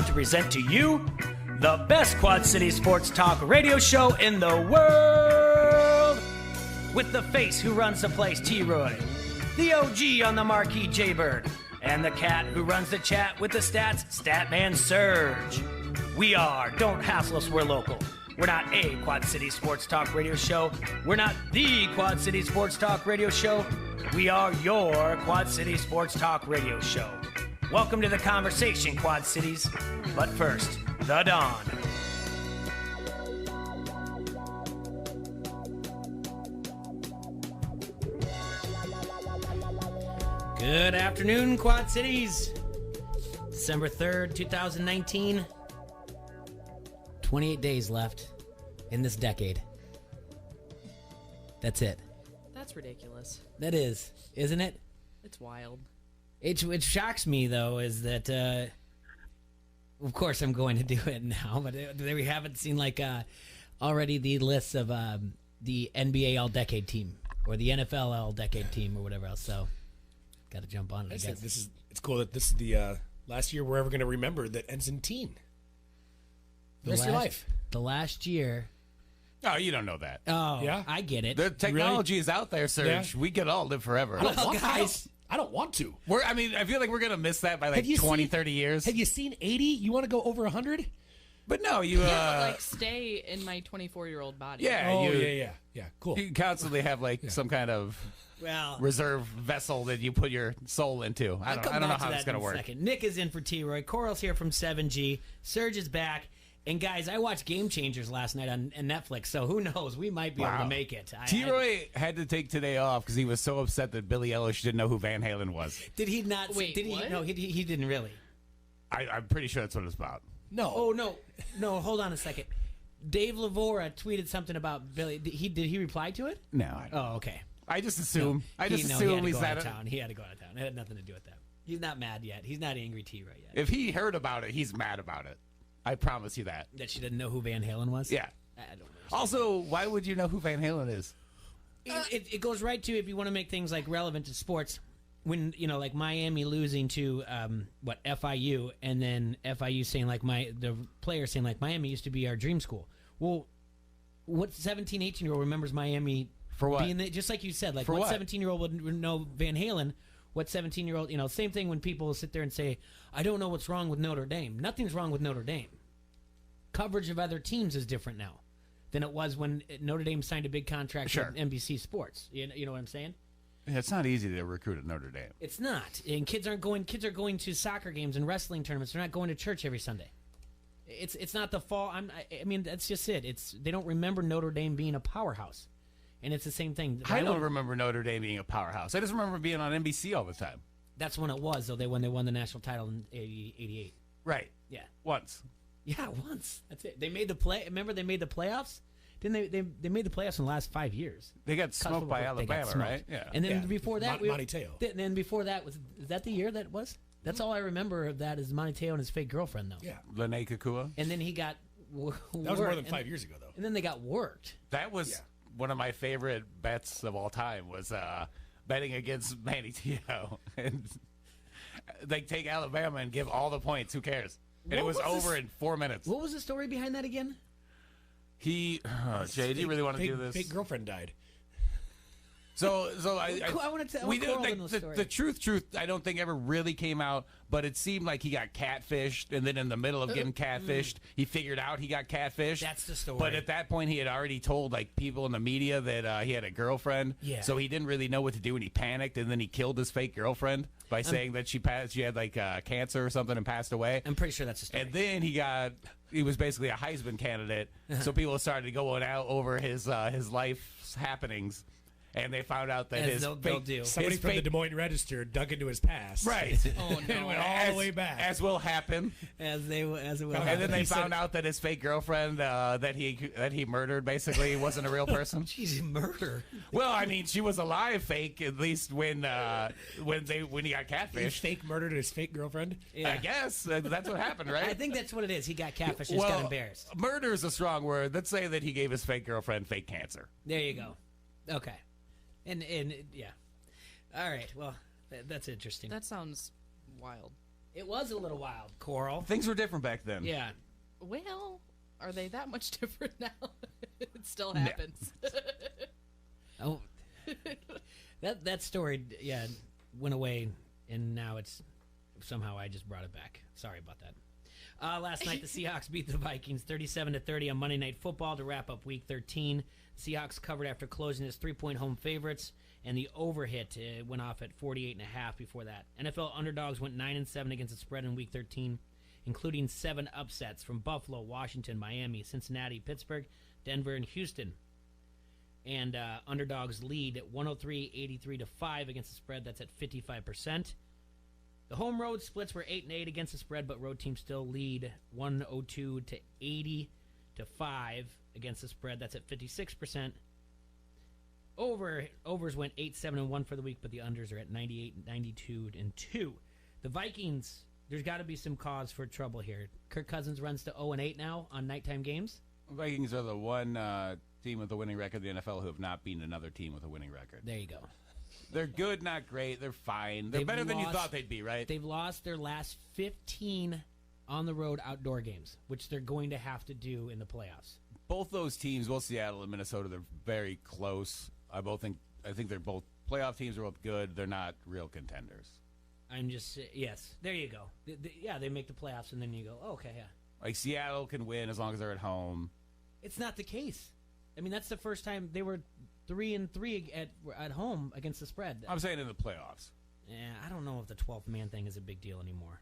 To present to you the best Quad City sports talk radio show in the world, with the face who runs the place, T-Roy, the OG on the marquee, Jaybird, and the cat who runs the chat with the stats, Statman Surge. We are Don't Hassle Us, We're Local. We're not a Quad City sports talk radio show. We're not the Quad City sports talk radio show. We are your Quad City sports talk radio show. Welcome to the conversation, Quad Cities. But first, the Dawn. Good afternoon, Quad Cities. December 3rd, 2019. 28 days left in this decade. That's it. That's ridiculous. That is, isn't it? It's wild. It shocks me, though, is that, of course, I'm going to do it now, but we haven't seen, already the lists of the NBA All-Decade team or the NFL All-Decade team or whatever else, so got to jump on it, I guess. It's cool that this is the last year we're ever going to remember that ends in teen. The rest of your life. The last year. Oh, you don't know that. Oh, yeah? I get it. The technology is out there, Serge. Yeah. We could all live forever. I don't want to. I feel like we're going to miss that by 20, 30 years. Have you seen 80? You want to go over 100? But no, you... stay in my 24-year-old body. Yeah. Yeah, cool. You constantly have, some kind of reserve vessel that you put your soul into. I don't know how it's going to work. Second. Nick is in for T-Roy. Coral's here from 7G. Serge is back. And guys, I watched Game Changers last night on Netflix, so who knows? We might be able to make it. T-Roy had to take today off because he was so upset that Billie Eilish didn't know who Van Halen was. Did he not? Wait, did he? what? No, he didn't really. I'm pretty sure that's what it's about. No. Oh no! Hold on a second. Dave Lavora tweeted something about Billie. Did he reply to it? No. Oh, okay. I just assume. No, he had to he's go out of town. He had to go out of town. It had nothing to do with that. He's not mad yet. He's not angry T-Roy yet. If he heard about it, he's mad about it. I promise you that. That she didn't know who Van Halen was? Yeah. I don't know. Also, why would you know who Van Halen is? It goes right to, if you want to make things relevant to sports, when Miami losing to FIU, and then FIU saying the player saying Miami used to be our dream school. Well, what 17, 18-year-old remembers Miami for what? Being just like you said, for what 17-year-old would know Van Halen? What 17-year-old, same thing when people sit there and say, I don't know what's wrong with Notre Dame. Nothing's wrong with Notre Dame. Coverage of other teams is different now than it was when Notre Dame signed a big contract with NBC Sports. You know what I'm saying? Yeah, it's not easy to recruit at Notre Dame. It's not. And kids are going to soccer games and wrestling tournaments. They're not going to church every Sunday. It's not the fall. I mean, that's just it. They don't remember Notre Dame being a powerhouse. And it's the same thing. I don't remember Notre Dame being a powerhouse. I just remember being on NBC all the time. That's when it was, though. When they won the national title in 88. Right. Yeah. Once. Yeah, once. That's it. They made the play. Remember, they made the playoffs. Didn't they? They made the playoffs in the last 5 years. They got smoked by Alabama, right? Yeah. And then before that, Monty Teo. Then before that is that the year that was? That's all I remember of that is Monty Teo and his fake girlfriend, though. Yeah. Lene Kukua. And then he got worked. That was more than 5 years ago, though. And then they got worked. That was one of my favorite bets of all time was betting against Manny Teo. And they take Alabama and give all the points. Who cares? And it was over in 4 minutes. What was the story behind that again? Jay, do you really want to do this? Fake girlfriend died. So I want to tell the truth. I don't think ever really came out, but it seemed like he got catfished, and then in the middle of getting catfished, he figured out he got catfished. That's the story. But at that point, he had already told people in the media that he had a girlfriend. Yeah. So he didn't really know what to do, and he panicked, and then he killed his fake girlfriend by saying that she had cancer or something and passed away. I'm pretty sure that's the story. And then he was basically a Heisman candidate, so people started going out over his life's happenings. And they found out that somebody from the Des Moines Register dug into his past, right? Oh no! And went all the way back, as will happen, as it will. And then they found out that his fake girlfriend that he murdered basically wasn't a real person. Jeez, murder. Well, I mean, she was alive, fake at least when he got catfished. He fake murdered his fake girlfriend. Yeah. I guess that's what happened, right? I think that's what it is. He got catfished and got embarrassed. Murder is a strong word. Let's say that he gave his fake girlfriend fake cancer. There you go. Okay. And yeah. All right. Well, that's interesting. That sounds wild. It was a little wild, Coral. Things were different back then. Yeah. Well, are they that much different now? It still happens. Oh, that story, went away, and now it's somehow I just brought it back. Sorry about that. Last night, the Seahawks beat the Vikings 37-30 on Monday Night Football to wrap up Week 13. The Seahawks covered after closing as 3-point home favorites, and the overhit went off at 48.5 before that. NFL underdogs went 9-7 against the spread in Week 13, including 7 upsets from Buffalo, Washington, Miami, Cincinnati, Pittsburgh, Denver, and Houston. And underdogs lead at 103-83-5 against the spread. That's at 55%. The home road splits were 8-8 against the spread, but road teams still lead 102-80-5 against the spread. That's at 56%. Overs went 8-7-1 for the week, but the unders are at 98-92-2. The Vikings, there's got to be some cause for trouble here. Kirk Cousins runs to 0-8 now on nighttime games. Vikings are the one team with a winning record in the NFL who have not beaten another team with a winning record. There you go. They're good, not great. They're fine. They're better than you thought they'd be, right? They've lost their last 15 on the road outdoor games, which they're going to have to do in the playoffs. Both those teams, both Seattle and Minnesota, they're very close. I think they're both playoff teams. Are both good. They're not real contenders. Yes, there you go. They make the playoffs, and then you go, oh, okay, yeah. Like Seattle can win as long as they're at home. It's not the case. I mean, that's the first time they were 3-3 at home against the spread. I'm saying in the playoffs. Yeah, I don't know if the 12th man thing is a big deal anymore.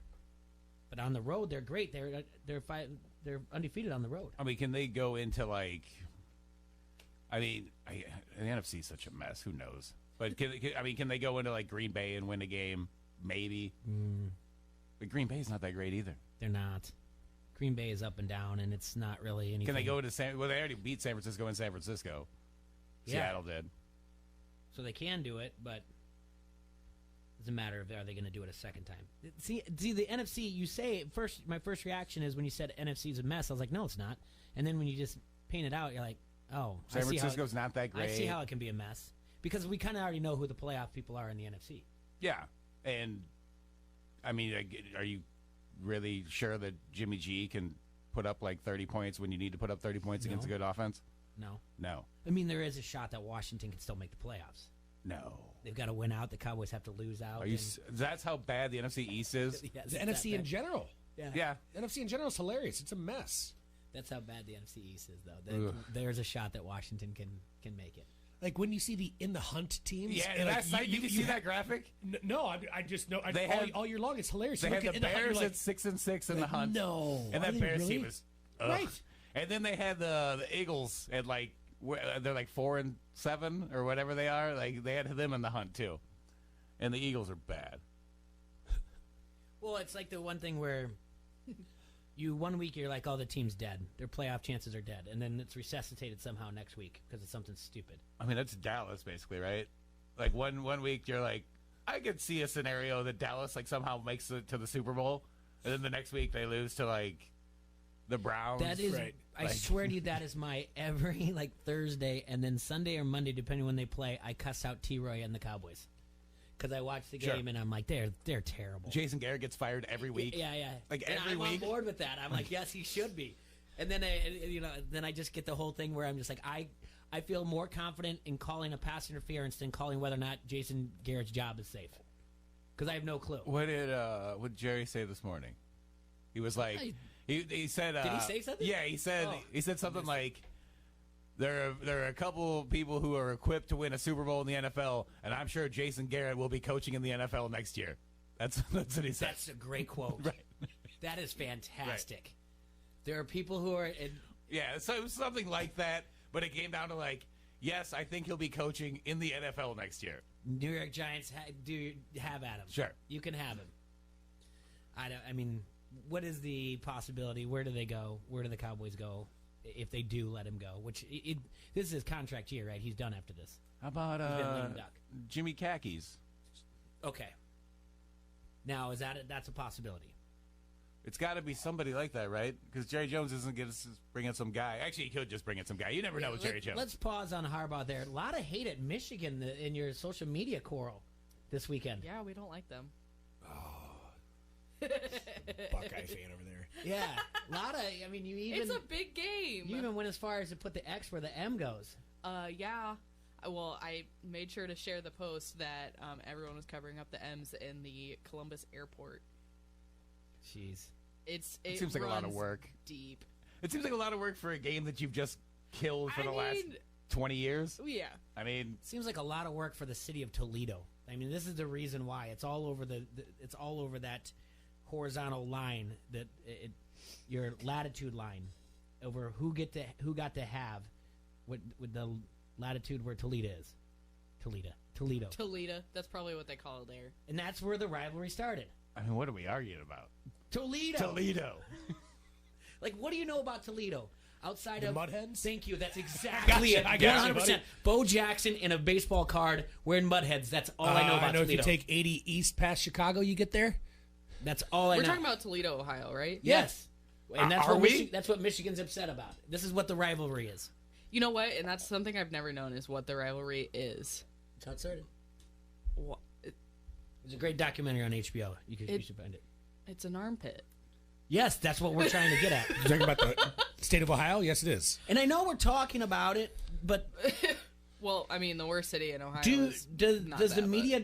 But on the road, they're great. They're undefeated on the road. I mean, can they go into like? I mean, the NFC is such a mess. Who knows? But can they go into like Green Bay and win a game? Maybe. But Green Bay's not that great either. They're not. Green Bay is up and down, and it's not really anything. Can they go into Well, they already beat San Francisco in San Francisco. Yeah. Seattle did. So they can do it, but it doesn't matter if are they going to do it a second time. See the NFC. You say first. My first reaction is when you said NFC is a mess. I was like, no, it's not. And then when you just paint it out, you're like, oh, San Francisco's not that great. I see how it can be a mess because we kind of already know who the playoff people are in the NFC. Yeah, and I mean, are you really sure that Jimmy G can put up like 30 points when you need to put up 30 points against a good offense? No. I mean, there is a shot that Washington can still make the playoffs. No. They've got to win out. The Cowboys have to lose out. That's how bad the NFC East is? Yes, the NFC in general. Yeah. The NFC in general is hilarious. It's a mess. That's how bad the NFC East is, though. There's a shot that Washington can make it. Like when you see the in the hunt teams. Yeah, and last night, did you see that graphic? No, I just know. All year long, it's hilarious. They had the Bears at 6-6 in the hunt. No. And that Bears really? team is right. And then they had the Eagles at like, they're like 4-7 or whatever they are. Like they had them in the hunt too. And the Eagles are bad. Well, it's like the one thing where one week you're like, oh, the team's dead. Their playoff chances are dead. And then it's resuscitated somehow next week because it's something stupid. I mean, that's Dallas basically, right? Like one week you're like, I could see a scenario that Dallas like somehow makes it to the Super Bowl. And then the next week they lose to like the Browns. That is, right. I swear to you, that is my every like Thursday and then Sunday or Monday, depending when they play, I cuss out T-Roy and the Cowboys. Because I watch the game and I'm like, they're terrible. Jason Garrett gets fired every week. Yeah. Like and every I'm week. on board with that. I'm like, yes, he should be. And then then I just get the whole thing where I'm just like, I feel more confident in calling a pass interference than calling whether or not Jason Garrett's job is safe. Because I have no clue. What did Jerry say this morning? He was like, he said. Did he say something? Yeah, he said something like, there are a couple people who are equipped to win a Super Bowl in the NFL, and I'm sure Jason Garrett will be coaching in the NFL next year. That's what he said. That's a great quote. Right. That is fantastic. Right. There are people who are yeah, so it was something like that, but it came down to like, yes, I think he'll be coaching in the NFL next year. New York Giants have Adam. Sure. You can have him. I mean, what is the possibility? Where do they go? Where do the Cowboys go if they do let him go? Which this is his contract year, right? He's done after this. How about Jimmy Khakis? Okay. Now, that's a possibility? It's got to be somebody like that, right? Because Jerry Jones isn't going to bring in some guy. Actually, he could just bring in some guy. You never know with Jerry Jones. Let's pause on Harbaugh there. A lot of hate at Michigan in your social media, Coral, this weekend. Yeah, we don't like them. Buckeye fan over there. Yeah, a lot of. I mean, you even It's a big game. you even went as far as to put the X where the M goes. Yeah. Well, I made sure to share the post that everyone was covering up the M's in the Columbus airport. Jeez. It seems like a lot of runs work. Deep. It seems like a lot of work for a game that you've just killed for I the last mean- 20 years. Yeah. I mean, Seems like a lot of work for the city of Toledo. I mean, this is the reason why it's all over it's all over that horizontal line that your latitude line over who got to have with the latitude where Toledo is. Toledo. Toledo. That's probably what they call it there. And that's where the rivalry started. I mean, what are we arguing about? Toledo. Like, what do you know about Toledo? Outside The of Mudhens? Thank you. That's exactly it. I got you, 100%. buddy. Bo Jackson in a baseball card wearing Mudheads. That's all I know about I know Toledo. if you take 80 east past Chicago, you get there. That's all I know. We're talking about Toledo, Ohio, right? Yes. And that's Are what we? That's what Michigan's upset about. This is what the rivalry is. You know what? And that's something I've never known is what the rivalry is. That's how it started. What? There's a great documentary on HBO. You should find it. It's an armpit. Yes, that's what we're trying to get at. You're talking about the state of Ohio? Yes, it is. And I know we're talking about it, but Well, I mean, the worst city in Ohio. does not the that, but- media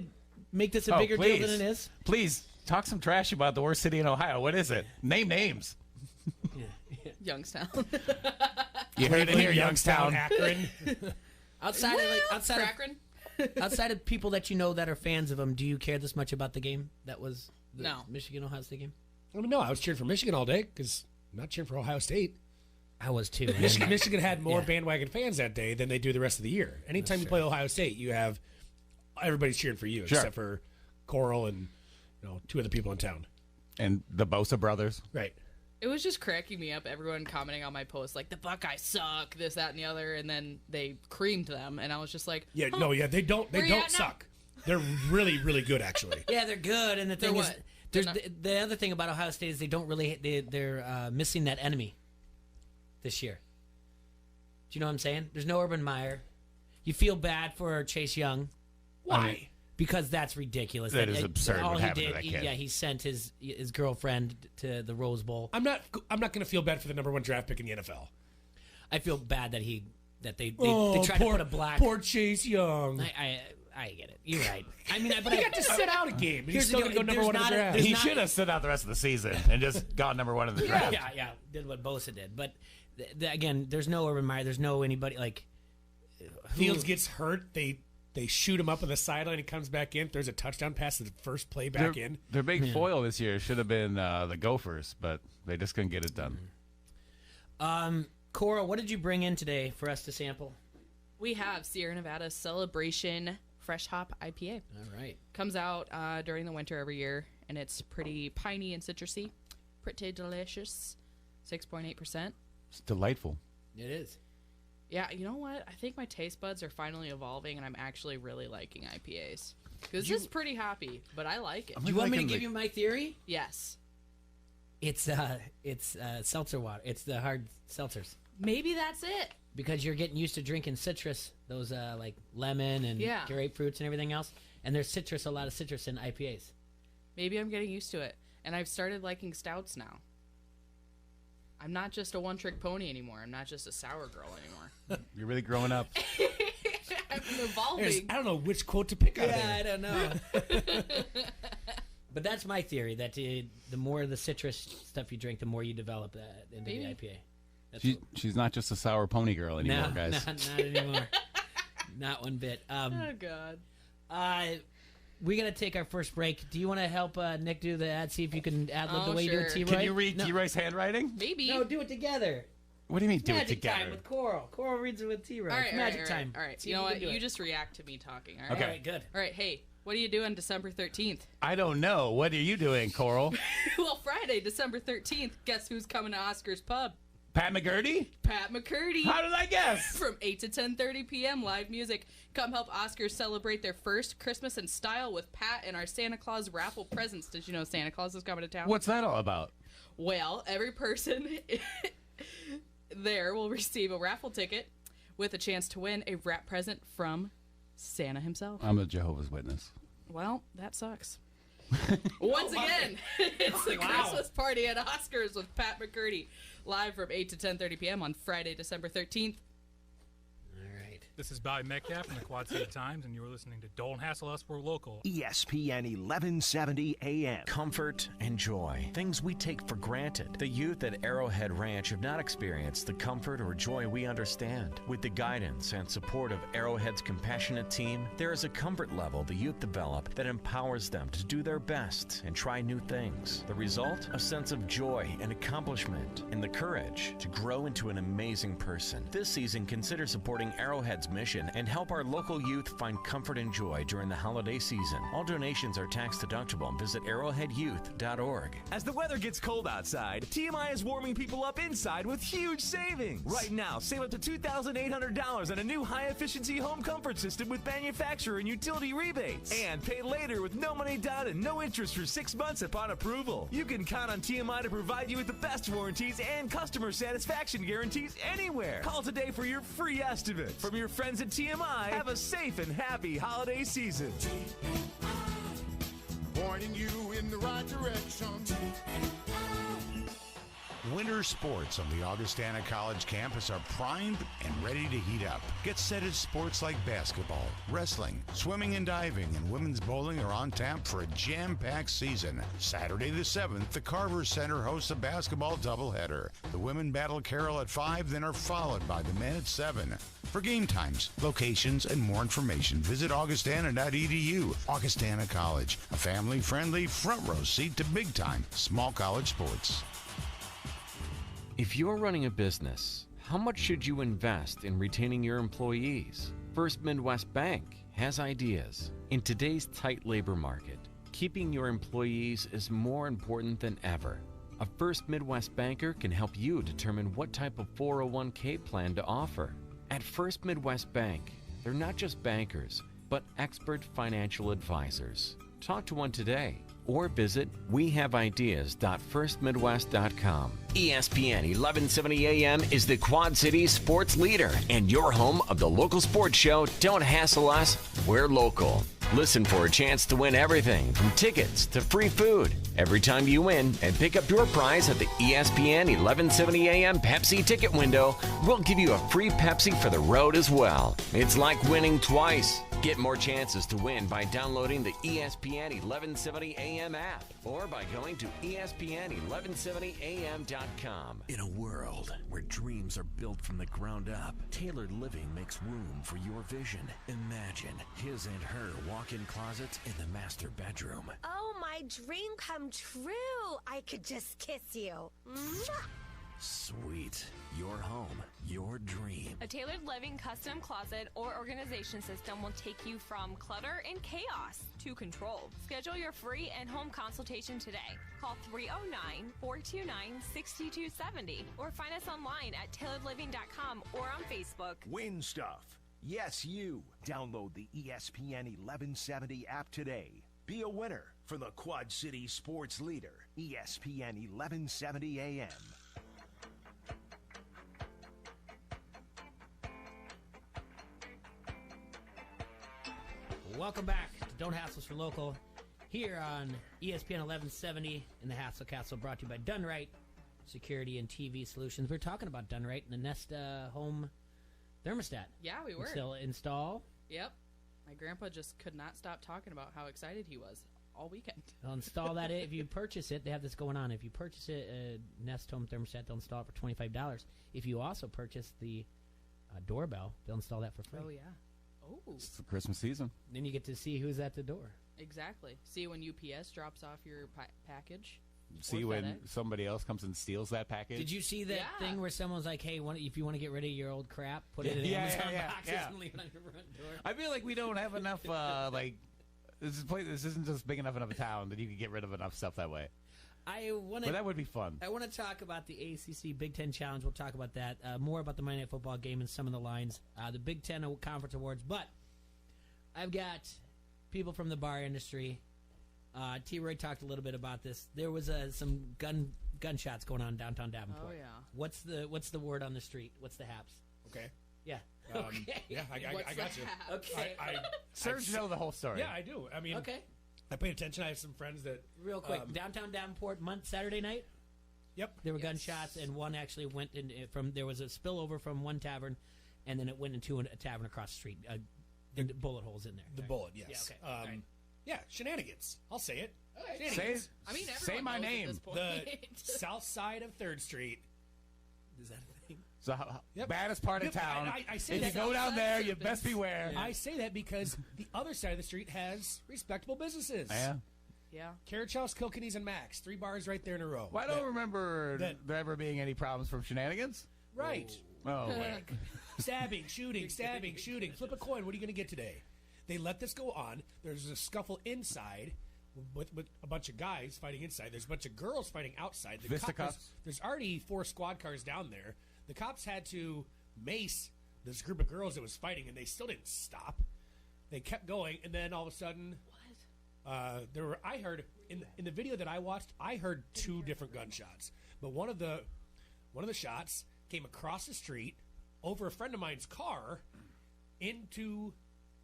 make this a Oh, bigger please. deal than it is? Please talk some trash about the worst city in Ohio. What is it? Name names. Youngstown? You heard it here, Youngstown. Akron. Outside of Akron? outside of people that you know that are fans of them, do you care this much about the game that was the No. Michigan Ohio State game? I mean, no, I was cheering for Michigan all day because I'm not cheering for Ohio State. I was too. man. Michigan had more Yeah. bandwagon fans that day than they do the rest of the year. Anytime you play Ohio State, you have everybody's cheering for you Sure. except for Coral and two other people in town. And the Bosa brothers. Right. It was just cracking me up. Everyone commenting on my post, like, the Buckeyes suck, this, that, and the other. And then they creamed them. And I was just like, Yeah. huh, No. Yeah. They don't. They Where you don't at now? suck. They're really, really good actually. Yeah, they're good, and the They're thing is, what? there's They're the other thing about Ohio State is they don't really they're missing that enemy this year. Do you know what I'm saying? There's no Urban Meyer. You feel bad for Chase Young. Why? Because that's ridiculous. That is absurd All what he happened to did, that kid. yeah, he sent his girlfriend to the Rose Bowl. I'm not going to feel bad for the #1 draft pick in the NFL. I feel bad that they Oh, tried to put a black. Poor Chase Young. I get it. You're right. I mean, but He I got to sit out a game, and he's Here's still the going to deal. go #1 in the There's not a- draft. there's He not- should have stood out the rest of the season and just gone #1 in the draft. yeah, did what Bosa did. But again, there's no Urban Meyer. There's no anybody like Fields gets hurt. They shoot him up on the sideline. He comes back in, throws a touchdown pass to the first play back in. Their big foil this year should have been the Gophers, but they just couldn't get it done. Cora, what did you bring in today for us to sample? we have Sierra Nevada Celebration Fresh Hop IPA. All right. Comes out during the winter every year, and it's pretty piney and citrusy. Pretty delicious. 6.8%. It's delightful. It is. Yeah, you know what? I think my taste buds are finally evolving, and I'm actually really liking IPAs. Because this is pretty hoppy, but I like it. Do you want me to give you my theory? Yes. It's seltzer water. It's the hard seltzers. Maybe that's it. Because you're getting used to drinking citrus, those like lemon and Yeah. grapefruits and everything else. And there's a lot of citrus in IPAs. Maybe I'm getting used to it. And I've started liking stouts now. I'm not just a one-trick pony anymore. I'm not just a sour girl anymore. You're really growing up. I'm evolving. I don't know which quote to pick out of Yeah, I there. don't know. But that's my theory, that the more of the citrus stuff you drink, the more you develop that into the Maybe. IPA. That's She's not just a sour pony girl anymore, guys. not anymore. Not one bit. Oh, God. We're going to take our first break. Do you want to help Nick do the ad? See if you can ad-lib the Oh, way you do it, sure. T-Roy? Can you read no. T-Roy's handwriting? Maybe. No, do it together. What do you mean do it Magic together? time with Coral. Coral reads it with T-Roy. All right, It's all right, magic all right, time. All right. See You if know can what? do You it. just react to me talking, all right? Okay. All right, good. All right, hey, what are you doing December 13th? I don't know. What are you doing, Coral? Well, Friday, December 13th, guess who's coming to Oscar's Pub? Pat McGurdy? Pat McCurdy. How did I guess? From 8 to 10:30 p.m. live music. Come help Oscars celebrate their first Christmas in style with Pat and our Santa Claus raffle presents. Did you know Santa Claus is coming to town? What's that all about? Well, every person there will receive a raffle ticket with a chance to win a wrap present from Santa himself. I'm a Jehovah's Witness. Well, that sucks. Once again, it's the Christmas party at Oscars with Pat McCurdy, live from 8 to 10:30 p.m. on Friday, December 13th. This is Bobby Metcalf from the Quad City Times, and you are listening to Don't Hassle Us, We're Local. ESPN 1170 AM. Comfort and joy. Things we take for granted. The youth at Arrowhead Ranch have not experienced the comfort or joy we understand. With the guidance and support of Arrowhead's compassionate team, there is a comfort level the youth develop that empowers them to do their best and try new things. The result? A sense of joy and accomplishment and the courage to grow into an amazing person. This season, consider supporting Arrowhead's mission and help our local youth find comfort and joy during the holiday season. All donations are tax deductible. Visit arrowheadyouth.org. As the weather gets cold outside, TMI is warming people up inside with huge savings. Right now, save up to $2,800 on a new high-efficiency home comfort system with manufacturer and utility rebates. And pay later with no money down and no interest for 6 months upon approval. You can count on TMI to provide you with the best warranties and customer satisfaction guarantees anywhere. Call today for your free estimate. From your friends at TMI, have a safe and happy holiday season. Pointing you in the right direction. Winter sports on the Augustana College campus are primed and ready to heat up. Get set as sports like basketball, wrestling, swimming and diving, and women's bowling are on tap for a jam-packed season. Saturday the 7th, the Carver Center hosts a basketball doubleheader. The women battle Carroll at 5, then are followed by the men at 7. For game times, locations, and more information, visit augustana.edu. Augustana College, a family-friendly front-row seat to big-time small college sports. If you're running a business, how much should you invest in retaining your employees? First Midwest Bank has ideas. In today's tight labor market, keeping your employees is more important than ever. A First Midwest banker can help you determine what type of 401k plan to offer. At First Midwest Bank, they're not just bankers, but expert financial advisors. Talk to one today or visit wehaveideas.firstmidwest.com. ESPN 1170 AM is the Quad Cities sports leader and your home of the local sports show Don't Hassle Us, We're Local. Listen for a chance to win everything from tickets to free food every time you win and pick up your prize at the ESPN 1170 AM Pepsi ticket window. We'll give you a free Pepsi for the road as well. It's like winning twice. Get more chances to win by downloading the ESPN 1170 AM app or by going to ESPN1170am.com. In a world where dreams are built from the ground up, tailored living makes room for your vision. Imagine his and her walk-in closets in the master bedroom. Oh, my dream come true. I could just kiss you. Mwah! Sweet. Your home, your dream. A tailored living custom closet or organization system will take you from clutter and chaos to control. Schedule your free in-home consultation today. Call 309-429-6270 or find us online at tailoredliving.com or on Facebook. Win stuff. Yes, you. Download the ESPN 1170 app today. Be a winner for the Quad City sports leader, ESPN 1170 AM. Welcome back to Don't Hassle Us for Local here on ESPN 1170 in the Hassle Castle, brought to you by Dunright Security and TV Solutions. We're talking about Dunright and the Nest home thermostat. Yeah, we were. Still install. Yep. My grandpa just could not stop talking about how excited he was all weekend. They'll install that if you purchase it. They have this going on. If you purchase it, Nest home thermostat, they'll install it for $25. If you also purchase the doorbell, they'll install that for free. Oh, yeah. Oh. It's the Christmas season. Then you get to see who's at the door. Exactly. See when UPS drops off your package. See when somebody else comes and steals that package. Did you see that thing where someone's like, hey, if you want to get rid of your old crap, put it in Amazon boxes and leave it on your front door? I feel like we don't have enough, this isn't just big enough of a town that you can get rid of enough stuff that way. But that would be fun. I want to talk about the ACC Big Ten Challenge. We'll talk about that. More about the Monday Night Football game and some of the lines. The Big Ten Conference Awards. But I've got people from the bar industry. T-Roy talked a little bit about this. There was some gunshots going on downtown Davenport. Oh, yeah. What's the word on the street? What's the haps? Okay. Yeah. Okay. Yeah, I got you. Okay. Serge, know the whole story. Yeah, I do. I mean, okay. I paid attention. I have some friends that Real quick, downtown Davenport, Saturday night. Yep, there were gunshots, and one actually went in from. There was a spillover from one tavern, and then it went into a tavern across the street. The bullet holes in there. The bullet, yes. Yeah, okay. Right. Yeah, shenanigans. I'll say it. Say my name. The south side of 3rd Street. Is that a thing? So, baddest part of town. I say if that you go down there, you best beware. I say that because the other side of the street has respectable businesses. Yeah. Carriage House, Kilkenny's, and Max. 3 bars right there in a row. Well, I don't remember there ever being any problems from shenanigans. Right. Oh, wait. Stabbing, shooting. Flip a coin. What are you going to get today? They let this go on. There's a scuffle inside with a bunch of guys fighting inside. There's a bunch of girls fighting outside. There's already 4 squad cars down there. The cops had to mace this group of girls that was fighting, and they still didn't stop. They kept going, and then all of a sudden, I heard in the video that I watched, I heard 2 different gunshots. But one of the shots came across the street over a friend of mine's car into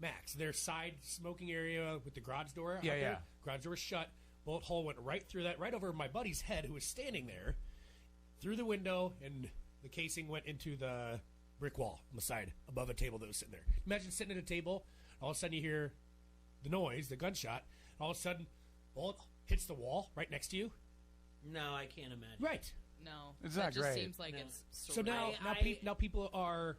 Max, their side smoking area with the garage door. Yeah. Garage door was shut. Bullet hole went right through that, right over my buddy's head, who was standing there, through the window, and the casing went into the brick wall on the side above a table that was sitting there. Imagine sitting at a table, all of a sudden you hear the noise, the gunshot, and all of a sudden, bullet hits the wall right next to you. No, I can't imagine. Right. No, it's that not just great. seems like it's so now people are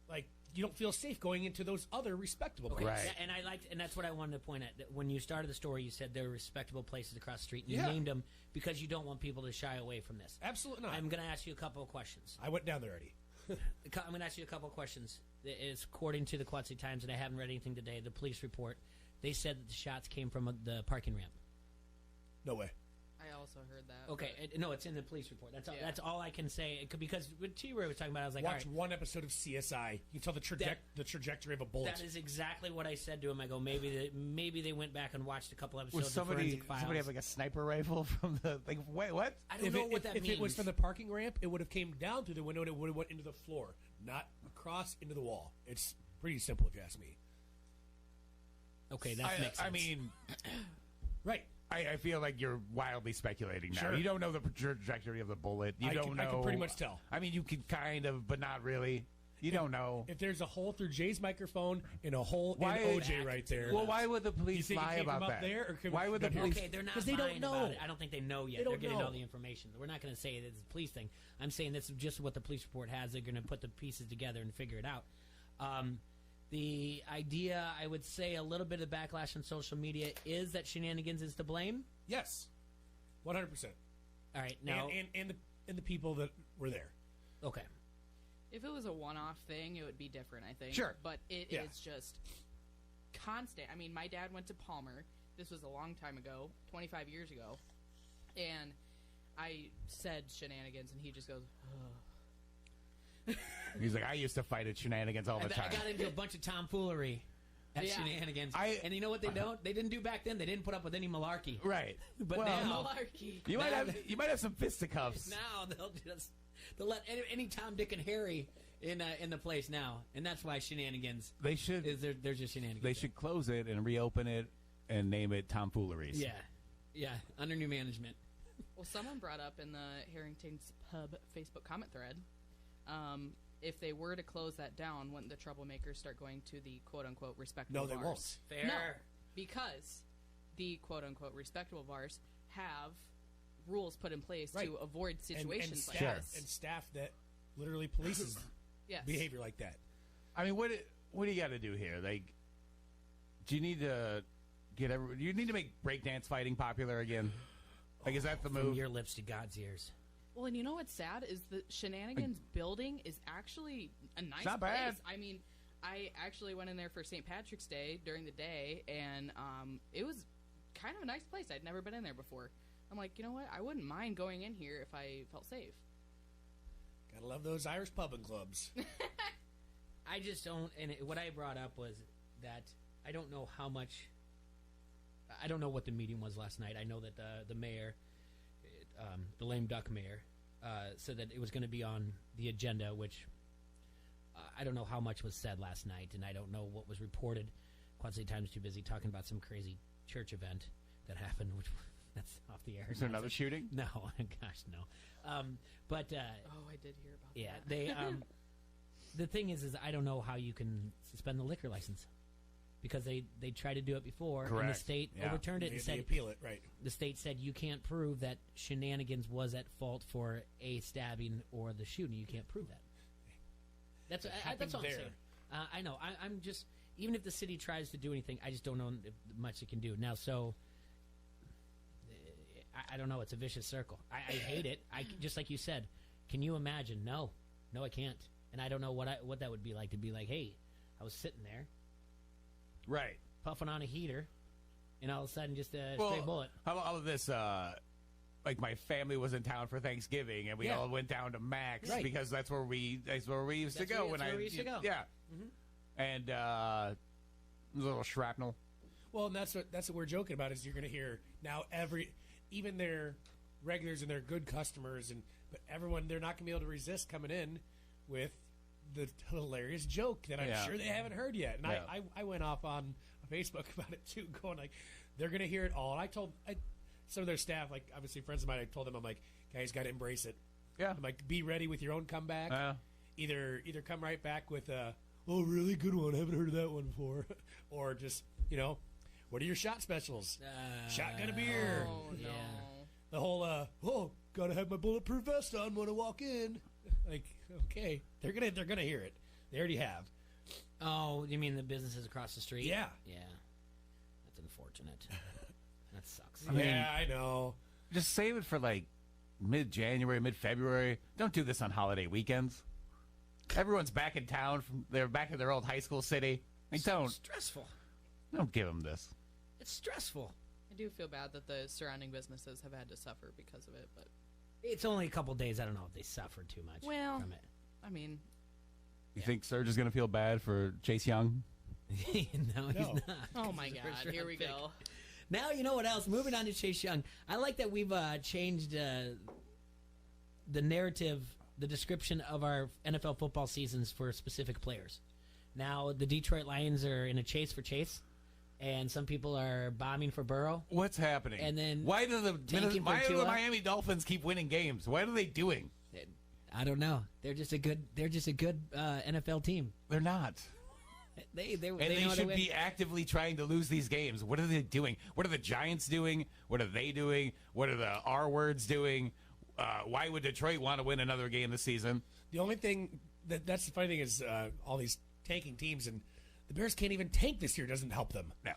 like, you don't feel safe going into those other respectable places. Right. And that's what I wanted to point at. That when you started the story, you said there were respectable places across the street. And you named them because you don't want people to shy away from this. Absolutely not. I'm going to ask you a couple of questions. I went down there already. I'm going to ask you a couple of questions. It's according to the Quad City Times, and I haven't read anything today, the police report, they said that the shots came from the parking ramp. No way. I also heard that. Okay, no, it's in the police report. That's all I can say. Because when T-Roy was talking about it, I was like, watch all right, one episode of CSI. You can tell the trajectory of a bullet. That is exactly what I said to him. I go, maybe they went back and watched a couple episodes of somebody Forensic Files. somebody have like a sniper rifle from the wait, what? I don't know what that means. If it was from the parking ramp, it would have came down through the window and it would have went into the floor, not across into the wall. It's pretty simple if you ask me. Okay, that makes sense. I mean, right. I feel like you're wildly speculating now. Sure. You don't know the trajectory of the bullet. I can pretty much tell. I mean, you can kind of, but not really. You don't know. If there's a hole through Jay's microphone and a hole in OJ right there. Well, why would the police lie about that? There, or why would the police? Okay, they're not because they don't know. about it. I don't think they know yet. They're getting know. all the information. We're not going to say it's a police thing. I'm saying this is just what the police report has. They're going to put the pieces together and figure it out. The idea, I would say, a little bit of backlash on social media is that shenanigans is to blame. Yes, 100%. All right, now and the people that were there. Okay. If it was a one-off thing, it would be different, I think. Sure. But it is just constant. I mean, my dad went to Palmer. This was a long time ago, 25 years ago. And I said shenanigans, and he just goes, ugh. He's like, I used to fight at shenanigans all the time. I got into a bunch of tomfoolery at shenanigans. And you know what they don't? They didn't do back then. They didn't put up with any malarkey. Right. But now, malarkey. You might have some fisticuffs. Now they'll let any Tom, Dick, and Harry in the place now, and that's why shenanigans. They should. They're just shenanigans. They should close it and reopen it and name it Tomfooleries. Yeah, under new management. Well, someone brought up in the Harrington's Pub Facebook comment thread, if they were to close that down, wouldn't the troublemakers start going to the quote-unquote respectable bars? No, they won't. Fair. No, because the quote-unquote respectable bars have rules put in place to avoid situations like this. And staff that literally polices behavior like that. I mean, what do you got to do here? Like, do you need to make breakdance fighting popular again? Like, is that the move? From your lips to God's ears. Well, and you know what's sad is the Shenanigans building is actually a nice not place. bad. I mean, I actually went in there for St. Patrick's Day during the day, and it was kind of a nice place. I'd never been in there before. I'm like, you know what? I wouldn't mind going in here if I felt safe. Gotta love those Irish pub and clubs. I just don't. And what I brought up was that I don't know how much. I don't know what the meeting was last night. I know that the mayor, the lame duck mayor, said that it was going to be on the agenda, which I don't know how much was said last night, and I don't know what was reported. Quad City Times too busy talking about some crazy church event that happened, which that's off the air. Is there another shooting? No, gosh, no. But I did hear about yeah, that. they. The thing is I don't know how you can suspend the liquor license because they tried to do it before, and the Correct. state Yeah. overturned it and They said appeal it, right? the state said you can't prove that Shenanigans was at fault for a stabbing or the shooting. You can't prove that. That's all I'm there. saying. I know. I'm just, even if the city tries to do anything, I just don't know if much it can do now. So I don't know. It's a vicious circle. I hate it. Just like you said. Can you imagine? No, I can't. And I don't know what that would be like to be like, hey, I was sitting there, Right. puffing on a heater, and all of a sudden just a Well, straight bullet. How about this? Like my family was in town for Thanksgiving, and we Yeah. all went down to Max Right. because that's where we used to go That's where we used to go. Yeah. Mhm. And a little shrapnel. Well, and that's what we're joking about is you're going to hear now even their regulars and their good customers but everyone, they're not going to be able to resist coming in with the hilarious joke that I'm Yeah. sure they haven't heard yet. And Yeah. I went off on Facebook about it too, going like they're going to hear it all. And I told some of their staff, like obviously friends of mine, I told them, I'm like, guys, got to embrace it. Yeah. I'm like, be ready with your own comeback. Yeah. Either come right back with oh, really good one, haven't heard of that one before, or just what are your shot specials? Shotgun a beer. Oh, no. Yeah. The whole gotta have my bulletproof vest on when I walk in. Like, okay, they're gonna hear it. They already have. Oh, you mean the businesses across the street? Yeah. Yeah. That's unfortunate. That sucks. I know. Just save it for like mid-January, mid-February. Don't do this on holiday weekends. Everyone's back in town. They're back in their old high school city. Like, Stressful. don't give them this. It's stressful. I do feel bad that the surrounding businesses have had to suffer because of it, but It's only a couple days. I don't know if they suffered too much from it. I mean, You think Serge is going to feel bad for Chase Young? No, he's not. oh my He's a God, first-round here we pick. go. Now you know what else. Moving on to Chase Young. I like that we've changed the narrative, the description of our NFL football seasons for specific players. Now the Detroit Lions are in a chase for Chase, and some people are bombing for Burrow. What's happening? And then why do the Tua. Miami Dolphins keep winning games? What are they doing? I don't know. They're just a good NFL team. They're not. They And know they how to should win. be actively trying to lose these games. What are they doing? What are the Giants doing? What are they doing? What are the R words doing? Why would Detroit want to win another game this season? The only thing that's the funny thing is all these tanking teams, and the Bears can't even tank this year. Doesn't help them. No.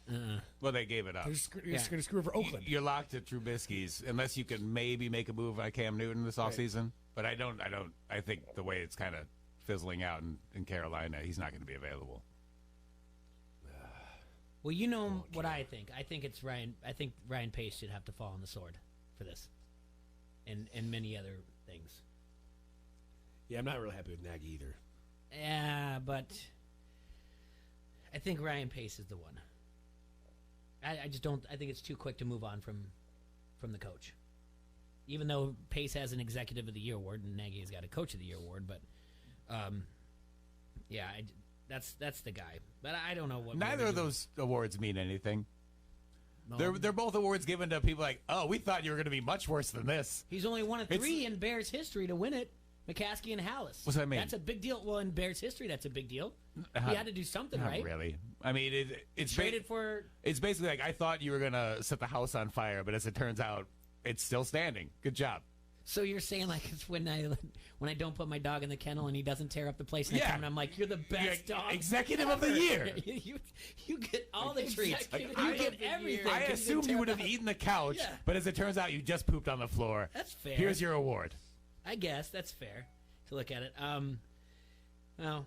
Well, they gave it up. They're just going to screw over Oakland. You're locked at Trubisky's unless you can maybe make a move on Cam Newton this offseason. But I think the way it's kind of fizzling out in Carolina, he's not going to be available. Well, you know what I think. I think it's Ryan. I think Ryan Pace should have to fall on the sword for this, and many other things. Yeah, I'm not really happy with Nagy either. Yeah, but I think Ryan Pace is the one. I just don't. I think it's too quick to move on from the coach. Even though Pace has an Executive of the Year award and Nagy has got a Coach of the Year award, but yeah, that's the guy. But I don't know what. Neither of those awards mean anything. No. They're both awards given to people like, oh, we thought you were going to be much worse than this. He's only one of three in Bears history to win it. McCaskey and Hallis. What's that mean? That's a big deal. Well, in Bears history, that's a big deal. He had to do something, Not right? really. I mean, it's Traded for. It's basically like I thought you were going to set the house on fire, but as it turns out, it's still standing. Good job. So you're saying like it's when I don't put my dog in the kennel and he doesn't tear up the place and I come and I'm like, you're the best dog. Executive of the year. you get all the treats. You get everything. I assumed you would have eaten the couch, Yeah. but as it turns out, you just pooped on the floor. That's fair. Here's your award. I guess that's fair to look at it. Well,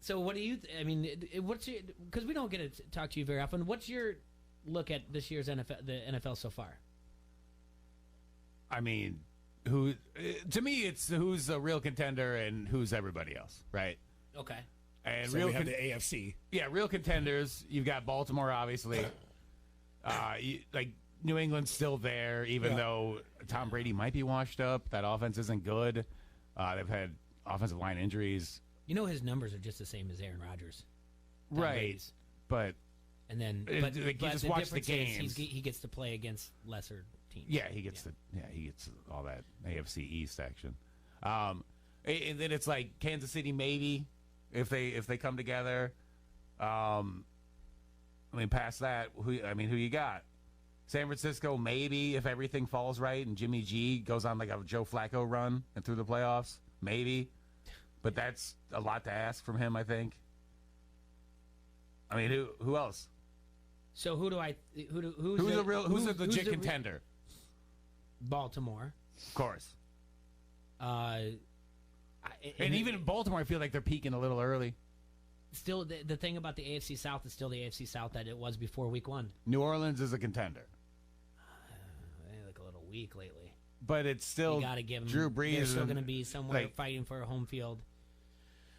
so what do you? I mean, what's your? Because we don't get to talk to you very often. What's your look at this year's NFL, the NFL so far? I mean, to me, it's who's a real contender and who's everybody else, right? Okay. And So we have the AFC. Yeah, real contenders. You've got Baltimore, obviously. Like New England's still there, even though Tom Brady might be washed up. That offense isn't good. They've had offensive line injuries. You know his numbers are just the same as Aaron Rodgers. Right. But And then, You but just the watch the difference is games. he gets to play against lesser teams. Yeah, he gets all that AFC East action. And then it's like Kansas City maybe if they come together. Past that, who you got? San Francisco maybe if everything falls right and Jimmy G goes on like a Joe Flacco run and through the playoffs, maybe. But that's a lot to ask from him, I think. Who else? So who's a legit contender? Baltimore, of course. And even in Baltimore, I feel like they're peaking a little early. Still, the thing about the AFC South is still the AFC South that it was before Week 1. New Orleans is a contender. They look a little weak lately. But it's still you got to give them. Drew Brees. They're still going to be somewhere fighting for a home field.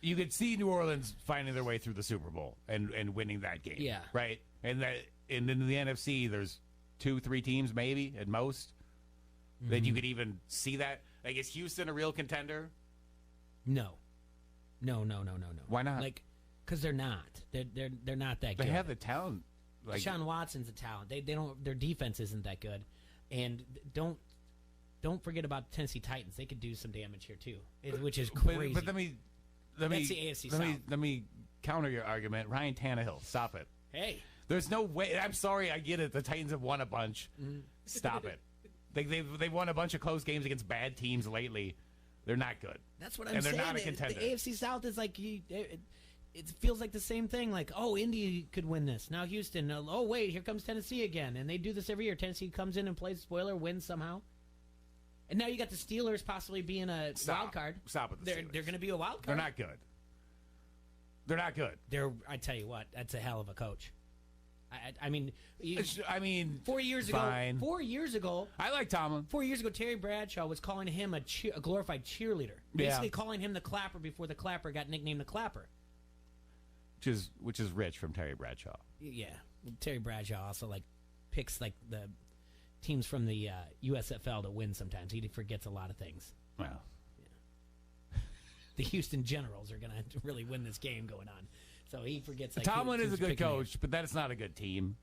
You could see New Orleans finding their way through the Super Bowl and winning that game. Yeah. Right? And in the NFC, there's 2-3 teams maybe at most that you could even see that. Like, is Houston a real contender? No. Why not? Because they're not. They're not that good. They have the talent. Deshaun Watson's a talent. They don't. Their defense isn't that good, and don't forget about the Tennessee Titans. They could do some damage here too, which is crazy. But let me That's the AFC South. Let me counter your argument. Ryan Tannehill, stop it. Hey, there's no way. I'm sorry, I get it. The Titans have won a bunch. Stop it. They've won a bunch of close games against bad teams lately. They're not good. That's what I'm saying. And they're not a contender. The AFC South is like it feels like the same thing. Like, oh, Indy could win this. Now Houston. Oh, wait, here comes Tennessee again. And they do this every year. Tennessee comes in and plays spoiler, wins somehow. And now you got the Steelers possibly being a wild card. Stop with the Steelers. They're going to be a wild card. They're not good. They're not good. I tell you what, that's a hell of a coach. I mean, 4 years ago. Fine. 4 years ago, I like Tomlin. 4 years ago, Terry Bradshaw was calling him a glorified cheerleader, basically calling him the Clapper before the Clapper got nicknamed the Clapper. Which is rich from Terry Bradshaw. Yeah, Terry Bradshaw also picks the teams from the USFL to win. Sometimes he forgets a lot of things. Well, the Houston Generals are going to really win this game going on. So he forgets. Tomlin is a good coach, but that is not a good team.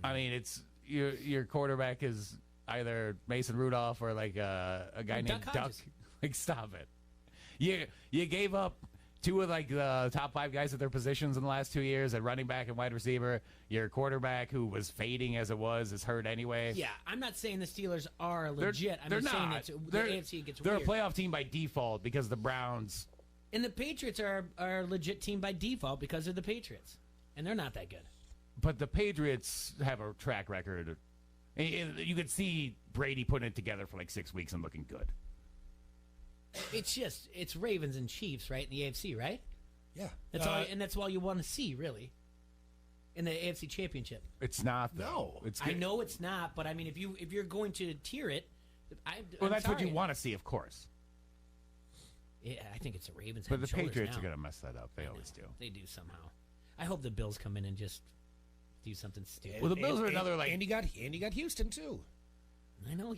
I mean, it's your quarterback is either Mason Rudolph or a guy named Duck. Stop it. You gave up two of the top 5 guys at their positions in the last 2 years at running back and wide receiver. Your quarterback, who was fading as it was, is hurt anyway. Yeah, I'm not saying the Steelers are legit. They're just not. saying the AFC gets They're weird. a playoff team by default because the Browns. And the Patriots are a legit team by default because of the Patriots. And they're not that good. But the Patriots have a track record. You could see Brady putting it together for 6 weeks and looking good. It's Ravens and Chiefs, right, in the AFC, right? Yeah. That's all you want to see, really, in the AFC Championship. It's not, though. No. I know it's not, but I mean, if you're going to tier it, that's what you want to see, of course. Yeah, I think it's the Ravens. But the Patriots are going to mess that up. They always do. They do somehow. I hope the Bills come in and just do something stupid. Well, the Bills are another Andy got Houston too. I know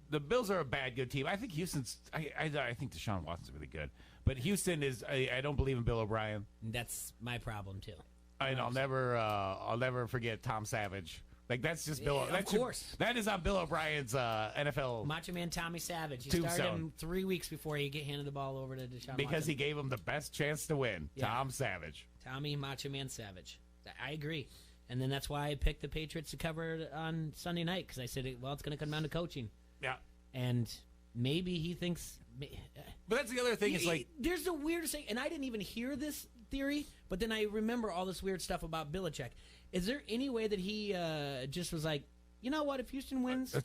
the Bills are a bad good team. I think Houston's. I think Deshaun Watson's really good, but Houston is. I don't believe in Bill O'Brien. That's my problem too. And I'll never forget Tom Savage. That's just Bill. Of course, that is on Bill O'Brien's NFL. Macho Man Tommy Savage. You Tombstone. started him 3 weeks before you get handed the ball over to Deshaun because Watson. he gave him the best chance to win. Yeah. Tom Savage. Tommy Macho Man Savage. I agree. And then that's why I picked the Patriots to cover on Sunday night because I said, well, it's going to come down to coaching. Yeah. And maybe he thinks. But that's the other thing. There's the weirdest thing, and I didn't even hear this theory, but then I remember all this weird stuff about Belichick. Is there any way that he just was like, you know what? If Houston wins,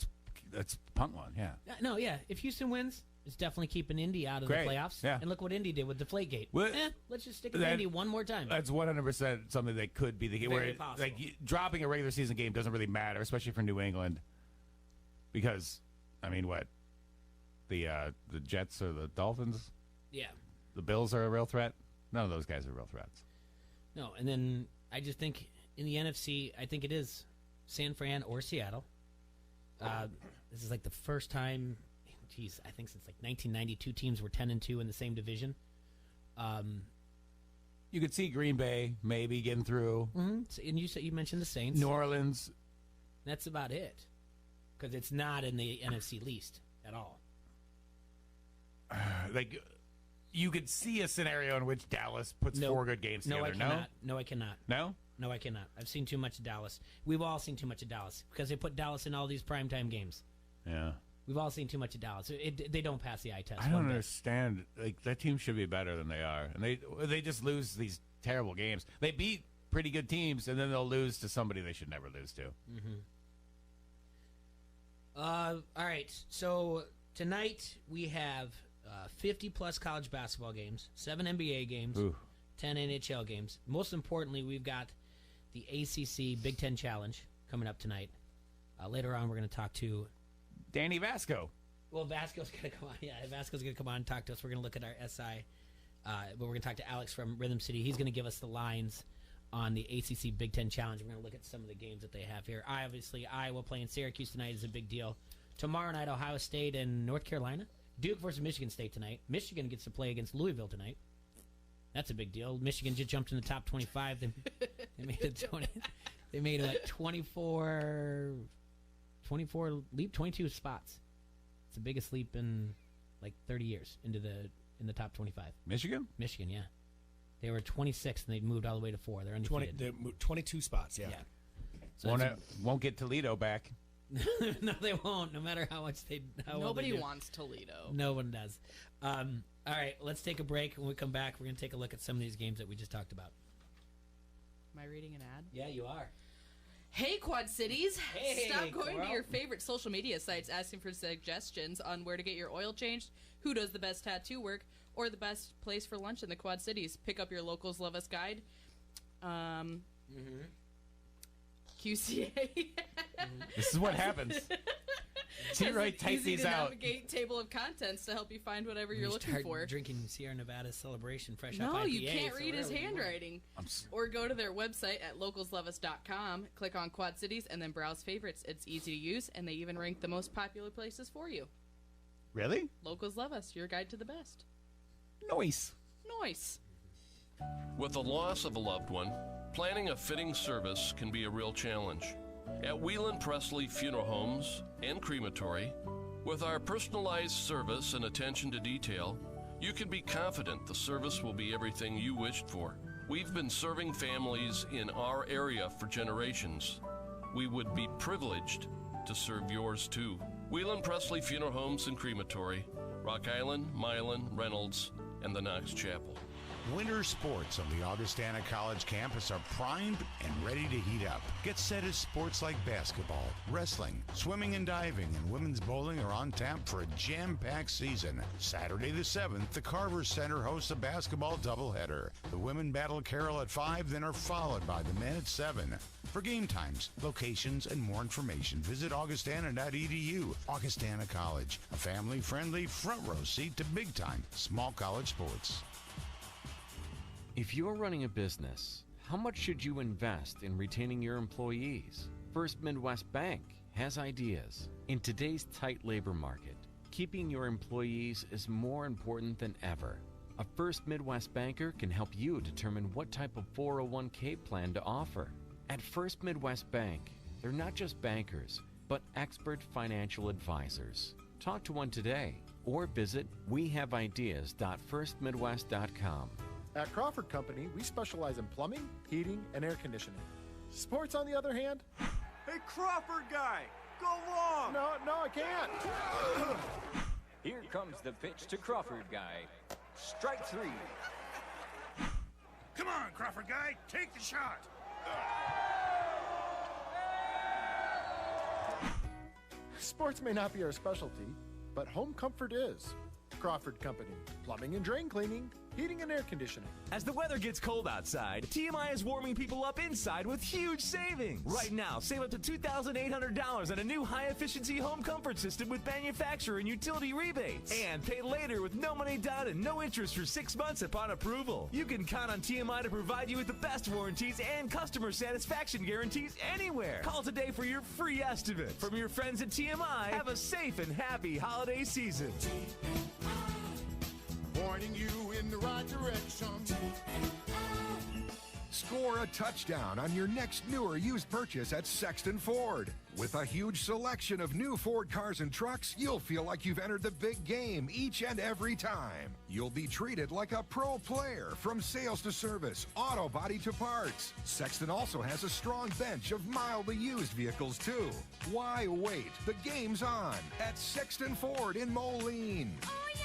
that's punt one. Yeah. No, yeah. If Houston wins, it's definitely keeping Indy out of the playoffs. Yeah. And look what Indy did with Deflategate. Well, let's just stick with Indy one more time. That's 100% something that could be the game. Very possible. Dropping a regular season game doesn't really matter, especially for New England, because what? The Jets or the Dolphins? Yeah. The Bills are a real threat? None of those guys are real threats. No, and then I just think in the NFC, I think it is San Fran or Seattle. This is the first time, I think since 1992 teams were 10-2 in the same division. You could see Green Bay maybe getting through. Mm-hmm. And you mentioned the Saints. New Orleans. That's about it. Because it's not in the NFC least at all. Like, you could see a scenario in which Dallas puts 4 good games together. I cannot. No, I cannot. No? No, I cannot. I've seen too much of Dallas. We've all seen too much of Dallas because they put Dallas in all these primetime games. Yeah. We've all seen too much of Dallas. They don't pass the eye test. I don't understand. Like, that team should be better than they are. And they just lose these terrible games. They beat pretty good teams, and then they'll lose to somebody they should never lose to. Mm-hmm. All right. So tonight we have 50-plus college basketball games, 7 NBA games, 10 NHL games. Most importantly, we've got the ACC Big Ten Challenge coming up tonight. Later on, we're going to talk to Danny Vasco. Well, Vasco's going to come on. Yeah, Vasco's going to come on and talk to us. We're going to look at our SI. But we're going to talk to Alex from Rhythm City. He's going to give us the lines on the ACC Big Ten Challenge. We're going to look at some of the games that they have here. Obviously, Iowa playing Syracuse tonight is a big deal. Tomorrow night, Ohio State and North Carolina. Duke versus Michigan State tonight. Michigan gets to play against Louisville tonight. That's a big deal. Michigan just jumped in the top 25. They made it 20. They made it 24 leap, 22 spots. It's the biggest leap in like 30 years in the top 25. Michigan, yeah. They were 26 and they moved all the way to 4. They're undefeated. 22 spots. Yeah. So won't get Toledo back. No, they won't. No matter how much Nobody wants Toledo. No one does. All right, let's take a break. When we come back, we're going to take a look at some of these games that we just talked about. Am I reading an ad? Yeah, you are. Hey, Quad Cities! Hey, Stop going Coral. to your favorite social media sites asking for suggestions on where to get your oil changed, who does the best tattoo work, or the best place for lunch in the Quad Cities. Pick up your Locals Love Us guide. QCA. This is what happens. T-Roy, type these out. Navigate table of contents to help you find whatever you're looking for. Drinking Sierra Nevada Celebration fresh No, up IPA. you can't read his handwriting. Or go to their website at localsloveus.com, click on Quad Cities, and then browse favorites. It's easy to use, and they even rank the most popular places for you. Really? Locals Love Us, your guide to the best. Nice. With the loss of a loved one, planning a fitting service can be a real challenge. At Whelan Presley Funeral Homes and Crematory, with our personalized service and attention to detail, you can be confident the service will be everything you wished for. We've been serving families in our area for generations. We would be privileged to serve yours too. Whelan Presley Funeral Homes and Crematory, Rock Island, Milan, Reynolds, and the Knox Chapel. Winter sports on the Augustana College campus are primed and ready to heat up. Get set as sports like basketball, wrestling, swimming and diving, and women's bowling are on tap for a jam-packed season. Saturday the 7th, the Carver Center hosts a basketball doubleheader. The women battle Carroll at 5, then are followed by the men at 7. For game times, locations, and more information, visit augustana.edu. Augustana College, a family-friendly front-row seat to big-time small college sports. If you're running a business, how much should you invest in retaining your employees? First Midwest Bank has ideas. In today's tight labor market, keeping your employees is more important than ever. A First Midwest banker can help you determine what type of 401k plan to offer. At First Midwest Bank, they're not just bankers, but expert financial advisors. Talk to one today or visit wehaveideas.firstmidwest.com. At Crawford Company, we specialize in plumbing, heating, and air conditioning. Sports, on the other hand... Hey, Crawford guy, go long! No, I can't. Here comes the pitch to Crawford guy. Strike 3. Come on, Crawford guy, take the shot. Sports may not be our specialty, but home comfort is. Crawford Company, plumbing and drain cleaning, heating and air conditioning. As the weather gets cold outside, TMI is warming people up inside with huge savings. Right now, save up to $2,800 on a new high-efficiency home comfort system with manufacturer and utility rebates. And pay later with no money down and no interest for 6 months upon approval. You can count on TMI to provide you with the best warranties and customer satisfaction guarantees anywhere. Call today for your free estimate. From your friends at TMI, have a safe and happy holiday season. Pointing you in the right direction. Score a touchdown on your next new or used purchase at Sexton Ford. With a huge selection of new Ford cars and trucks, you'll feel like you've entered the big game each and every time. You'll be treated like a pro player from sales to service, auto body to parts. Sexton also has a strong bench of mildly used vehicles, too. Why wait? The game's on at Sexton Ford in Moline. Oh, yeah.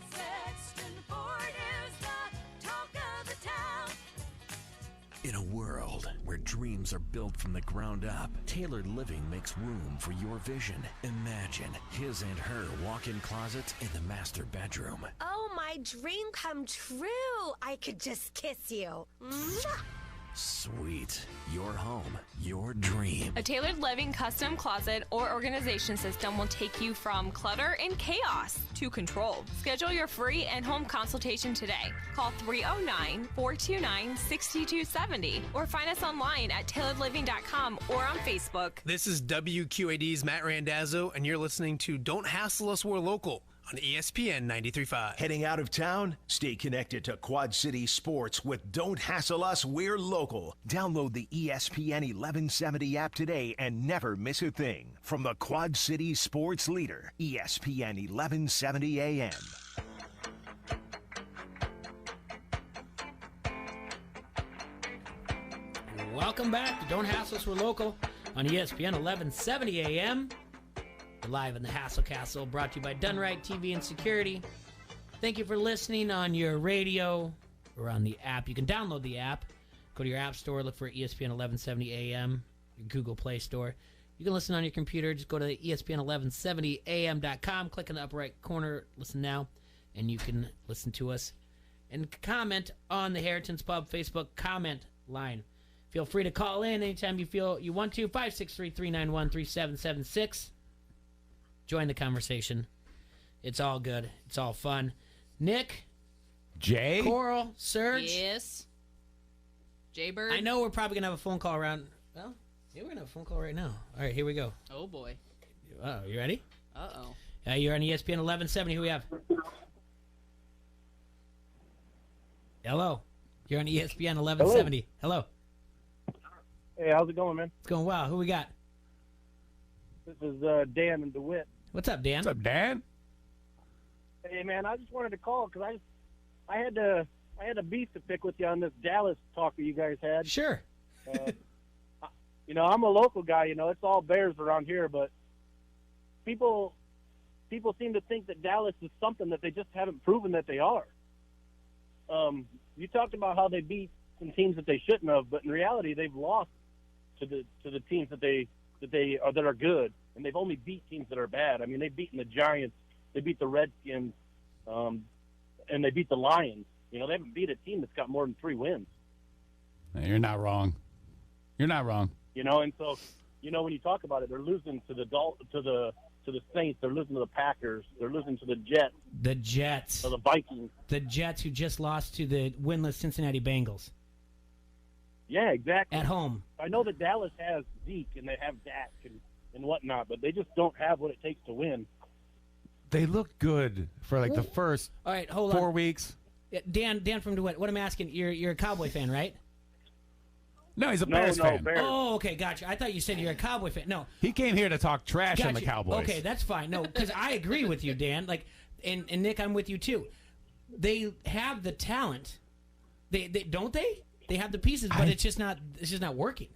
Sexton Ford is the talk of the town. In a world where dreams are built from the ground up, Tailored Living makes room for your vision. Imagine his and her walk-in closets in the master bedroom. Oh, my dream come true. I could just kiss you. Mwah! Sweet. Your home, your dream. A tailored living custom closet or organization system will take you from clutter and chaos to control. Schedule your free and-home consultation today. Call 309-429-6270 or find us online at tailoredliving.com or on Facebook. This is WQAD's Matt Randazzo, and you're listening to Don't Hassle Us, We're Local on ESPN 93.5. Heading out of town? Stay connected to Quad City Sports with Don't Hassle Us, We're Local. Download the ESPN 1170 app today and never miss a thing. From the Quad City Sports leader, ESPN 1170 AM. Welcome back to Don't Hassle Us, We're Local on ESPN 1170 AM. We're live in the Hassle Castle, brought to you by Dunright TV and Security. Thank you for listening on your radio or on the app. You can download the app. Go to your app store, look for ESPN 1170 AM, your Google Play Store. You can listen on your computer. Just go to ESPN1170am.com, click in the upper right corner, listen now, and you can listen to us. And comment on the Harrington's Pub Facebook comment line. Feel free to call in anytime you feel you want to. 563-391-3776. Join the conversation. It's all good. It's all fun. Nick, Jay, Coral, Serge. Yes. Jaybird. I know we're probably going to have a phone call around. Well, yeah, we're going to have a phone call right now. All right, here we go. Oh, boy. Oh, you ready? Uh-oh. You're on ESPN 1170. Who we have? Hello. You're on ESPN 1170. Hello. Hey, how's it going, man? It's going well. Who we got? This is Dan and DeWitt. What's up, Dan? What's up, Dan? Hey, man, I just wanted to call because I had a beef to pick with you on this Dallas talk that you guys had. Sure. I'm a local guy. It's all Bears around here, but people seem to think that Dallas is something that they just haven't proven that they are. You talked about how they beat some teams that they shouldn't have, but in reality, they've lost to the teams that are good, and they've only beat teams that are bad. I mean, they've beaten the Giants, they beat the Redskins, and they beat the Lions. They haven't beat a team that's got more than 3 wins. You're not wrong. You're not wrong. And so, when you talk about it, they're losing to the Saints, they're losing to the Packers, they're losing to the Jets. The Jets. Or the Vikings. The Jets, who just lost to the winless Cincinnati Bengals. Yeah, exactly. At home. I know that Dallas has Zeke and they have Dak and whatnot, but they just don't have what it takes to win. They looked good for like the first All right, hold 4 on. weeks. Yeah, Dan from DeWitt. What I'm asking, you're a Cowboy fan, right? No, he's a Bears fan. Bears. Oh, okay, gotcha. I thought you said you're a Cowboy fan. No, He came here to talk trash on the gotcha. Cowboys. Okay, that's fine. No, because I agree with you, Dan. Like, and Nick, I'm with you too. They have the talent. They don't they? They have the pieces, but it's just not working.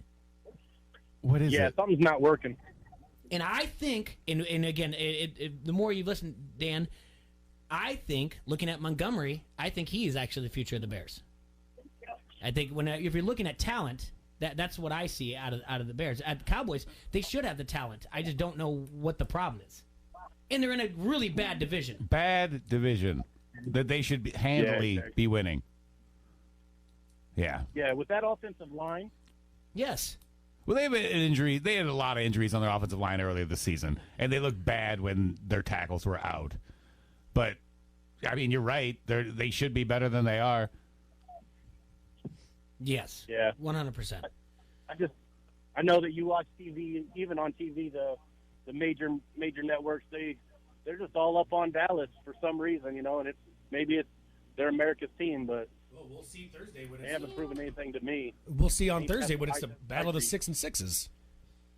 What is Yeah, it? something's not working. And I think, and again, the more you listen, Dan, I think looking at Montgomery, I think he is actually the future of the Bears. I think if you're looking at talent, that's what I see out of the Bears. At the Cowboys, they should have the talent. I just don't know what the problem is. And they're in a really bad division. Bad division that they should handily be winning. Yeah. Yeah, with that offensive line. Yes. Well, they have an injury. They had a lot of injuries on their offensive line earlier this season, and they looked bad when their tackles were out. But, I mean, you're right. They should be better than they are. Yes. Yeah. 100%. I know that you watch TV, even on TV, the major networks, they're just all up on Dallas for some reason, and maybe it's they're America's team, but Well, we'll see Thursday when They haven't proven anything to me. We'll see on I think Thursday that's when it's the what battle of the see. 6 and 6s.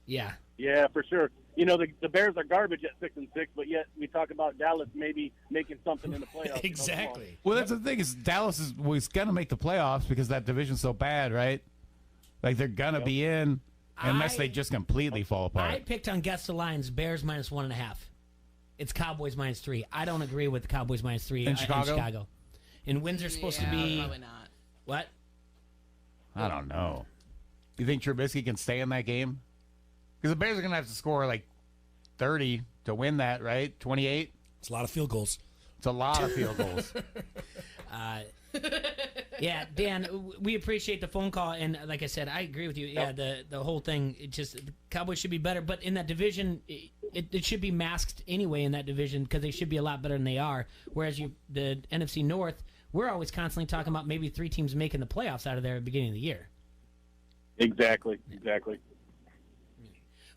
Yeah. Yeah, for sure. You know, the Bears are garbage at 6 and 6, but yet we talk about Dallas maybe making something in the playoffs. Exactly. Well, that's the thing is Dallas was gonna make the playoffs because that division's so bad, right? Like they're gonna be in unless they just completely fall apart. I picked on guess the lines. Bears minus 1.5. It's Cowboys minus 3. I don't agree with the Cowboys minus 3 In Chicago? And Windsor's supposed to be probably not. what? I don't know. Do you think Trubisky can stay in that game? Because the Bears are going to have to score like 30 to win that, right? 28? It's a lot of field goals. It's a lot of field goals. Yeah, Dan, we appreciate the phone call, and like I said, I agree with you. Yeah, the whole thing, it just the Cowboys should be better, but in that division, it should be masked anyway in that division because they should be a lot better than they are. Whereas the NFC North, we're always constantly talking about maybe 3 teams making the playoffs out of there at the beginning of the year. Exactly.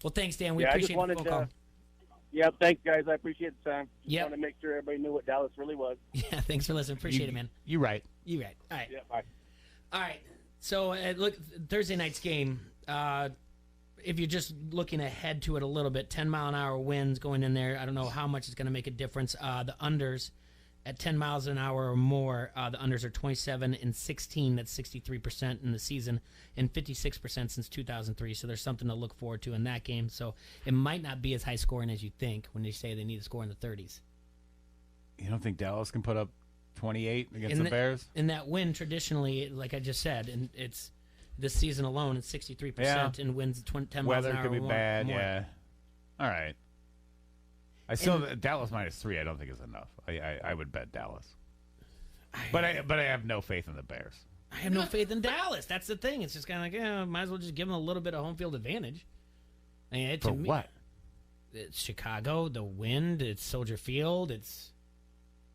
Well, thanks, Dan. We I appreciate just wanted the phone call. Yeah, thanks, guys. I appreciate the time. Just Yep. want to make sure everybody knew what Dallas really was. Yeah, thanks for listening. Appreciate it, man. You're right. You're right. All right. Yeah, bye. All right. So, look, Thursday night's game, if you're just looking ahead to it a little bit, 10-mile-an-hour winds going in there. I don't know how much it's going to make a difference. The unders at 10 miles an hour or more, the unders are 27 and 16. That's 63% in the season and 56% since 2003. So there's something to look forward to in that game. So it might not be as high scoring as you think when they say they need to score in the 30s. You don't think Dallas can put up 28 against the Bears? In that win, traditionally, like I just said, and it's this season alone, it's 63% and wins 10 miles Weather an hour could be or more. bad, yeah. All right. Dallas minus 3 I don't think is enough. I would bet Dallas. But I have no faith in the Bears. I have no faith in Dallas. That's the thing. It's just kind of like, might as well just give them a little bit of home field advantage. I mean, For what? It's Chicago, the wind, it's Soldier Field, it's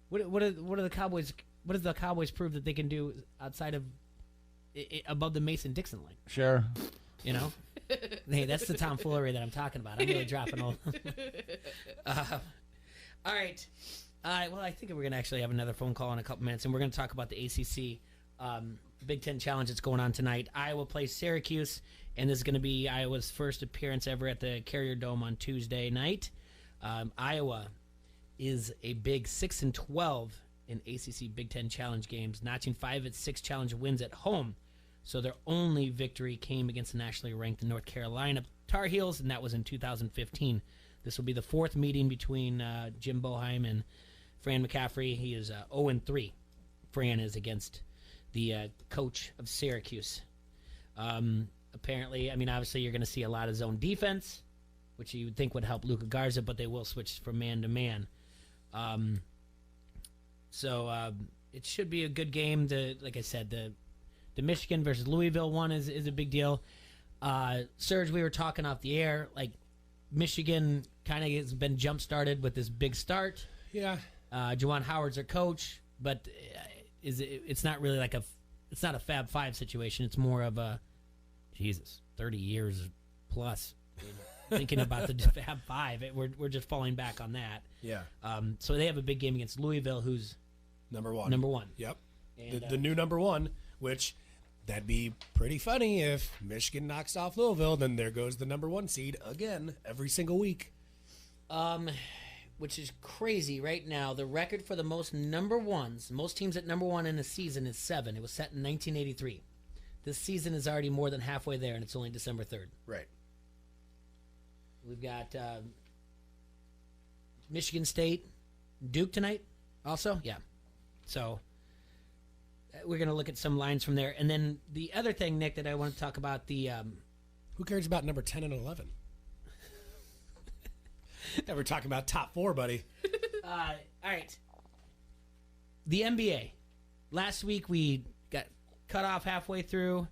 what are the Cowboys? What does the Cowboys prove that they can do outside of above the Mason-Dixon line? Sure. You know, hey, that's the tomfoolery that I'm talking about. I'm really dropping all. All right. Well, I think we're going to actually have another phone call in a couple minutes, and we're going to talk about the ACC Big Ten Challenge that's going on tonight. Iowa plays Syracuse, and this is going to be Iowa's first appearance ever at the Carrier Dome on Tuesday night. Iowa is a big 6-12 in ACC Big Ten Challenge games, notching 5 of 6 challenge wins at home. So their only victory came against the nationally ranked North Carolina Tar Heels, and that was in 2015. This will be the 4th meeting between Jim Boeheim and Fran McCaffrey. He is 0-3. Fran is against the coach of Syracuse. Apparently, I mean, obviously you're going to see a lot of zone defense, which you would think would help Luka Garza, but they will switch from man to man. So it should be a good game. Like I said, the Michigan versus Louisville one is a big deal. Serge, we were talking off the air, like Michigan kind of has been jump-started with this big start. Yeah. Juwan Howard's their coach, but it's not really like it's not a Fab Five situation. It's more of a, 30 years plus. Thinking about the Fab Five, we're just falling back on that. Yeah. So they have a big game against Louisville, who's number one. Number one. Yep. And, the new number one, which that'd be pretty funny if Michigan knocks off Louisville. Then there goes the number 1 seed again every single week. Which is crazy right now. The record for the most number ones, most teams at number 1 in a season is 7. It was set in 1983. This season is already more than halfway there, and it's only December 3rd. Right. We've got Michigan State, Duke tonight also. Yeah. So we're going to look at some lines from there. And then the other thing, Nick, that I want to talk about, the who cares about number 10 and 11? We're talking about top 4, buddy. All right. The NBA. Last week we got cut off halfway through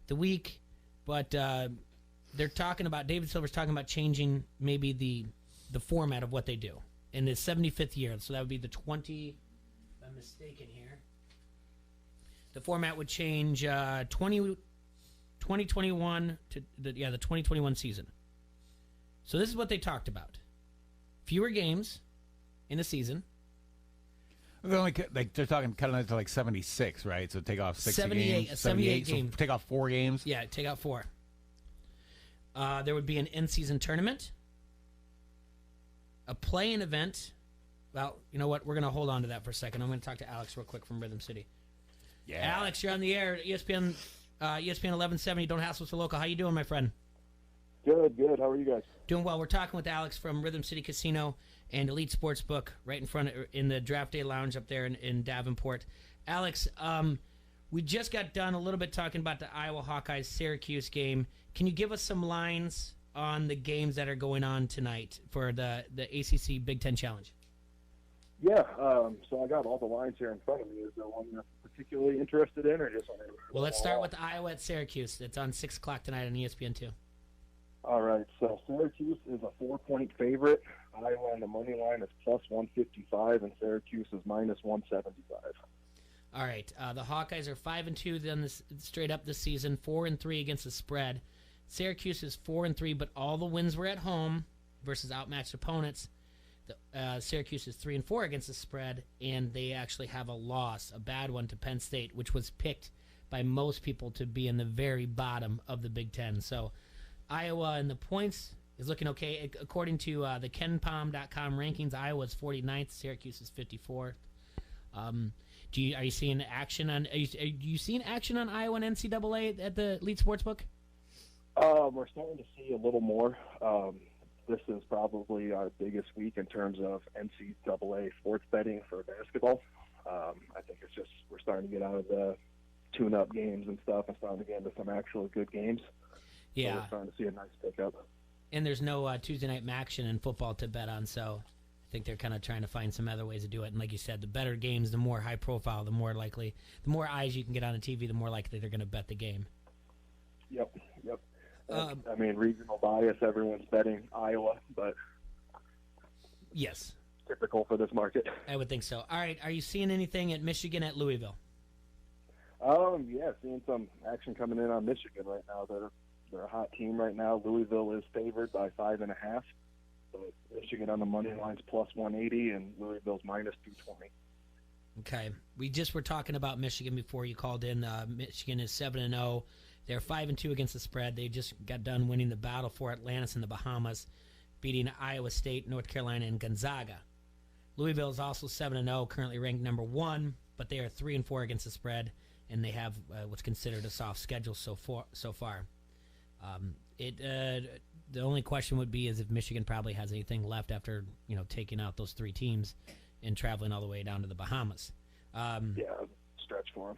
the week, but they're talking about, David Silver's talking about changing maybe the format of what they do in the 75th year. So that would be the 20, if I'm mistaken here. The format would change 2021 to the 2021 season. So this is what they talked about. Fewer games in a season. They're only they're talking cutting it to like 76, right? So take off 78 games. 78 so games. take off 4 games. Yeah, take out 4. There would be an in-season tournament, a play-in event. Well, you know what? We're going to hold on to that for a second. I'm going to talk to Alex real quick from Rhythm City. Yeah. Alex, you're on the air. ESPN 1170. Don't hassle with the local. How you doing, my friend? Good, good. How are you guys? Doing well. We're talking with Alex from Rhythm City Casino and Elite Sportsbook right in front in the Draft Day Lounge up there in Davenport. Alex, we just got done a little bit talking about the Iowa Hawkeyes Syracuse game. Can you give us some lines on the games that are going on tonight for the ACC Big Ten Challenge? Yeah, so I got all the lines here in front of me. Is there one you're particularly interested in, or just on everything? Well, let's start with Iowa at Syracuse. It's on 6 o'clock tonight on ESPN2. All right, so Syracuse is a 4-point favorite. Iowa on the money line is plus 155, and Syracuse is minus 175. All right, the Hawkeyes are 5-2 then straight up this season, 4-3 against the spread. Syracuse is 4-3, but all the wins were at home versus outmatched opponents. Syracuse is 3-4 against the spread, and they actually have a loss, a bad one, to Penn State, which was picked by most people to be in the very bottom of the Big Ten. So Iowa in the points is looking okay. According to the KenPom.com rankings, Iowa is 49th, Syracuse is 54th. Are you seeing action on? Are you seeing action on Iowa and NCAA at the Elite Sportsbook? We're starting to see a little more. This is probably our biggest week in terms of NCAA sports betting for basketball. I think it's just we're starting to get out of the tune-up games and stuff and starting to get into some actual good games. Yeah. So we're starting to see a nice pickup. And there's no Tuesday night action in football to bet on, so I think they're kind of trying to find some other ways to do it. And like you said, the better games, the more high profile, the more likely, the more eyes you can get on the TV, the more likely they're going to bet the game. Yep. I mean, regional bias, everyone's betting Iowa, but yes, typical for this market. I would think so. All right, are you seeing anything at Michigan at Louisville? Yeah, seeing some action coming in on Michigan right now. They're a hot team right now. Louisville is favored by 5.5. But Michigan on the money line's plus 180, and Louisville's minus 220. Okay, we just were talking about Michigan before you called in. Michigan is 7-0. They're 5-2 against the spread. They just got done winning the battle for Atlantis in the Bahamas, beating Iowa State, North Carolina, and Gonzaga. Louisville is also 7-0, currently ranked number 1, but they are 3-4 against the spread, and they have what's considered a soft schedule so far. The only question would be is if Michigan probably has anything left after taking out those 3 teams and traveling all the way down to the Bahamas. Stretch for them.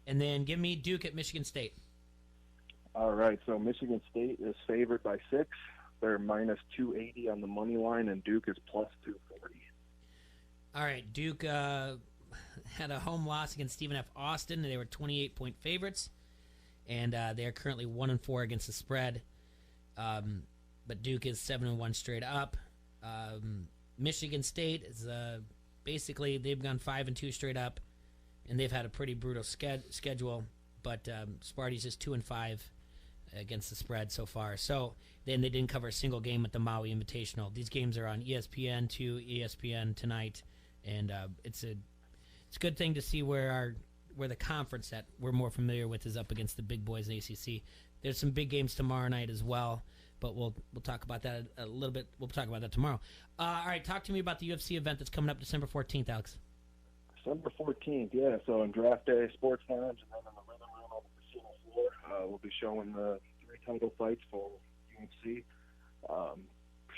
And then give me Duke at Michigan State. All right, so Michigan State is favored by 6. They're minus 280 on the money line, and Duke is plus 240. All right, Duke had a home loss against Stephen F. Austin. They were 28-point favorites, and they are currently 1-4 against the spread. But Duke is 7-1 straight up. Michigan State is basically they've gone 5-2 straight up, and they've had a pretty brutal schedule. But Sparty's is 2-5 against the spread so far. So then they didn't cover a single game at the Maui Invitational. These games are on ESPN2, ESPN tonight, and it's a good thing to see where the conference that we're more familiar with is up against the big boys in the ACC. There's some big games tomorrow night as well, but we'll talk about that a little bit. We'll talk about that tomorrow. All right, talk to me about the UFC event that's coming up December 14th, Alex. December 14th, yeah. So on Draft Day Sports Lounge, and then in the Rhythm Room on the casino floor, we'll be showing the 3 title fights for UFC.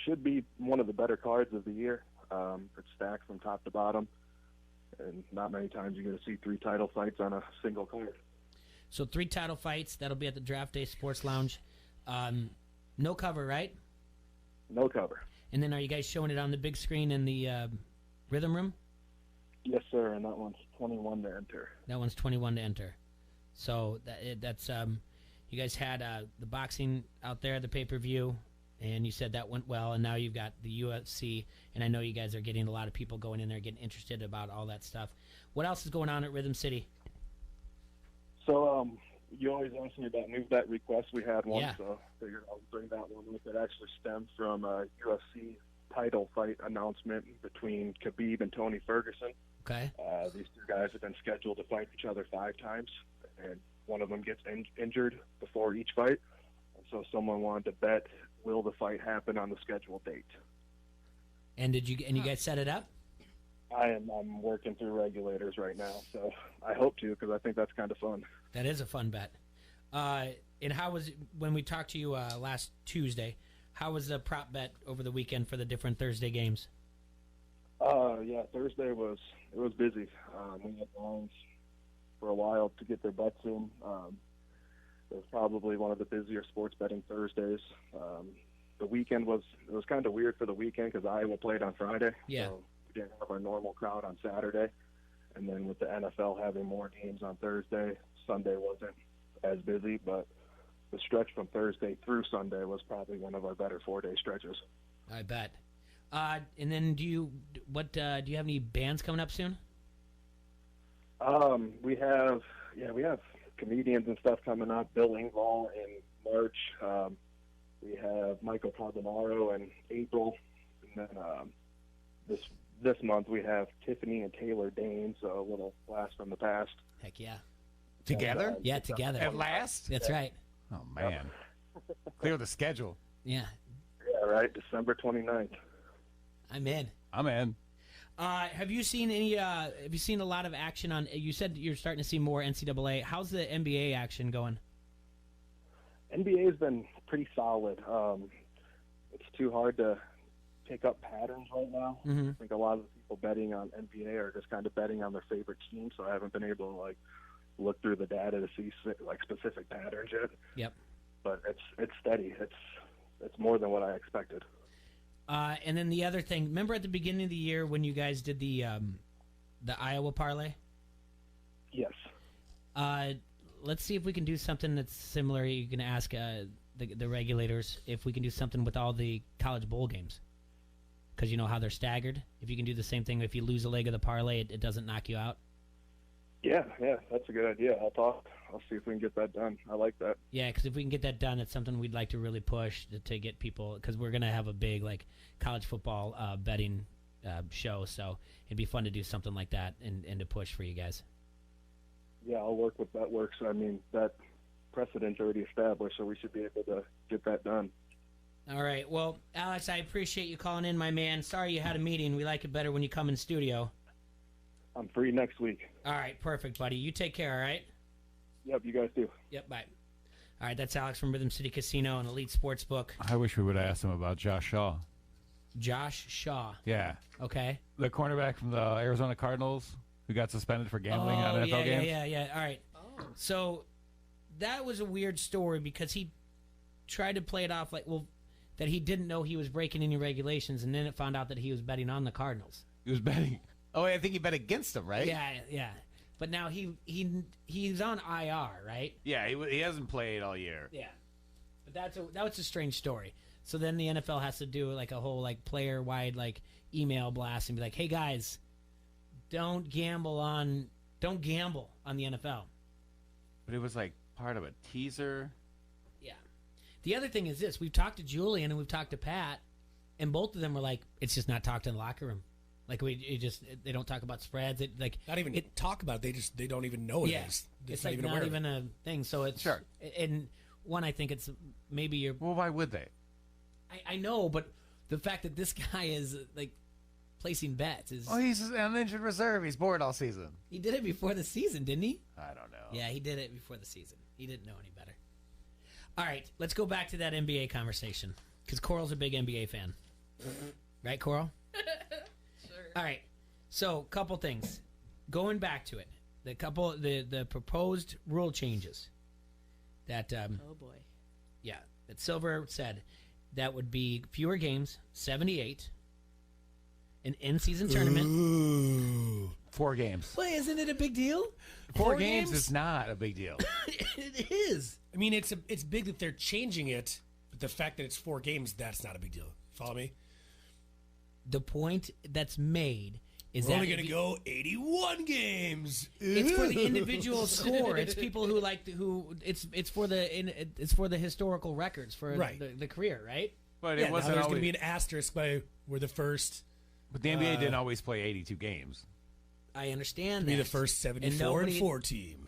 Should be one of the better cards of the year. It's stacked from top to bottom, and not many times you're going to see 3 title fights on a single card. So 3 title fights. That'll be at the Draft Day Sports Lounge. No cover, right? No cover. And then are you guys showing it on the big screen in the Rhythm Room? Yes, sir, and that one's 21 to enter. That one's 21 to enter. So that's you guys had the boxing out there, the pay-per-view, and you said that went well, and now you've got the UFC, and I know you guys are getting a lot of people going in there getting interested about all that stuff. What else is going on at Rhythm City? So you always ask me about new bet requests. We had one, Yeah. so I figured I'll bring that one up. It actually stems from a UFC title fight announcement between Khabib and Tony Ferguson. Okay. These two guys have been scheduled to fight each other 5 times, and one of them gets injured before each fight. And so someone wanted to bet, will the fight happen on the scheduled date? And you guys set it up? I'm working through regulators right now, so I hope to, because I think that's kind of fun. That is a fun bet. And how was when we talked to you last Tuesday? How was the prop bet over the weekend for the different Thursday games? Yeah, Thursday was busy. We had lines for a while to get their bets in. It was probably one of the busier sports betting Thursdays. The weekend was kind of weird for the weekend because Iowa played on Friday. Yeah. So we didn't have our normal crowd on Saturday. And then with the NFL having more games on Thursday, Sunday wasn't as busy, but the stretch from Thursday through Sunday was probably one of our better 4-day stretches. I bet. And then do you have any bands coming up soon? We have comedians and stuff coming up. Bill Engvall in March. We have Michael Caldonaro in April, and then this month we have Tiffany and Taylor Dane, so a little blast from the past. Heck yeah! Together? Yeah, together. At last? That's right. Oh man, clear the schedule. Yeah. Yeah, right. December 29th. I'm in. I'm in. Have you seen any? Have you seen a lot of action on? You said you're starting to see more NCAA. How's the NBA action going? NBA's been pretty solid. It's too hard to pick up patterns right now. Mhm. I think a lot of the people betting on NBA are just kind of betting on their favorite team, so I haven't been able to look through the data to see specific patterns yet. Yep. But it's steady. It's more than what I expected. And then the other thing, remember at the beginning of the year when you guys did the Iowa parlay? Yes. Let's see if we can do something that's similar. You can ask the regulators if we can do something with all the college bowl games. Because you know how they're staggered. If you can do the same thing, if you lose a leg of the parlay, it doesn't knock you out. Yeah, that's a good idea. I'll see if we can get that done. I like that. Yeah, because if we can get that done, it's something we'd like to really push to get people, because we're going to have a big college football betting show, so it'd be fun to do something like that and to push for you guys. Yeah, I'll work with that works. I mean, that precedent's already established, so we should be able to get that done. All right. Well, Alex, I appreciate you calling in, my man. Sorry you had a meeting. We like it better when you come in studio. I'm free next week. All right, perfect, buddy. You take care, all right? Yep, you guys do. Yep, bye. All right, that's Alex from Rhythm City Casino and Elite Sportsbook. I wish we would have asked him about Josh Shaw. Josh Shaw. Yeah. Okay. The cornerback from the Arizona Cardinals who got suspended for gambling on NFL games. Yeah. All right. So that was a weird story because he tried to play it off that he didn't know he was breaking any regulations, and then it found out that he was betting on the Cardinals. He was betting. Oh, I think he bet against them, right? Yeah. But now he's on IR, right? Yeah, he hasn't played all year. Yeah. But that was a strange story. So then the NFL has to do a whole player-wide email blast and be like, "Hey guys, don't gamble on the NFL." But it was part of a teaser. Yeah. The other thing is this: we've talked to Julian and we've talked to Pat, and both of them were like, "It's just not talked in the locker room. They don't talk about spreads. Not even talk about it. They don't even know it is. It's not even a thing. So it's sure. And one, I think it's maybe you're. Well, why would they? I know, but the fact that this guy is placing bets is. Oh, he's on injured reserve. He's bored all season. He did it before the season, didn't he? I don't know. Yeah, he did it before the season. He didn't know any better. All right, let's go back to that NBA conversation because Coral's a big NBA fan, right, Coral? All right, so couple things. Going back to it, the proposed rule changes that oh boy, yeah, that Silver said that would be fewer games, 78, an in-season tournament. Ooh. 4 games. Well, isn't it a big deal? 4 games is not a big deal. It is. I mean, it's big that they're changing it, but the fact that it's 4 games, that's not a big deal. Follow me? The point that's made is We're that only going to go 81 games. It's for the individual score. It's people who it's for the historical records for the career, right? But it wasn't. There's going to be an asterisk by we're the first. But the NBA didn't always play 82 games. I understand Be that. the first 74-4 team.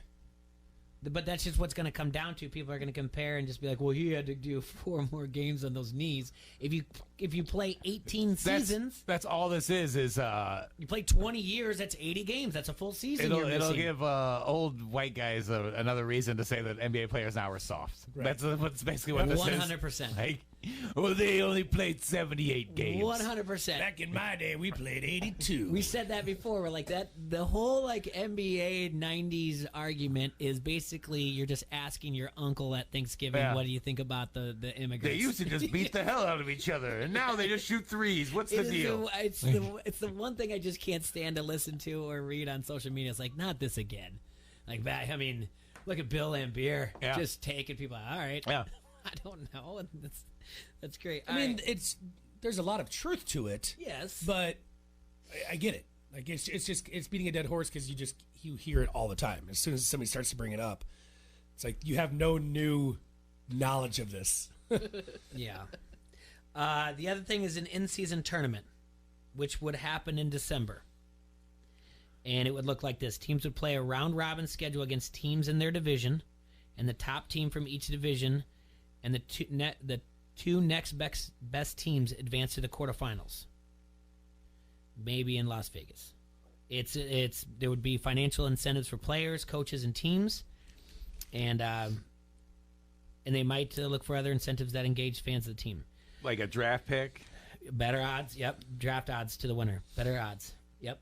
But that's just what's going to come down to. People are going to compare and just be like, "Well, he had to do 4 more games on those knees." If you play 18 seasons, that's all this is. You play 20 years. That's 80 games. That's a full season. It'll give old white guys another reason to say that NBA players now are soft. Right. That's basically what this is. 100%. Like, well, they only played 78 games. 100%. Back in my day, we played 82. We said that before. We're like that. The whole NBA 90s argument is basically you're just asking your uncle at Thanksgiving, Yeah. what do you think about the immigrants? They used to just beat the hell out of each other, and now they just shoot threes. What's the It is deal? It's the one thing I just can't stand to listen to or read on social media. It's like, not this again. Like that. I mean, look at Bill Lambier just taking people out. All right. Yeah. I don't know. That's great. I mean, there's a lot of truth to it. Yes. But I get it. Like it's beating a dead horse because you hear it all the time. As soon as somebody starts to bring it up, it's like you have no new knowledge of this. Yeah. The other thing is an in-season tournament, which would happen in December. And it would look like this. Teams would play a round-robin schedule against teams in their division, and the top team from each division and the two next best teams advance to the quarterfinals. Maybe in Las Vegas. There would be financial incentives for players, coaches, and teams, and they might look for other incentives that engage fans of the team. Like a draft pick? Better odds, yep. Draft odds to the winner. Better odds, yep.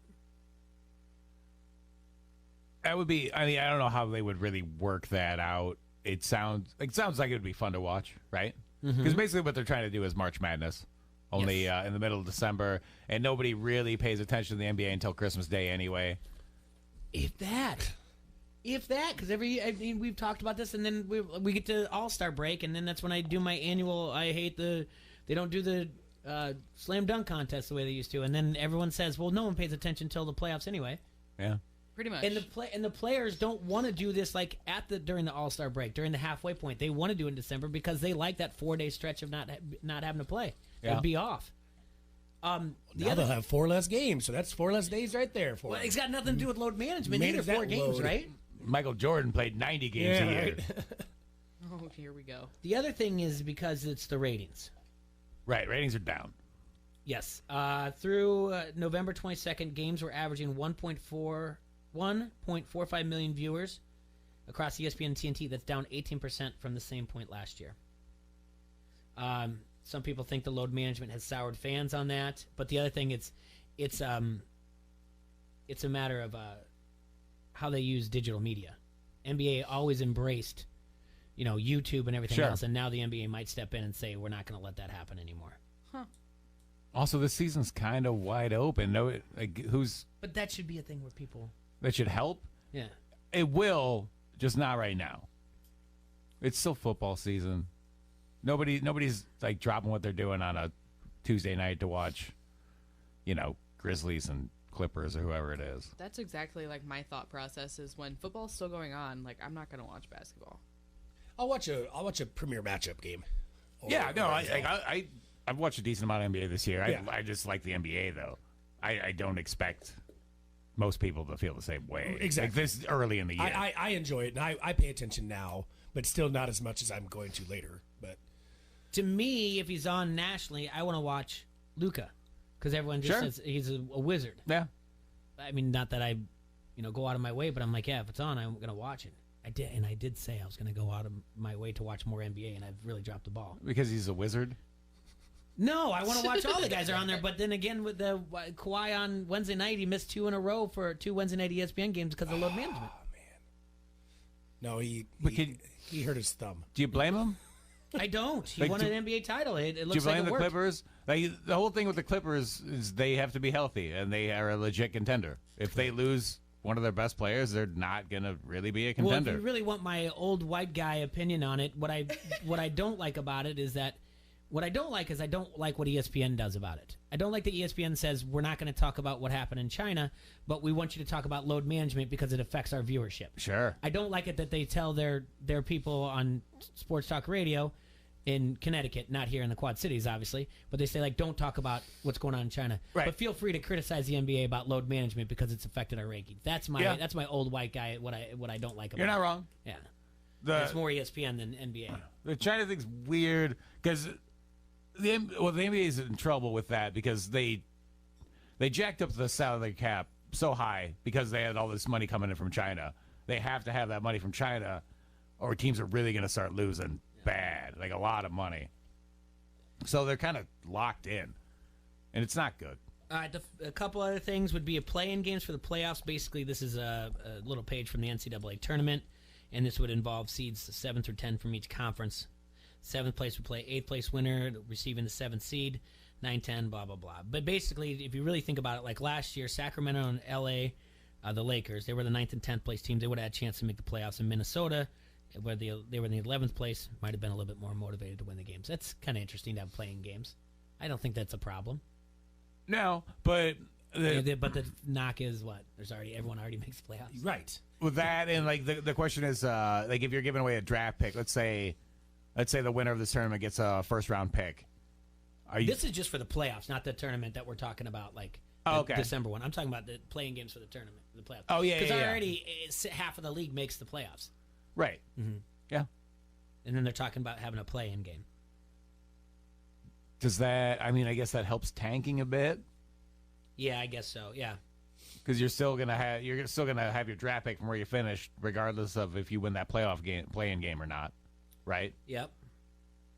That would be. I mean, I don't know how they would really work that out. It sounds like it would be fun to watch, right? Because basically what they're trying to do is March Madness, only in the middle of December, and nobody really pays attention to the NBA until Christmas Day anyway. If that, because we've talked about this, and then we get to All-Star break, and then that's when I do my annual. They don't do the slam dunk contest the way they used to, and then everyone says, well, no one pays attention until the playoffs anyway. Yeah. Pretty much. And the players don't want to do this like during the All-Star break, during the halfway point. They want to do it in December because they like that 4-day stretch of not having to play. Yeah. They'll be off. Now they'll have 4 less games, so that's 4 less days right there for them. It's got nothing to do with load management. Either 4 games, load. right? Michael Jordan played 90 games a year. Right. Oh, here we go. The other thing is because it's the ratings. Right, ratings are down. Yes. Through November 22nd, games were averaging 1.45 million viewers across ESPN and TNT. That's down 18% from the same point last year. Some people think the load management has soured fans on that, but the other thing it's a matter of how they use digital media. NBA always embraced, YouTube and everything else, and now the NBA might step in and say we're not going to let that happen anymore. Huh. Also, this season's kind of wide open. No, who's? But that should be a thing where people. That should help. Yeah. It will, just not right now. It's still football season. Nobody's like dropping what they're doing on a Tuesday night to watch, Grizzlies and Clippers or whoever it is. That's exactly like my thought process is when football's still going on, like I'm not going to watch basketball. I'll watch a premier matchup game. Yeah, no, I've watched a decent amount of NBA this year. I just like the NBA though. I don't expect most people to feel the same way. Exactly. Like this early in the year. I enjoy it, and I pay attention now, but still not as much as I'm going to later. But to me, if he's on nationally, I want to watch Luka because everyone just says he's a wizard. Yeah. I mean, not that I, go out of my way, but I'm like, yeah, if it's on, I'm going to watch it. I did say I was going to go out of my way to watch more NBA, and I've really dropped the ball. Because he's a wizard? No, I want to watch all the guys that are on there, but then again, with the Kawhi on Wednesday night, he missed 2 in a row for 2 Wednesday night ESPN games because of load management. No, he hurt his thumb. Do you blame him? I don't. He Like, won an NBA title. It Do you looks blame like it the worked. Clippers? Like, the whole thing with the Clippers is they have to be healthy, and they are a legit contender. If they lose one of their best players, they're not going to really be a Well, contender. if you really want my old white guy opinion on it, what I don't like about it is that I don't like what ESPN does about it. I don't like that ESPN says we're not going to talk about what happened in China, but we want you to talk about load management because it affects our viewership. Sure. I don't like it that they tell their people on Sports Talk Radio, in Connecticut, not here in the Quad Cities, obviously, but they say, like, don't talk about what's going on in China. Right. But feel free to criticize the NBA about load management because it's affected our ranking. That's my old white guy, what I don't like about it. You're not wrong. Yeah. The- It's more ESPN than NBA. The China thing's weird because the NBA is in trouble with that because they jacked up the salary cap so high because they had all this money coming in from China. They have to have that money from China, or teams are really going to start losing bad, like a lot of money. So they're kind of locked in, and it's not good. All right, a couple other things would be a play-in games for the playoffs. Basically, this is a little page from the NCAA tournament, and this would involve seeds 7 through 10 from each conference. 7th place would play 8th place winner, receiving the 7th seed, 9, 10, blah, blah, blah. But basically, if you really think about it, like last year, Sacramento and L.A., the Lakers, they were the 9th and 10th place teams. They would have had a chance to make the playoffs. In Minnesota, where they were in the 11th place, might have been a little bit more motivated to win the games. That's kind of interesting to have playing games. I don't think that's a problem. No, but but the knock is what? Everyone already makes playoffs. Right. With that, and like the question is, like if you're giving away a draft pick, let's say the winner of this tournament gets a first round pick. This is just for the playoffs, not the tournament that we're talking about, like the December one. I'm talking about the playing games for the tournament, the playoffs. Oh yeah, because yeah, already half of the league makes the playoffs. Right. Mm-hmm. Yeah. And then they're talking about having a play-in game. Does that? I mean, I guess that helps tanking a bit. Yeah, I guess so. Yeah. Because you're still gonna have your draft pick from where you finished, regardless of if you win that play-in game or not, right? Yep.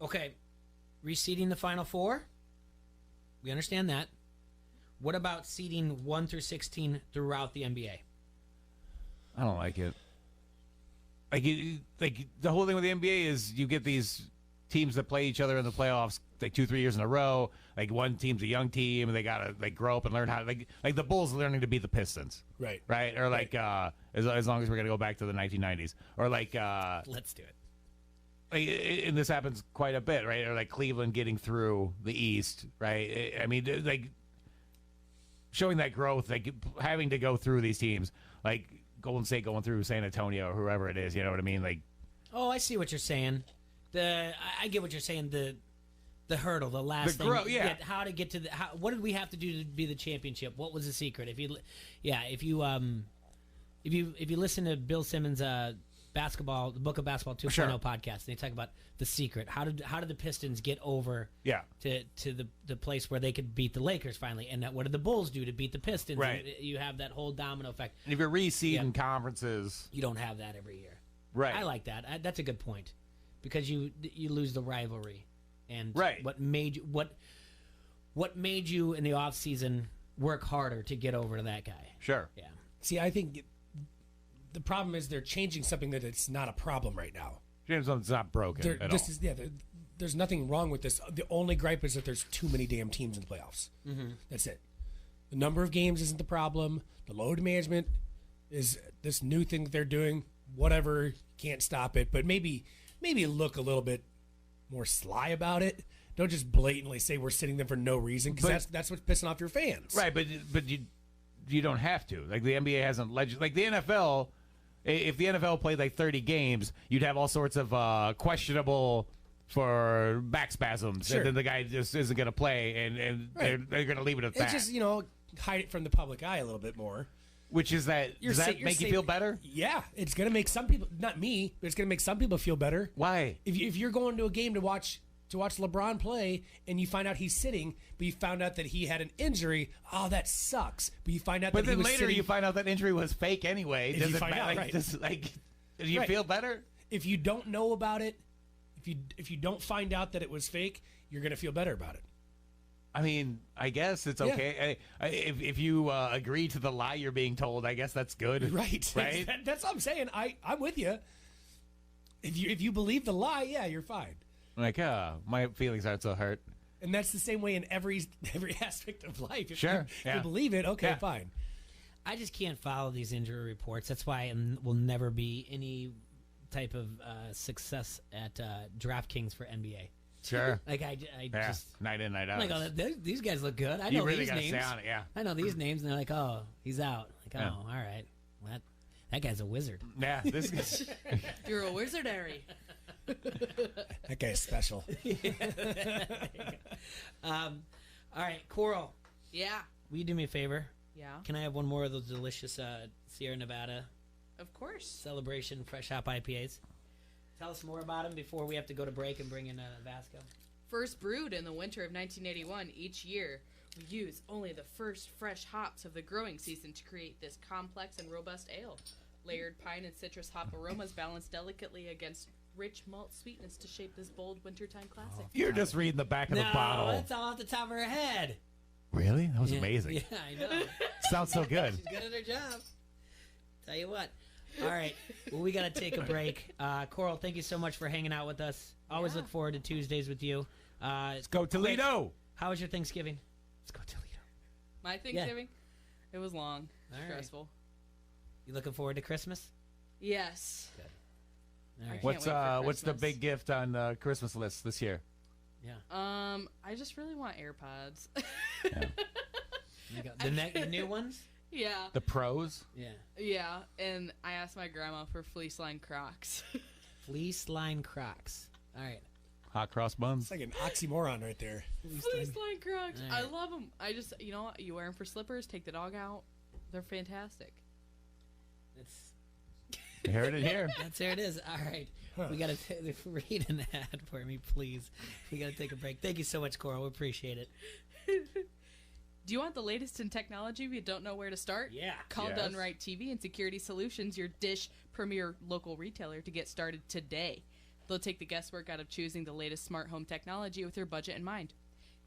Okay. Reseeding the Final Four. We understand that. What about seeding 1 through 16 throughout the NBA? I don't like it. Like the whole thing with the NBA is you get these teams that play each other in the playoffs like 2-3 years in a row. Like one team's a young team and they gotta like grow up and learn how to like the Bulls learning to be the Pistons. Right. Right? Or like as long as we're gonna go back to the 1990s. Or like let's do it. And this happens quite a bit, right? Or like Cleveland getting through the East, right? I mean, like showing that growth, like having to go through these teams, like Golden State going through San Antonio or whoever it is, you know what I mean? Like, oh, I see what you're saying. I get what you're saying. The hurdle, the last thing, how to get to what did we have to do to be the championship? What was the secret? If you listen to Bill Simmons' basketball, the Book of Basketball 2.0 podcast, they talk about the secret. How did the Pistons get over to the place where they could beat the Lakers finally? And what did the Bulls do to beat the Pistons? Right. And you have that whole domino effect. And if you're reseeding conferences, you don't have that every year. Right. I like that. That's a good point because you lose the rivalry and right. What made you in the off season work harder to get over to that guy? Sure. Yeah. See, I think the problem is they're changing something that it's not a problem right now. James, it's not broken at all. There's nothing wrong with this. The only gripe is that there's too many damn teams in the playoffs. Mm-hmm. That's it. The number of games isn't the problem. The load management is this new thing that they're doing. Whatever, can't stop it. But maybe look a little bit more sly about it. Don't just blatantly say we're sitting them for no reason because that's what's pissing off your fans. Right, but you don't have to. Like the NBA hasn't like the NFL. If the NFL played like 30 games, you'd have all sorts of questionable for back spasms, Sure. and then the guy just isn't going to play, and Right. they're going to leave it at that. It's just hide it from the public eye a little bit more. Which is that? Does that make you feel better? Yeah, it's going to make some people, not me, but it's going to make some people feel better. Why? If you're going to a game to watch LeBron play and you find out he's sitting, but you found out that he had an injury, oh, that sucks. But you find out But that then he was later sitting, you find out that injury was fake anyway. If Does you it find matter? out, Like, right. do you Right. feel better? If you don't know about it, if you don't find out that it was fake, you're going to feel better about it. I mean, I guess it's okay. If you agree to the lie you're being told, I guess that's good. Right. Right? That's what I'm saying. I'm with you. If you believe the lie, yeah, you're fine. Like, my feelings aren't so hurt. And that's the same way in every aspect of life. If Sure. you believe it, okay, fine. I just can't follow these injury reports. That's why will never be any type of success at DraftKings for NBA. Sure. Like I just night in, night out. like, oh, these guys look good. I You know really these gotta names. stay on it, yeah. I know these names, and they're like, oh, he's out. Like, oh, Yeah. all right. That guy's a wizard. Yeah, this guy's. You're a wizardary. That guy's special. All right, Coral. Yeah. Will you do me a favor? Yeah. Can I have one more of those delicious Sierra Nevada Of course. Celebration Fresh Hop IPAs? Tell us more about them before we have to go to break and bring in Vasco. First brewed in the winter of 1981, each year we use only the first fresh hops of the growing season to create this complex and robust ale. Layered pine and citrus hop aromas balanced delicately against rich malt sweetness to shape this bold wintertime classic. You're just reading the back of the bottle. No, that's all off the top of her head. Really? That was amazing. Yeah, I know. Sounds so good. She's good at her job. Tell you what. All right. Well, we got to take a break. Coral, thank you so much for hanging out with us. Always look forward to Tuesdays with you. Let's go Toledo. How was your Thanksgiving? Let's go Toledo. My Thanksgiving? It was long. All right. Stressful. You looking forward to Christmas? Yes. Good. I can't What's wait for what's the Christmas. big gift on the Christmas list this year? Yeah. I just really want AirPods. You got the new ones? Yeah. The pros? Yeah. Yeah, and I asked my grandma for fleece line Crocs. Fleece line Crocs. All right. Hot cross buns. It's like an oxymoron right there. Fleece line Crocs. All I right. love them. I just, you know what? You wear them for slippers, take the dog out. They're fantastic. It's You heard it here. That's there it is. All right. We got to read an ad for me, please. We got to take a break. Thank you so much, Coral. We appreciate it. Do you want the latest in technology but don't know where to start? Yeah. Call Yes. Done Right TV and Security Solutions, your Dish premier local retailer, to get started today. They'll take the guesswork out of choosing the latest smart home technology with your budget in mind.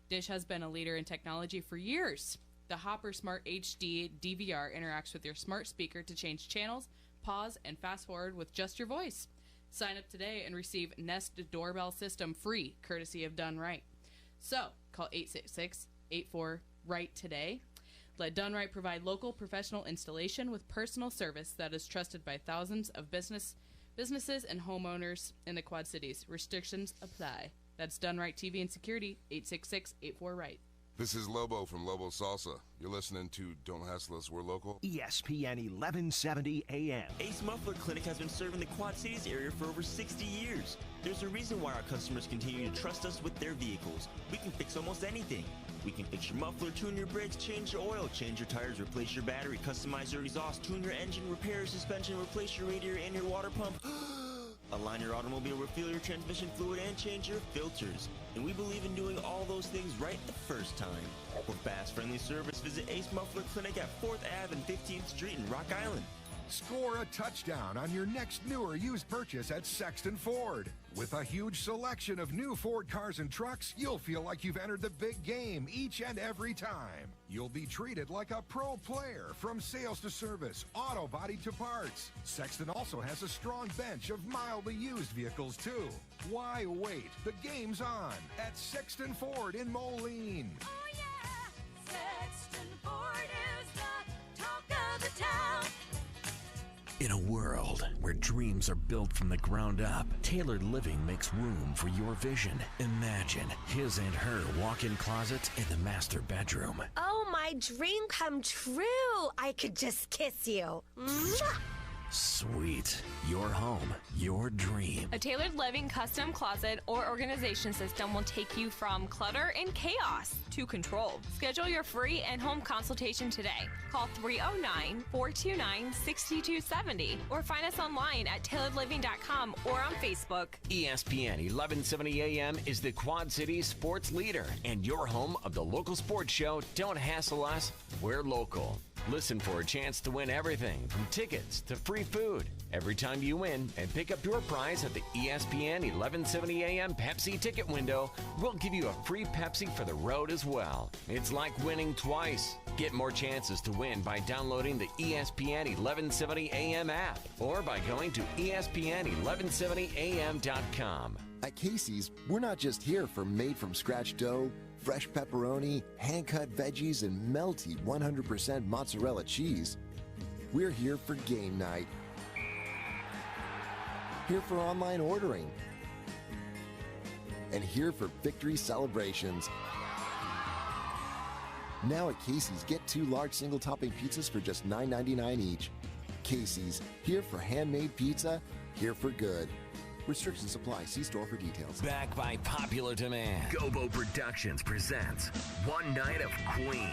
Dish has been a leader in technology for years. The Hopper Smart HD DVR interacts with your smart speaker to change channels, pause, and fast forward with just your voice. Sign up today and receive Nest Doorbell System free, courtesy of Done Right. So, call 866-84-RIGHT today. Let Done Right provide local professional installation with personal service that is trusted by thousands of businesses and homeowners in the Quad Cities. Restrictions apply. That's Done Right TV and Security, 866-84-RIGHT. This is Lobo from Lobo Salsa. You're listening to Don't Hassle Us, We're Local. ESPN 1170 AM. Ace Muffler Clinic has been serving the Quad Cities area for over 60 years. There's a reason why our customers continue to trust us with their vehicles. We can fix almost anything. We can fix your muffler, tune your brakes, change your oil, change your tires, replace your battery, customize your exhaust, tune your engine, repair your suspension, replace your radiator and your water pump. Align your automobile, refill your transmission fluid, and change your filters. And we believe in doing all those things right the first time. For fast-friendly service, visit Ace Muffler Clinic at 4th Ave and 15th Street in Rock Island. Score a touchdown on your next new or used purchase at Sexton Ford. With a huge selection of new Ford cars and trucks, you'll feel like you've entered the big game each and every time. You'll be treated like a pro player from sales to service, auto body to parts. Sexton also has a strong bench of mildly used vehicles, too. Why wait? The game's on at Sexton Ford in Moline. Sexton Ford is the talk of the town. In a world where dreams are built from the ground up, Tailored Living makes room for your vision. Imagine his and her walk-in closet in the master bedroom. Oh, my dream come true. I could just kiss you. Mwah! Sweet. Your home, your dream. A Tailored Living custom closet or organization system will take you from clutter and chaos to control. Schedule your free and-home consultation today. Call 309-429-6270 or find us online at tailoredliving.com or on Facebook. ESPN 1170 AM is the Quad Cities sports leader and your home of the local sports show. Don't hassle us, we're local. Listen for a chance to win everything from tickets to free food. Every time you win and pick up your prize at the ESPN 1170 AM Pepsi ticket window, we'll give you a free Pepsi for the road as well. It's like winning twice. Get more chances to win by downloading the ESPN 1170 AM app or by going to ESPN1170am.com. At Casey's, we're not just here for made-from-scratch dough, fresh pepperoni, hand-cut veggies, and melty 100% mozzarella cheese. We're here for game night. Here for online ordering. And here for victory celebrations. Now at Casey's, get 2 large single-topping pizzas for just $9.99 each. Casey's, here for handmade pizza, here for good. Restrictions apply. See store for details. Back by popular demand, Gobo Productions presents One Night of Queen.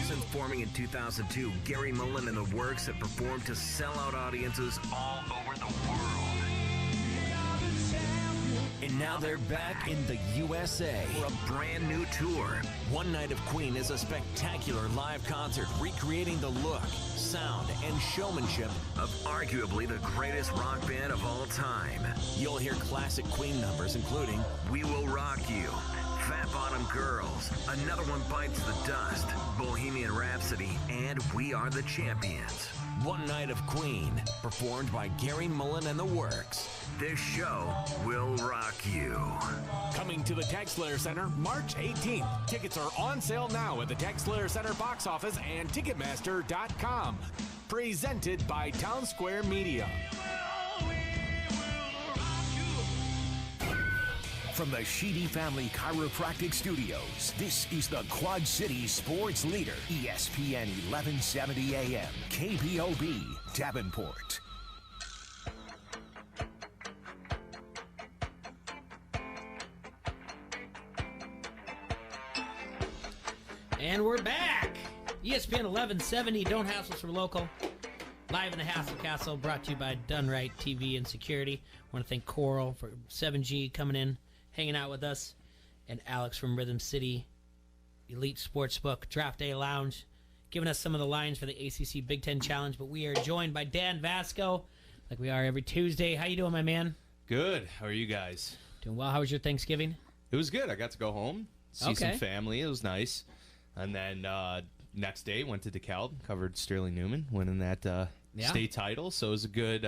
Since forming in 2002, Gary Mullen and the Works have performed to sellout audiences all over the world. And now they're back in the USA for a brand new tour. One Night of Queen is a spectacular live concert recreating the look, sound, and showmanship of arguably the greatest rock band of all time. You'll hear classic Queen numbers including We Will Rock You, Fat Bottom Girls, Another One Bites the Dust, Bohemian Rhapsody, and We Are the Champions. One Night of Queen, performed by Gary Mullen and the Works. This show will rock you. Coming to the TaxSlayer Center March 18th. Tickets are on sale now at the TaxSlayer Center box office and Ticketmaster.com. Presented by Town Square Media. From the Sheedy Family Chiropractic Studios, this is the Quad City Sports Leader, ESPN 1170 AM, KPOB, Davenport. And we're back. ESPN 1170, Don't Hassle Us, we're local. Live in the Hassle Castle, brought to you by Done Right TV and Security. I want to thank Coral for 7G coming in, hanging out with us, and Alex from Rhythm City, Elite Sportsbook, Draft Day Lounge, giving us some of the lines for the ACC Big Ten Challenge. But we are joined by Dan Vasco, like we are every Tuesday. How you doing, my man? Good. How are you guys? Doing well. How was your Thanksgiving? It was good. I got to go home, see some family. It was nice. And then next day, went to DeKalb, covered Sterling Newman, winning that state title. So it was a good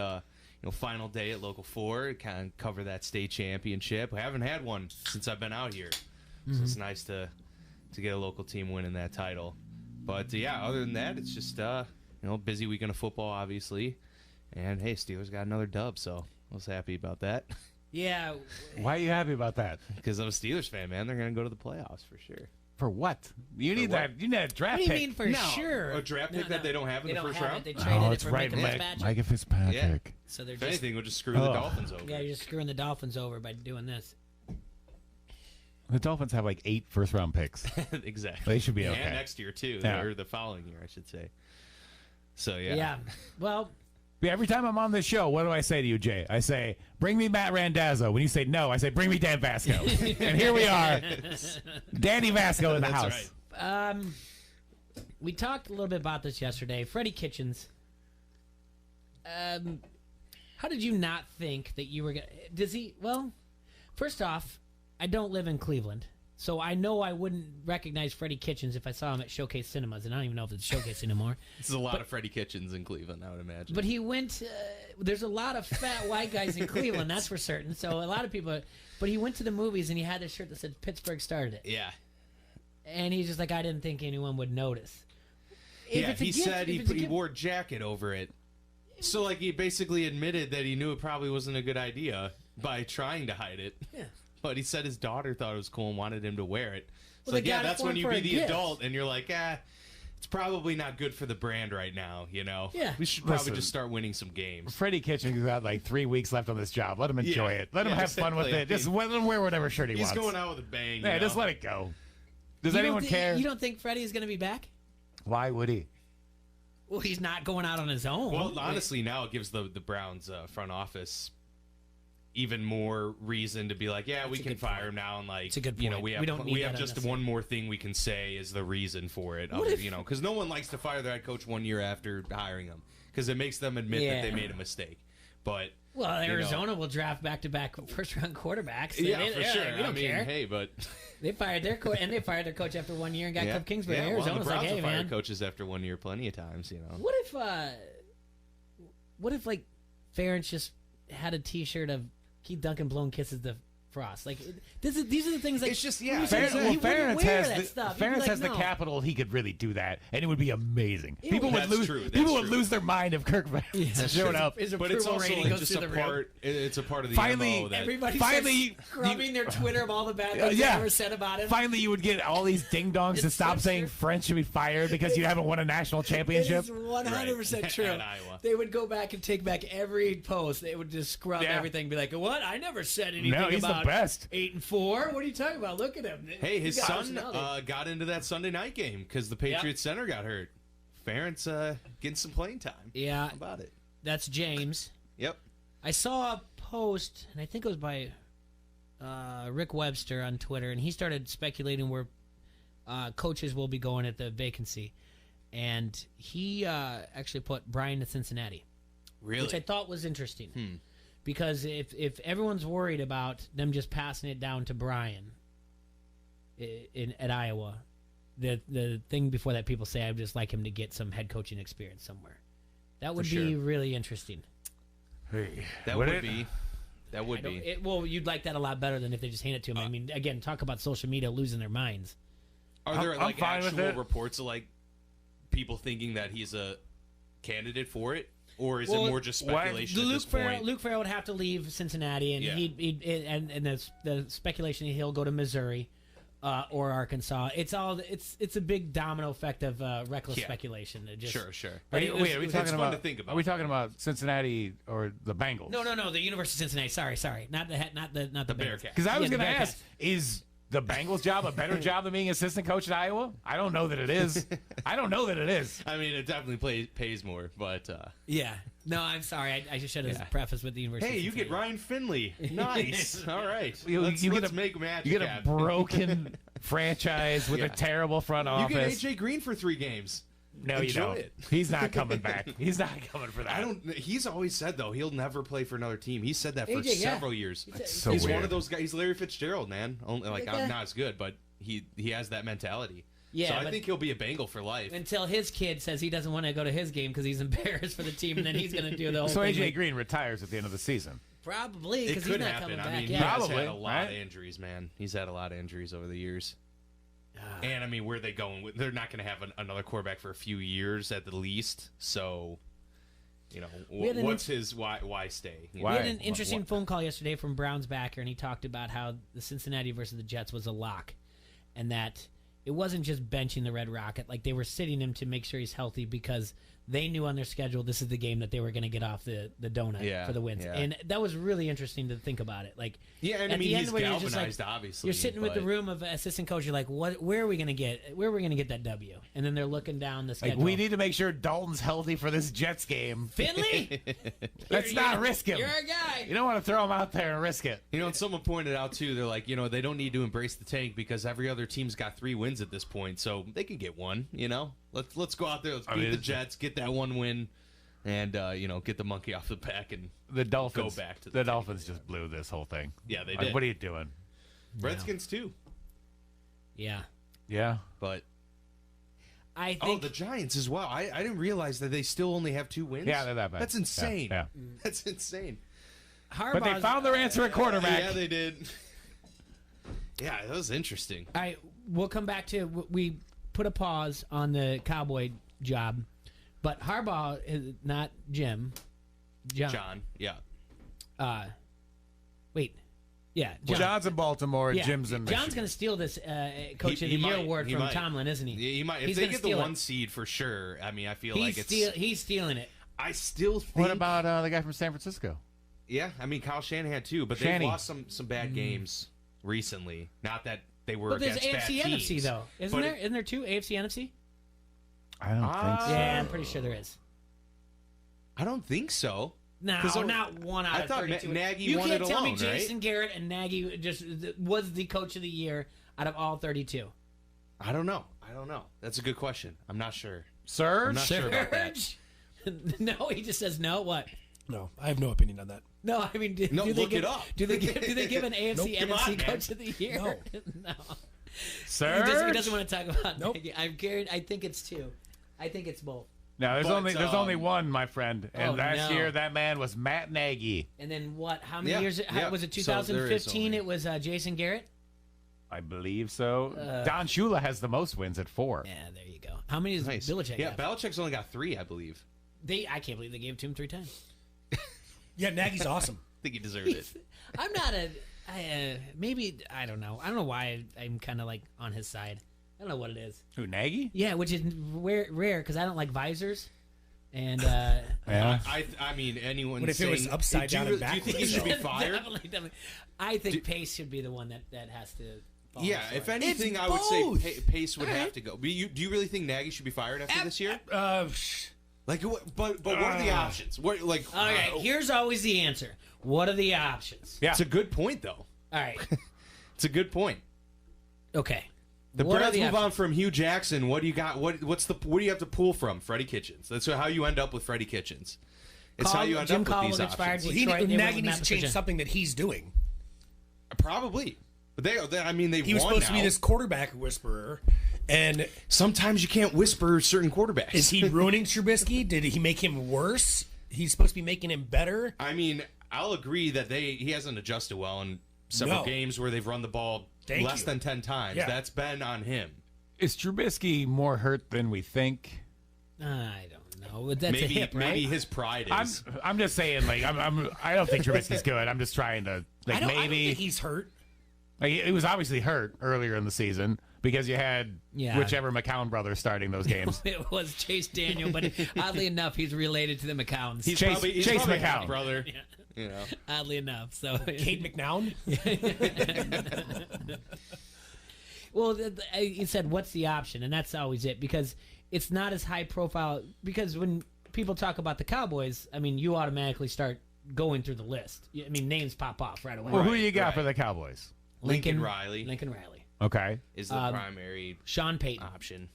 final day at Local 4, kind of cover that state championship. I haven't had one since I've been out here. So it's nice to get a local team winning that title. But, other than that, it's just, busy weekend of football, obviously. And, hey, Steelers got another dub, so I was happy about that. Yeah. Why are you happy about that? Because I'm a Steelers fan, man. They're going to go to the playoffs for sure. For what? You need that. You need a draft pick. What do you mean for sure? A draft pick that they don't have in the first round? They traded it for right. Micah Fitzpatrick. Micah Fitzpatrick. Yeah. So they're If just, anything, we'll just screw the Dolphins over. Yeah, you're just screwing the Dolphins over by doing this. The Dolphins have like 8 first-round picks. Exactly. They should be okay. And next year, too. Yeah. Or the following year, I should say. So, yeah. Yeah. Well... Yeah, every time I'm on this show, what do I say to you, Jay? I say, bring me Matt Randazzo. When you say no, I say, bring me Dan Vasco. And here we are, Danny Vasco in the house. Right. We talked a little bit about this yesterday. Freddie Kitchens. How did you not think that you were going to... Does he... Well, first off, I don't live in Cleveland. So I know I wouldn't recognize Freddie Kitchens if I saw him at Showcase Cinemas, and I don't even know if it's Showcase anymore. There's a lot of Freddie Kitchens in Cleveland, I would imagine. But he went... there's a lot of fat white guys in Cleveland, that's for certain. So a lot of people... But he went to the movies, and he had this shirt that said Pittsburgh started it. Yeah. And he's just like, I didn't think anyone would notice. He said he wore a jacket over it. So, like, he basically admitted that he knew it probably wasn't a good idea by trying to hide it. Yeah. But he said his daughter thought it was cool and wanted him to wear it. It's Well, like, they got it that's for when him you for be a the gift. adult and you're like, it's probably not good for the brand right now, you know? Yeah. We should probably just start winning some games. Freddie Kitchens got like 3 weeks left on this job. Let him enjoy it. Let him have fun with exactly. it. Just let him wear whatever shirt he He's wants. going out with a bang. Yeah, you just know? let it go. Does You anyone don't care? You don't think Freddie is going to be back? Why would he? Well, he's not going out on his own. Well, honestly, now it gives the Browns front office even more reason to be like, we can fire him now, and like, It's a good you know, point. we We have don't need that just unnecessary. one more thing we can say is the reason for it. What if- You know, because no one likes to fire their head coach 1 year after hiring him because it makes them admit that they made a mistake. But Well, you know, Arizona will draft back-to-back first-round quarterbacks. So yeah, they, for they're sure. like, we don't care. Hey, but They fired their coach, and they fired their coach after 1 year and got Cliff Kingsbury. well, the Arizona's Browns like, hey, have fired man. coaches after 1 year plenty of times. You know, What if like Ferentz just had a T-shirt of Keith Duncan blowing kisses to lacrosse. Like these are the things. Like, it's just Ferentz has the capital. He could really do that, and it would be amazing. People would lose their mind if Kirk showed up. But it's also like just a part. It's a part of the MO that everybody's scrubbing their Twitter of all the bad things they ever said about him. Finally, you would get all these ding dongs to stop saying French should be fired because you haven't won a national championship. It's 100% true. At Iowa. They would go back and take back every post. They would just scrub everything. Be like, "What? I never said anything no, he's about the best. 8-4. What are you talking about? Look at him." Hey, his son got into that Sunday night game because the Patriots center got hurt. Ferentz getting some playing time. Yeah, How about it? That's James. Yep. I saw a post, and I think it was by Rick Webster on Twitter, and he started speculating where coaches will be going at the vacancy. And he actually put Brian to Cincinnati. Really? Which I thought was interesting. Because if everyone's worried about them just passing it down to Brian at Iowa, the thing before that people say, I'd just like him to get some head coaching experience somewhere. That would be really interesting. Hey, that would be. That would be. Well, you'd like that a lot better than if they just hand it to him. I mean, again, talk about social media losing their minds. Are there like actual reports of like people thinking that he's a candidate for it, or is it more just speculation at this point? Luke Farrell would have to leave Cincinnati, and and the speculation he'll go to Missouri or Arkansas. It's a big domino effect of reckless speculation. Sure. Are we talking about Cincinnati or the Bengals? No. The University of Cincinnati. Sorry. Not the Bearcats. Because I was going to ask, is the Bengals job a better job than being assistant coach at Iowa? I don't know that it is. I mean, it definitely pays more, but yeah. No, I'm sorry. I just should have prefaced with the University. Hey, you get Ryan Finley. Nice. All right. Let's make magic. You get a broken franchise with a terrible front office. You get AJ Green for 3 games. No, you don't. He's not coming back. He's not coming for that. He's always said though he'll never play for another team. He said that for several years. He's one of those guys. He's Larry Fitzgerald, man. Only I'm not as good, but he has that mentality. Yeah, so I think he'll be a Bengal for life until his kid says he doesn't want to go to his game because he's embarrassed for the team, and then he's going to do the whole thing. So AJ Green retires at the end of the season. Probably because he's not coming back. He has had a lot of injuries, man. He's had a lot of injuries over the years. And I mean, where are they going with? They're not going to have another quarterback for a few years at the least. So, what's his why stay? We had an interesting phone call yesterday from Brown's backer, and he talked about how the Cincinnati versus the Jets was a lock, and that it wasn't just benching the Red Rocket; like they were sitting him to make sure he's healthy because they knew on their schedule this is the game that they were going to get off the donut for the wins. Yeah. And that was really interesting to think about it. Like, and I mean, he's galvanized, obviously. You're sitting with the room of assistant coach. You're like, where are we going to get that W? And then they're looking down the schedule. Like, we need to make sure Dalton's healthy for this Jets game. Finley? Let's not risk him. You're a guy. You don't want to throw him out there and risk it. And someone pointed out, too, they're like, they don't need to embrace the tank because every other team's got 3 wins at this point, so they can get one, Let's go out there. Let's beat the Jets, get that 1 win, and get the monkey off the back and the Dolphins go back to the Dolphins just blew this whole thing. Yeah, they did. What are you doing? Redskins too. Yeah. But I think the Giants as well. I didn't realize that they still only have 2 wins. Yeah, they're that bad. That's insane. Yeah. That's insane. But they found their answer at quarterback. Yeah, they did. Yeah, that was interesting. All right, we'll come back to we put a pause on the Cowboy job, but Harbaugh is not Jim. John, yeah. Wait. Yeah, John. John's in Baltimore. Yeah. Jim's in Michigan. John's going to steal this Coach of the Year award from Tomlin, isn't he? Yeah, he might. If they get the 1 seed for sure, I mean, I feel like he's stealing it. I still think. What about the guy from San Francisco? Yeah, I mean, Kyle Shanahan too, but they've lost some bad games recently. Not that they were against bad teams. But there's AFC, NFC, though. Isn't there? Isn't there 2 AFC, NFC? I don't think so. Yeah, I'm pretty sure there is. I don't think so. No, not 1 out of 32. I thought Nagy you won can't it tell alone, me Jason Garrett and Nagy just was the coach of the year out of all 32. I don't know. That's a good question. I'm not sure. Serge? I'm not sure about that. No, he just says no. What? No, I have no opinion on that. No, I mean, do they give an AFC NFC coach of the year? No. Serge? He doesn't want to talk about Nagy. I think it's 2. I think it's both. No, there's But, only one, my friend. And Oh, last no. year, that man was Matt Nagy. And then what? How many Yeah, years? yeah. Was it So there is 2015? only- It was Jason Garrett. I believe so. Don Shula has the most wins at 4. Yeah, there you go. How many does Nice. Belichick Yeah, have? Belichick's only got 3, I believe. I can't believe they gave it to him 3 times. Yeah, Nagy's awesome. I think he deserved it. I'm not maybe I don't know. I don't know why I'm kind of like on his side. I don't know what it is. Who, Nagy? Yeah, which is rare because I don't like visors. And Yeah. I mean, anyone. What if it was saying- upside down and Do you think he backwards, should be though? fired? Definitely. I think Pace should be the one that has to. follow Yeah, the if sword. anything, It's I would say both. Pace would have to go. But do you really think Nagy should be fired after this year? Like, but what are the options? What like? Okay, here's always the answer. What are the options? Yeah. It's a good point, though. All right. It's a good point. Okay. The What are Browns the move on options? from Hugh Jackson. What do you got? What do you have to pull from? Freddie Kitchens. That's how you end up with Freddie Kitchens. It's how you end Jim up with Caldwell these gets fired. options. Detroit, they went Nagy with needs Matt to change Patricia. something that he's doing. Probably. But I mean, they He was won supposed to now. be this quarterback whisperer, and sometimes you can't whisper certain quarterbacks. Is he ruining Trubisky? Did he make him worse? He's supposed to be making him better. I mean, I'll agree that he hasn't adjusted well in several No. games where they've run the ball less than 10 times. Yeah. That's been on him. Is Trubisky more hurt than we think? I don't know. That's maybe, a hip, right? Maybe his pride is. I'm just saying, like, I don't think Trubisky's good. I'm just trying to, like, I don't maybe think he's hurt. Like, he was obviously hurt earlier in the season because you had Yeah. whichever McCown brother starting those games. It was Chase Daniel, but oddly enough, he's related to the McCowns. He's Chase probably McCown. half brother. Yeah. You know. Oddly enough, so Kate McNown. Well, you said what's the option, and that's always it because it's not as high profile. Because when people talk about the Cowboys, I mean, you automatically start going through the list. I mean, names pop off right away. Well, who you got for the Cowboys? Lincoln Riley. Lincoln Riley. Okay. Is the primary Sean Payton option.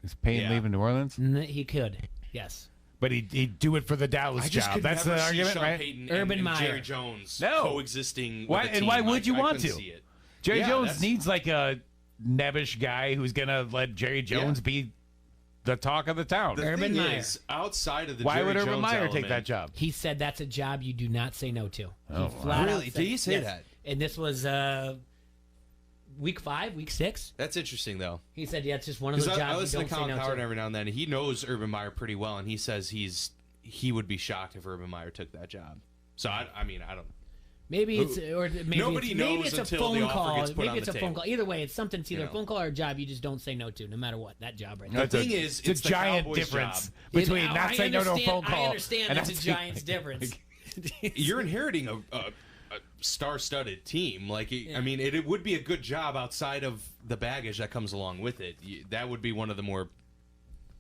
Is Payton leaving New Orleans? He could, yes. But he'd do it for the Dallas I just job. could That's never the see argument, Sean right? Payton Urban and Meyer. Jerry Jones No. coexisting. Why, with a and team. why would you I want couldn't to? see it. Jerry Yeah, Jones that's- needs like a nebbish guy who's going to let Jerry Jones be the talk of the town. The Urban thing Meyer. is, outside of the Why Jerry would Urban Jones Meyer take element- that job? He said that's a job you do not say no to. Oh, He flat out Really? said- Did he say yes. that? And this was week 5, week 6. That's interesting, though. He said, "Yeah, it's just one of those Because jobs I you listen don't to say Colin no Coward to." every now and then. He knows Urban Meyer pretty well, and he says he would be shocked if Urban Meyer took that job. So I mean, I don't. Maybe it's or maybe Nobody it's, maybe knows it's a until phone the offer call. gets put Maybe on it's the a phone table. call. Either way, it's something. It's either You a know. phone call or a job you just don't say no to, no matter what. That job right The there. thing is, it's a it's the giant Cowboys' difference job. between I not saying no to a understand- phone call. I understand and that's a not- giant's difference. You're inheriting a star-studded team. Like, I mean, it would be a good job outside of the baggage that comes along with it. That would be one of the more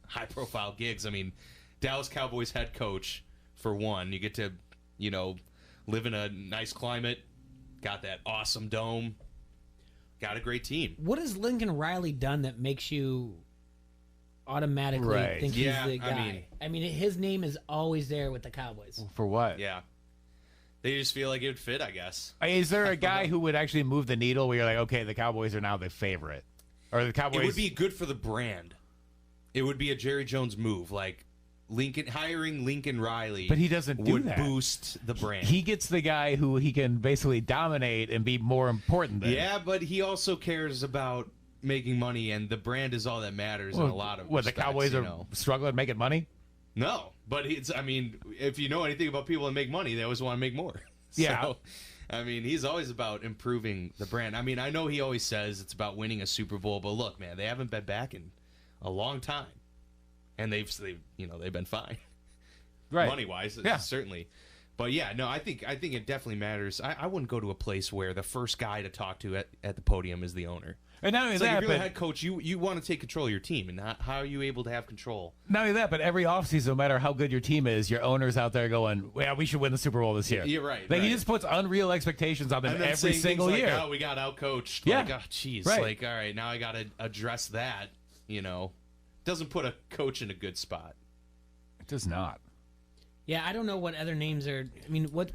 high-profile gigs. I mean, Dallas Cowboys head coach, for one. You get to, live in a nice climate, got that awesome dome, got a great team. What has Lincoln Riley done that makes you automatically Right. think Yeah, he's the guy? I mean, his name is always there with the Cowboys. For what? Yeah. They just feel like it would fit, I guess. Is there a guy who would actually move the needle where you're like, okay, the Cowboys are now the favorite? Or the Cowboys... It would be good for the brand. It would be a Jerry Jones move, like hiring Lincoln Riley. But he doesn't do would that. boost the brand. He gets the guy who he can basically dominate and be more important than. Yeah, but he also cares about making money, and the brand is all that matters in a lot of What, the respects, Cowboys you are know. struggling making money? No, but if you know anything about people that make money, they always want to make more. Yeah. So, I mean, he's always about improving the brand. I mean, I know he always says it's about winning a Super Bowl, but look, man, they haven't been back in a long time, and they've been fine, Right. money wise, Yeah. certainly. But yeah, no, I think it definitely matters. I wouldn't go to a place where the first guy to talk to at the podium is the owner. And not only It's like that, if you're the but head coach, you want to take control of your team, and how are you able to have control? not only that, but every offseason, no matter how good your team is, your owner's out there going, "Well, we should win the Super Bowl this year." You're right, Like he right. just puts unreal expectations on them And then every saying single things year. like, oh, we got outcoached. Yeah. Like, oh, jeez. Right. Like, all right, now I got to address that. Doesn't put a coach in a good spot. It does not. Yeah, I don't know what other names are. I mean, what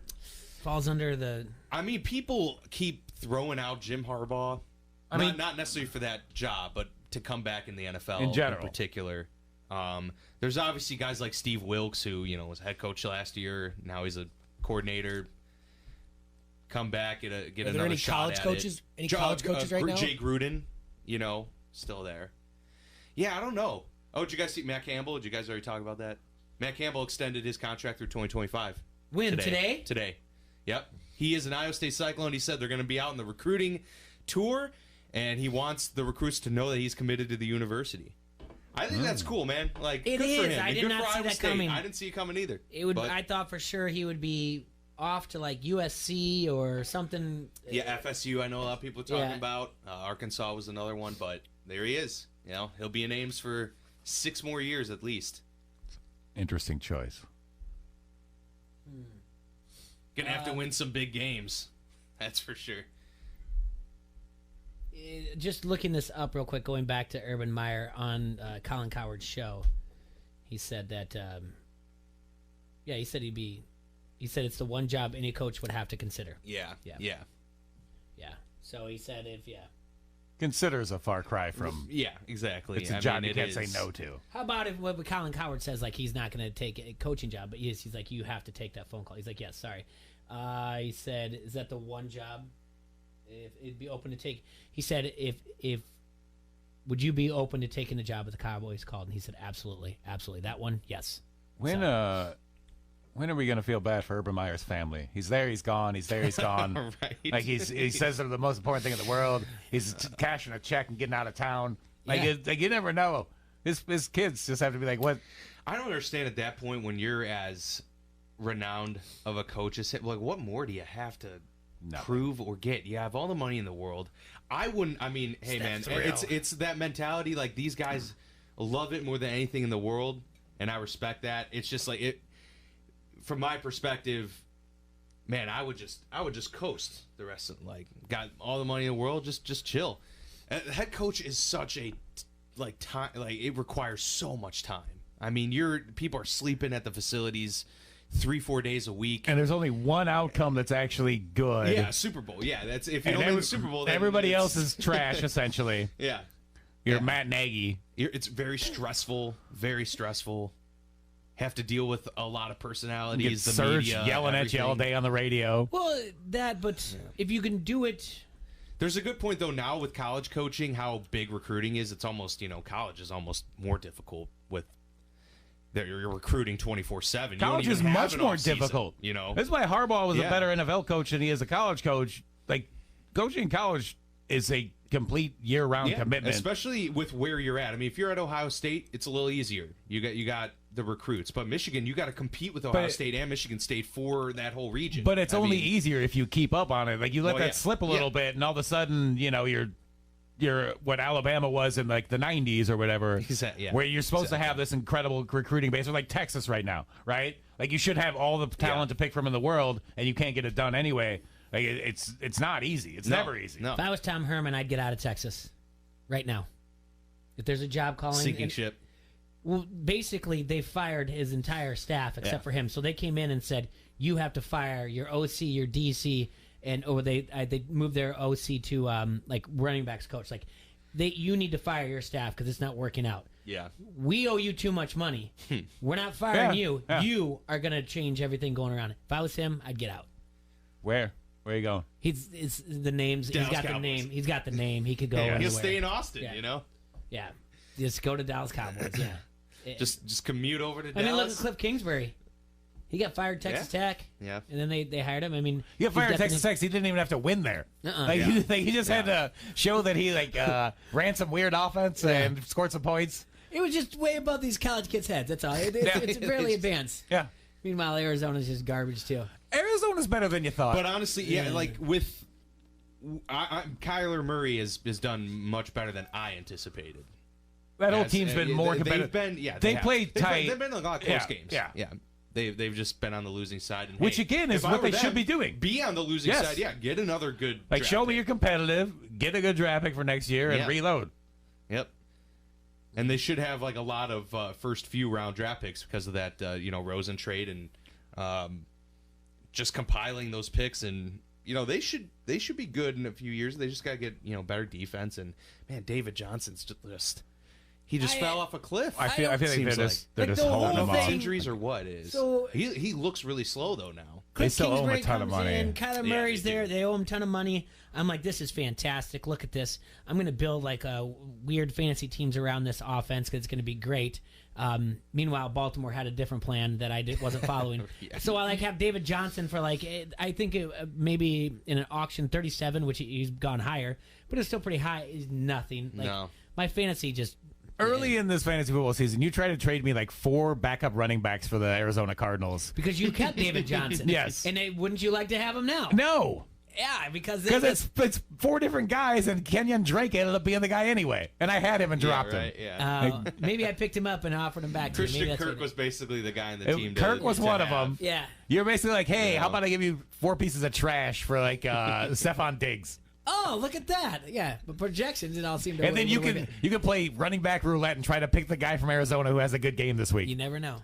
falls under the? I mean, people keep throwing out Jim Harbaugh. Not necessarily for that job, but to come back in the NFL In general. particular. There's obviously guys like Steve Wilkes, who was head coach last year. Now he's a coordinator. Come back, get another any shot college at coaches? it. Any college coaches right now? Jay Gruden, still there. Yeah, I don't know. Oh, did you guys see Matt Campbell? Did you guys already talk about that? Matt Campbell extended his contract through 2025. When? Today? Today. Yep. He is an Iowa State Cyclone. He said they're going to be out in the recruiting tour, and he wants the recruits to know that he's committed to the university. I think that's cool, man. Like, It good is. for him. I And did good not for see Iowa that State. coming. I didn't see it coming either. I thought for sure he would be off to like USC or something. Yeah, FSU. I know a lot of people are talking Yeah. about. Arkansas was another one, but there he is. He'll be in Ames for 6 more years at least. Interesting choice. Gonna have to win some big games. That's for sure. Just looking this up real quick, going back to Urban Meyer on Colin Cowherd's show, he said that, he said it's the one job any coach would have to consider. Yeah. So he said Considers a far cry from. Yeah, exactly. It's a job you can't say no to. How about if what Colin Cowherd says, like he's not going to take a coaching job, but he's like, you have to take that phone call. He's like, yes, sorry. He said, is that the one job? If it'd be open to take, he said, if would you be open to taking the job that the Cowboys called? And he said, absolutely. That one, yes. When are we gonna feel bad for Urban Meyer's family? He's there, he's gone. He's there, he's gone. Right. Like he says they're the most important thing in the world. He's cashing a check and getting out of town. Like, you never know. His kids just have to be like, what? I don't understand at that point when you're as renowned of a coach as him. Like, what more do you have to prove or get? You have all the money in the world. I wouldn't. I mean, hey man, it's that mentality. Like, these guys love it more than anything in the world, and I respect that. It's just like it. From my perspective, man, I would just coast the rest of got all the money in the world, just chill. Head coach is such a time, it requires so much time. I mean, people are sleeping at the facilities 3-4 days a week, and there's only one outcome that's actually good. Yeah, Super Bowl. Yeah, that's if you don't win the Super Bowl, then everybody else is trash essentially. Yeah, you're Matt Nagy. It's very stressful. Very stressful. Have to deal with a lot of personalities. The Serge media, yelling everything. at you all day on the radio. Well, if you can do it. There's a good point, though, now with college coaching, how big recruiting is. It's almost, college is almost more difficult with you're recruiting 24/7. College is much more difficult. That's why Harbaugh was a better NFL coach than he is a college coach. Like, coaching in college is a complete year-round commitment, especially with where you're at. I mean, if you're at Ohio State, it's a little easier. You got the recruits, but Michigan, you got to compete with Ohio State and Michigan State for that whole region. But it's only easier if you keep up on it. Like, you let that slip a little bit, and all of a sudden, you're what Alabama was in like the 90s or whatever, where you're supposed to have this incredible recruiting base, or like Texas right now, right? Like, you should have all the talent to pick from in the world, and you can't get it done anyway. Like, it's not easy. It's never easy. If I was Tom Herman, I'd get out of Texas right now. If there's a job calling, sinking ship. Well, basically, they fired his entire staff except for him. So they came in and said, "You have to fire your OC, your DC." And they moved their OC to like running backs coach. Like, you need to fire your staff because it's not working out. Yeah, we owe you too much money. We're not firing you. Yeah. You are gonna change everything going around. If I was him, I'd get out. Where are you going? It's the names. Dallas He's got Cowboys. the name. He's got the name. He could go. Anywhere. He'll stay in Austin. Yeah, just go to Dallas Cowboys. Yeah. Just commute over to I Dallas. mean, look at Cliff Kingsbury. He got fired Texas Tech. Yeah. And then they hired him. I mean, He got fired at Texas Tech. He didn't even have to win there. He just had to show that he ran some weird offense and scored some points. It was just way above these college kids' heads. That's all. It's fairly advanced. Yeah. Meanwhile, Arizona's just garbage too. Arizona's better than you thought. But honestly, Kyler Murray has done much better than I anticipated. That whole team's been more competitive. They played tight. They've been in a lot of close games. Yeah. They've just been on the losing side. And, which, again, is what they should be doing. Be on the losing side. Yeah, get another good draft show me pick. you're competitive, get a good draft pick for next year, and reload. Yep. And they should have a lot of first few round draft picks because of that Rosen trade and just compiling those picks, and they should be good in a few years. They just got to get better defense, and man, David Johnson's just He just fell off a cliff. I feel like they're Seems just like. they're just holding him off. Injuries or what is? So- he looks really slow though now. They Cliff still owe him a Kingsbury ton of comes money. in, Kyler Murray's there. They owe him a ton of money. I'm like, this is fantastic. Look at this. I'm going to build like weird fantasy teams around this offense because it's going to be great. Meanwhile, Baltimore had a different plan that I wasn't following. So I like have David Johnson for like I think maybe in an auction 37, which he's gone higher, but it's still pretty high. Is nothing. Like, No. my fantasy just. Early in this fantasy football season, you tried to trade me like 4 backup running backs for the Arizona Cardinals. Because you kept David Johnson. Yes. And wouldn't you like to have him now? No. Yeah, because it's 4 different guys, and Kenyon Drake ended up being the guy anyway. And I had him and dropped him. Yeah. Maybe I picked him up and offered him back to you. Maybe Christian that's Kirk what was basically the guy in the team. Kirk was one of them. Yeah. You're basically like, hey, how about I give you 4 pieces of trash for like Stephon Diggs? Oh, look at that! Yeah, but projections it all seem to. And then you can play running back roulette and try to pick the guy from Arizona who has a good game this week. You never know.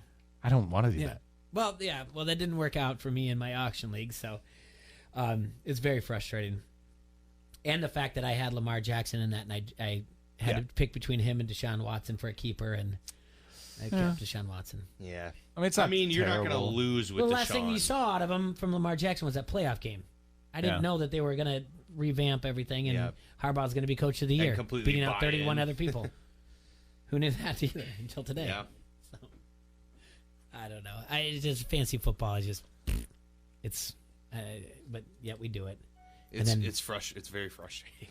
I don't want to do that. Well, that didn't work out for me in my auction league, so it's very frustrating. And the fact that I had Lamar Jackson in that, and I had to pick between him and Deshaun Watson for a keeper, and I kept Deshaun Watson. Yeah, I mean, you're not going to lose with the Deshaun. last thing you saw out of him from Lamar Jackson was that playoff game. I didn't know that they were going to revamp everything, and Harbaugh's going to be coach of the year, completely beating out buy 31 in. other people. Who knew that either until today? Yeah. So, I don't know. It's just fancy football. But yet we do it. It's and then, it's very frustrating.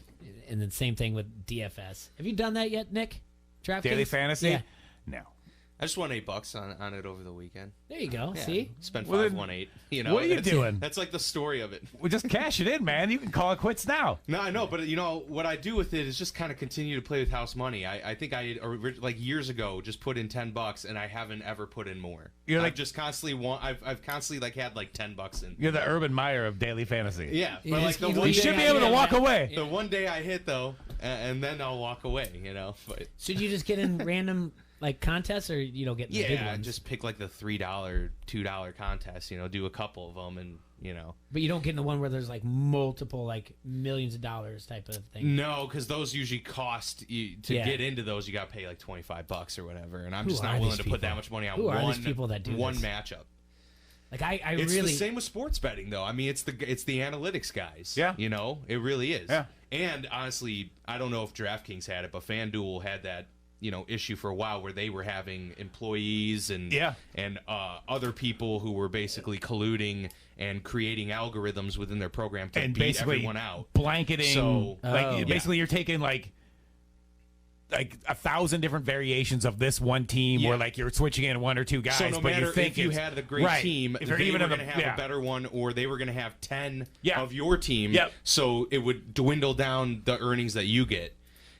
And then same thing with DFS. Have you done that yet, Nick? DraftKings? Daily fantasy? Yeah. No. I just won $8 on it over the weekend. There you go. Yeah. See? Spent Well, 518. You know, what are you doing? That's like the story of it. Well, just cash it in, man. You can call it quits now. No, I know, but what I do with it is just kind of continue to play with house money. I think I like years ago just put in $10 and I haven't ever put in more. You're like I've just constantly I've constantly like had like $10 in. You're the Urban Meyer of daily fantasy. Yeah, but like the you one should day be able to walk away. The one day I hit though, and then I'll walk away. But Should you just get in random like contests, or you don't get in the big yeah, ones? just pick like the $3, $2 contests. Do a couple of them, and But you don't get in the one where there's like multiple like millions of dollars type of thing. No, because those usually cost you to Yeah. get into those. You got to pay like $25 or whatever, and I'm Who just are not willing these to people? put that much money on Who are one these people that do one this? matchup. Like I It's really the same with sports betting, though. I mean, it's the analytics guys. Yeah. It really is. Yeah. And honestly, I don't know if DraftKings had it, but FanDuel had that issue for a while where they were having employees and other people who were basically colluding and creating algorithms within their program to And beat basically everyone out. blanketing. So basically, you're taking like 1,000 different variations of this one team, where like you're switching in 1 or 2 guys. So no but matter you think if you it's- had a great right. team, if you're they even were in the going to have a better one, or they were going to have 10 Yeah. of your team. Yep. So it would dwindle down the earnings that you get.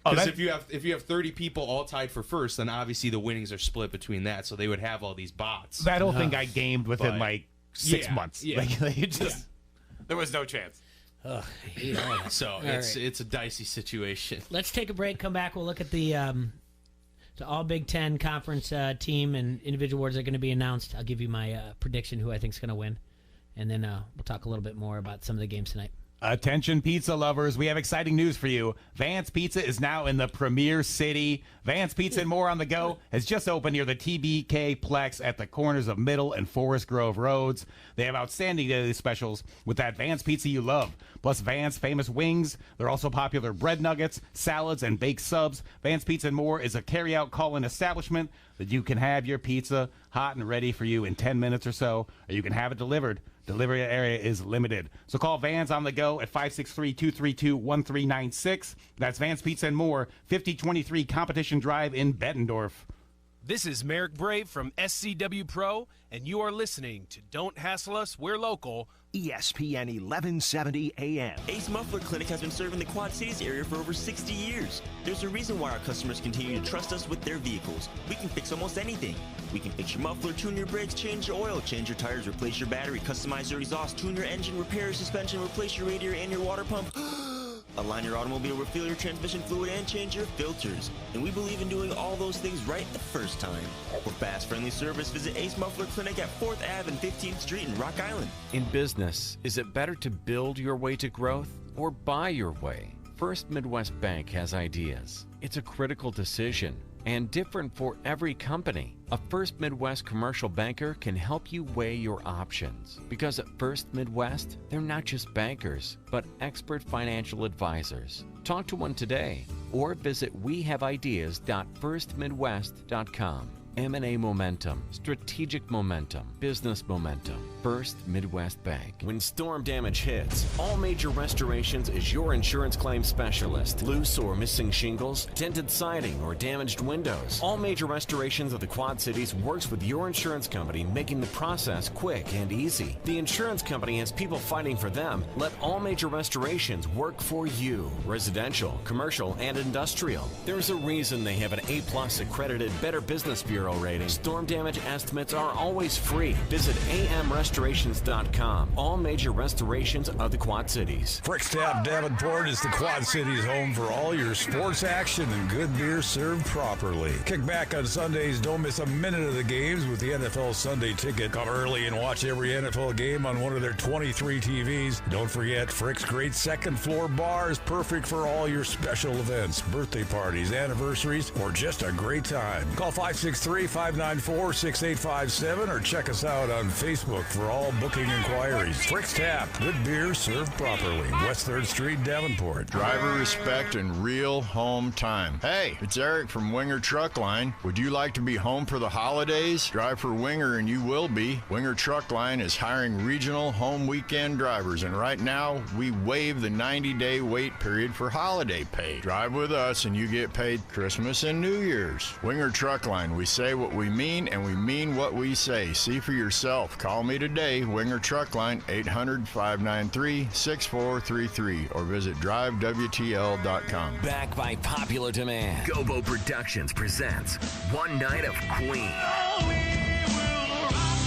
Oh, Because that- if you have 30 people all tied for first, then obviously the winnings are split between that. So they would have all these bots. that whole thing I gamed within But- like 6 Yeah, months. yeah. Like, it just there was no chance. So All it's right. it's a dicey situation. Let's take a break. Come back. We'll look at the All Big Ten Conference team and individual awards that are going to be announced. I'll give you my prediction who I think is going to win, and then we'll talk a little bit more about some of the games tonight. Attention pizza lovers, we have exciting news for you. Vance Pizza is now in the Premier City. Vance Pizza and More on the Go has just opened near the TBK Plex at the corners of Middle and Forest Grove Roads. They have outstanding daily specials with that Vance Pizza you love, plus Vance famous wings. They're also popular bread nuggets, salads, and baked subs. Vance Pizza and More is a carry-out call-in establishment that you can have your pizza hot and ready for you in 10 minutes or so, or you can have it delivered. Delivery area is limited. So call Vans on the Go at 563-232-1396. That's Vans Pizza and More, 5023 Competition Drive in Bettendorf. This is Merrick Brave from SCW Pro, and you are listening to Don't Hassle Us, We're Local. ESPN 1170 AM. Ace Muffler Clinic has been serving the Quad Cities area for over 60 years. There's a reason why our customers continue to trust us with their vehicles. We can fix almost anything. We can fix your muffler, tune your brakes, change your oil, change your tires, replace your battery, customize your exhaust, tune your engine, repair your suspension, replace your radiator and your water pump. Align your automobile, refill your transmission fluid, and change your filters. And we believe in doing all those things right the first time. For fast, friendly service, visit Ace Muffler Clinic at 4th Ave and 15th Street in Rock Island. In business, is it better to build your way to growth or buy your way? First Midwest Bank has ideas. It's a critical decision. and different for every company. A First Midwest commercial banker can help you weigh your options. Because at First Midwest, they're not just bankers, but expert financial advisors. Talk to one today or visit wehaveideas.firstmidwest.com. M&A Momentum, Strategic Momentum, Business Momentum, First Midwest Bank. When storm damage hits, All Major Restorations is your insurance claim specialist. Loose or missing shingles, tinted siding, or damaged windows. All Major Restorations of the Quad Cities works with your insurance company, making the process quick and easy. The insurance company has people fighting for them. Let All Major Restorations work for you. Residential, commercial, and industrial. There's a reason they have an A+ accredited Better Business Bureau rating. Storm damage estimates are always free. Visit amrestorations.com. All Major Restorations of the Quad Cities. Frick's Tap Davenport is the Quad Cities home for all your sports action and good beer served properly. Kick back on Sundays. Don't miss a minute of the games with the NFL Sunday Ticket. Come early and watch every NFL game on one of their 23 TVs. Don't forget, Frick's great second floor bar is perfect for all your special events, birthday parties, anniversaries, or just a great time. Call 563-594-6857 or check us out on Facebook for all booking inquiries. Frick's Tap, good beer served properly. West 3rd Street, Davenport. Driver respect and real home time. Hey, it's Eric from Winger Truck Line. Would you like to be home for the holidays? Drive for Winger and you will be. Winger Truck Line is hiring regional home weekend drivers, and right now we waive the 90-day wait period for holiday pay. Drive with us and you get paid Christmas and New Year's. Winger Truck Line, we say what we mean and we mean what we say. See for yourself. Call me today, Winger Truck Line, 800-593-6433, or visit drivewtl.com. Back by popular demand, Gobo Productions presents One Night of Queen.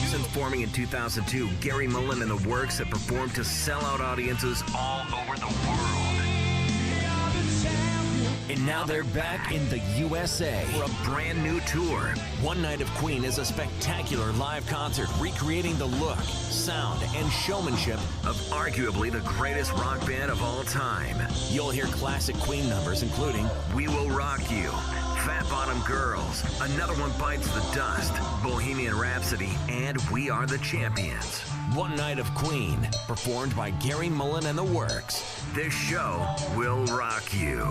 Since forming in 2002, Gary Mullen and the Works have performed to sellout audiences all over the world. And now they're back in the USA for a brand new tour. One Night of Queen is a spectacular live concert recreating the look, sound, and showmanship of arguably the greatest rock band of all time. You'll hear classic Queen numbers including We Will Rock You, Fat Bottom Girls, Another One Bites the Dust, Bohemian Rhapsody, and We Are the Champions. One Night of Queen, performed by Gary Mullen and the Works. This show will rock you.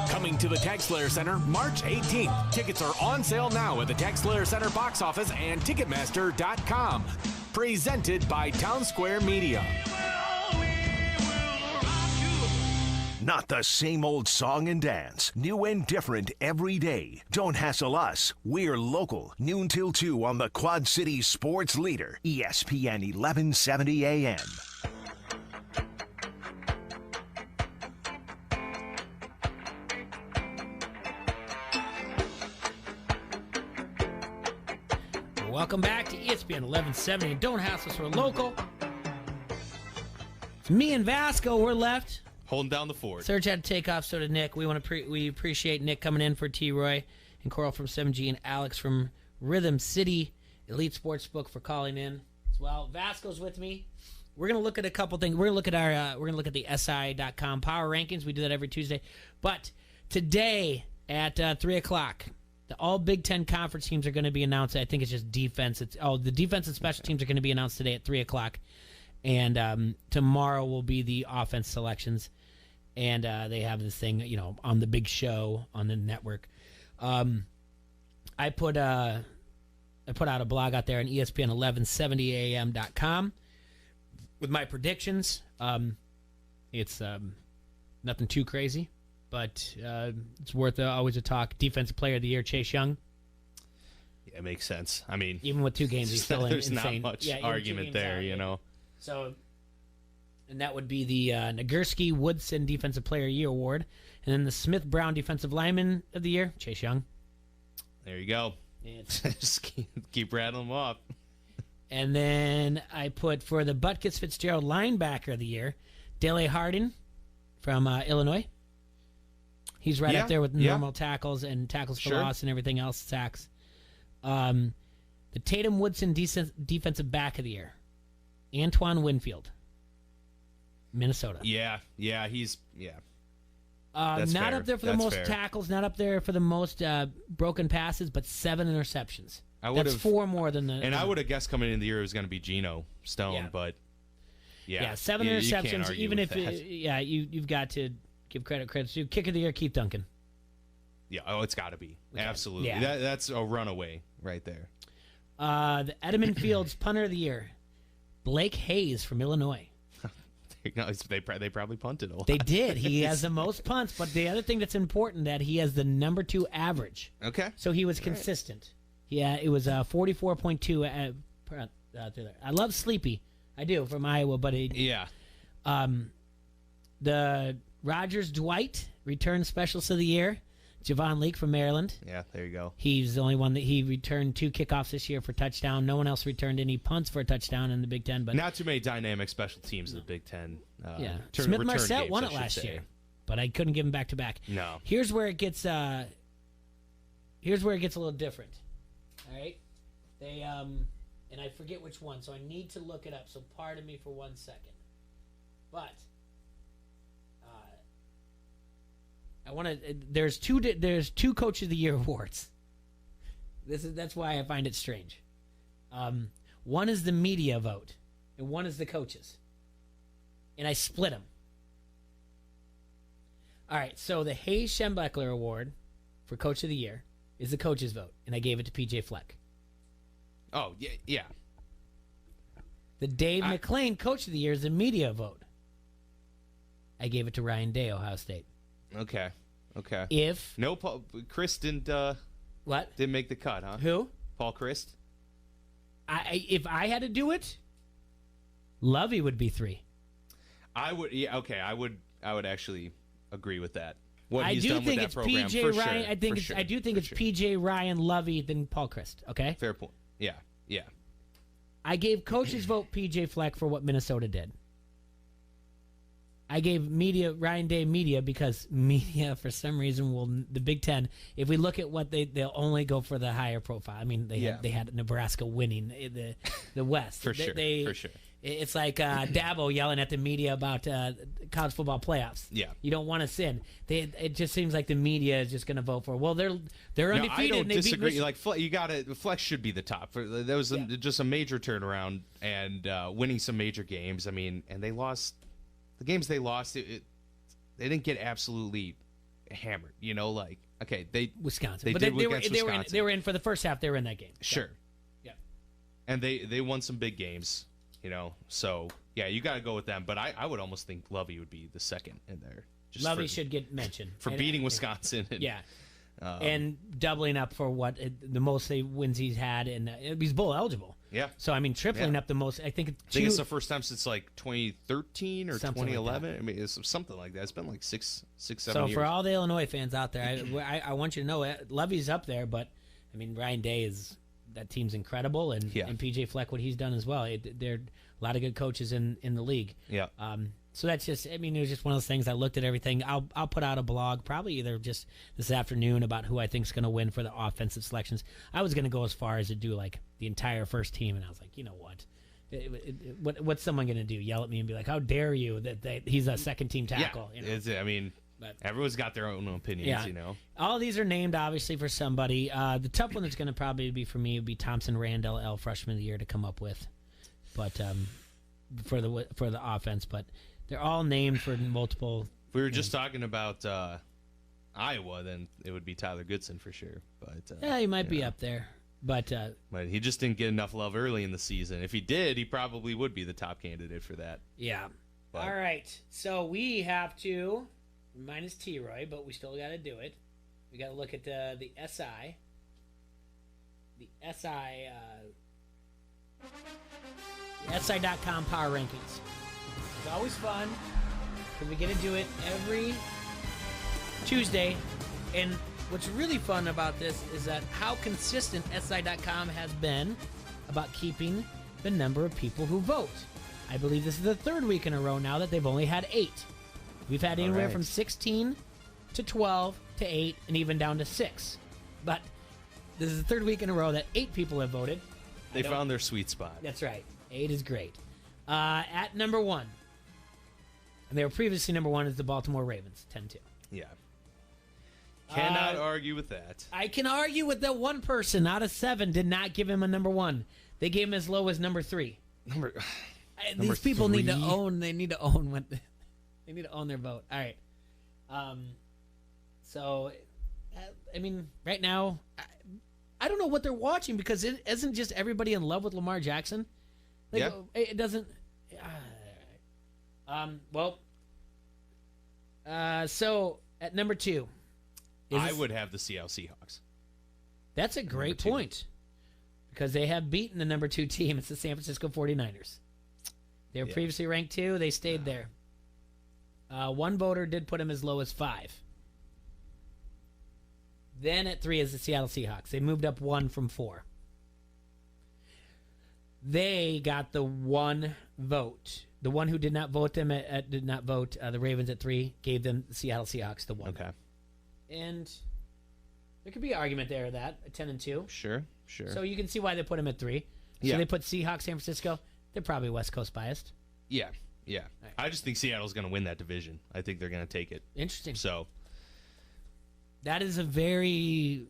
Coming to the TaxSlayer Center March 18th. Tickets are on sale now at the TaxSlayer Center box office and Ticketmaster.com. Presented by Town Square Media. Not the same old song and dance. New and different every day. Don't hassle us. We're local. Noon till 2 on the Quad Cities sports leader, ESPN 1170 AM. Welcome back to ESPN 1170. Don't hassle us, we're local. It's me and Vasco, we're left. Holding down the fort. Serge had to take off, so did Nick. We appreciate Nick coming in for T-Roy and Coral from 7G and Alex from Rhythm City Elite Sportsbook for calling in as well. Vasco's with me. We're gonna look at a couple things. We're gonna look at the SI.com power rankings. We do that every Tuesday. But today at 3:00, all Big Ten conference teams are going to be announced. I think it's just defense. The defense and special teams are going to be announced today at 3:00, and tomorrow will be the offense selections. And they have this thing, on the big show on the network. I put out a blog out there on ESPN1170am.com with my predictions. It's nothing too crazy, but it's worth always a talk. Defensive Player of the Year, Chase Young. Yeah, it makes sense. I mean, even with 2 games, he's still there's insane. not much argument there, So. And that would be the Nagurski-Woodson Defensive Player of the Year award. And then the Smith-Brown Defensive Lineman of the Year, Chase Young. There you go. Just keep rattling them off. And then I put for the Butkus-Fitzgerald Linebacker of the Year, Dele Hardin from Illinois. He's right up there with normal tackles and tackles for loss and everything else, sacks. The Tatum-Woodson Defensive Back of the Year, Antoine Winfield. Minnesota. Yeah. That's not fair. up there for the That's most fair. tackles, not up there for the most broken passes, but 7 interceptions. That's 4 more than the. And I would have guessed coming into the year it was going to be Geno Stone, Yeah. but Yeah, 7 you can't interceptions. argue Even with if that. you've got to give credit to. Kick of the year, Keith Duncan. Yeah, it's got to be. Absolutely. Yeah. That's a runaway right there. The Edmund Fields punter of the year, Blake Hayes from Illinois. They probably punted a lot. They did. He has the most punts, but the other thing that's important that he has the number 2 average. Okay. So he was consistent. Yeah, it was 44.2 through there. I love Sleepy. I do from Iowa, but yeah. The Rogers Dwight return specialist of the year, Javon Leake from Maryland. Yeah, there you go. He's the only one that he returned 2 kickoffs this year for touchdown. No one else returned any punts for a touchdown in the Big Ten. But not too many dynamic special teams in the Big Ten. yeah, return Smith-Marset games, won I it should last say. year, but I couldn't give him back to back. No. Here's where it gets. Here's where it gets a little different. All right, they and I forget which one, so I need to look it up. So pardon me for 1 second, but. I want to. There's two Coach of the Year awards. That's why I find it strange. One is the media vote, and one is the coaches, and I split them. All right, so the Hayes Schembechler Award for Coach of the Year is the coaches' vote, and I gave it to PJ Fleck. Oh yeah. The Dave McClain Coach of the Year is the media vote. I gave it to Ryan Day, Ohio State. Okay. If Chris didn't didn't make the cut, huh? Who? Paul Christ. If I had to do it, Lovey would be 3. I would. Yeah. Okay. I would actually agree with that. What I he's do done think with it's that program, PJ for Ryan. sure, I think for it's. sure, I do think for it's sure. PJ Ryan, Lovey, then Paul Christ. Okay. Fair point. Yeah. I gave coaches vote PJ Fleck for what Minnesota did. I gave Ryan Day media because media for some reason the Big Ten. If we look at what they'll only go for the higher profile. I mean they had Nebraska winning the West for sure. For sure. It's like Dabo yelling at the media about college football playoffs. Yeah, you don't want to sin. It just seems like the media is just going to vote for. Well, they're undefeated. I don't and they beat disagree. Like you got to Flex should be the top. There was just a major turnaround and winning some major games. I mean, and they lost the games they lost. They didn't get absolutely hammered. You know, like okay, Wisconsin, but they were in for the first half. They were in that game. Sure. Yeah, and they won some big games. You know, so yeah, you got to go with them. But I would almost think Lovey would be the second in there. Lovey should get mentioned for beating Wisconsin. And doubling up for what the most wins he's had, and he's bowl eligible. Yeah. So I mean, tripling up the most. I think it's the first time since like 2013 or something 2011. like I mean, it's something like that. It's been like 6, 7 so years. For all the Illinois fans out there, I want you to know Lovey's up there, but I mean Ryan Day that team's incredible, and PJ Fleck what he's done as well. There are a lot of good coaches in the league. Yeah. So that's just. I mean, it was just one of those things. I looked at everything. I'll put out a blog probably either just this afternoon about who I think's going to win for the offensive selections. I was going to go as far as to do like the entire first team, and I was like, you know what? What's someone going to do? Yell at me and be like, "How dare you that he's a second team tackle?" Yeah. You know? I mean, everyone's got their own opinions. Yeah. You know, all these are named obviously for somebody. The tough one that's going to probably be for me would be Thompson Randall, L freshman of the year, to come up with, but for the offense, but. They're all named for multiple. If we were just talking about Iowa, then it would be Tyler Goodson for sure. But he might be up there, but he just didn't get enough love early in the season. If he did, he probably would be the top candidate for that. Yeah. But. All right, so we have to minus T-Roy, but we still got to do it. We got to look at the SI. The SI.com power rankings. It's always fun because we get to do it every Tuesday. And what's really fun about this is that how consistent SI.com has been about keeping the number of people who vote. I believe this is the third week in a row now that they've only had 8. We've had anywhere from 16 to 12 to 8 and even down to 6. But this is the third week in a row that 8 people have voted. They found their sweet spot. That's right. 8 is great. At number 1. And they were previously number 1 is the Baltimore Ravens, 10-2. Yeah. Cannot argue with that. I can argue with that one person out of 7 did not give him a number 1. They gave him as low as number 3. These people 3? need to own. They need to own what. They need to own their vote. All right. So, I mean, right now, I don't know what they're watching because it isn't just everybody in love with Lamar Jackson. Like, Yeah. It doesn't. So at number 2. I would have the Seattle Seahawks. That's a great point because they have beaten the number 2 team. It's the San Francisco 49ers. They were previously ranked 2. They stayed there. One voter did put him as low as 5. Then at 3 is the Seattle Seahawks. They moved up 1 from 4. They got the 1 vote. The one who did not vote them did not vote. The Ravens at 3 gave them the Seattle Seahawks the 1. Okay. And there could be an argument there of that, a 10 and 2. Sure. So you can see why they put him at 3. So Yeah. they put Seahawks, San Francisco. They're probably West Coast biased. Yeah. I just think Seattle's going to win that division. I think they're going to take it. Interesting. So that is a very...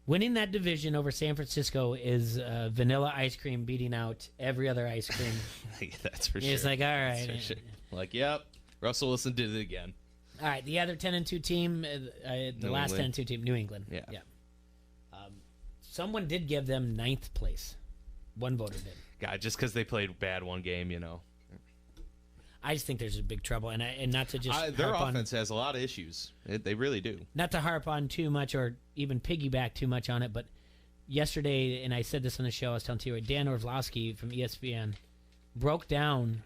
Winning that division over San Francisco is vanilla ice cream beating out every other ice cream. That's for sure. It's like, all right. That's for sure. Like, yep, Russell Wilson did it again. All right, the other 10 and 2 team, the last 10 and 2 team, New England. Yeah. Someone did give them 9th place. One voter did. God, just because they played bad one game, I just think there's a big trouble, and not to just their harp offense has a lot of issues. They really do. Not to harp on too much or even piggyback too much on it, but yesterday, and I said this on the show, I was telling you, Dan Orlovsky from ESPN broke down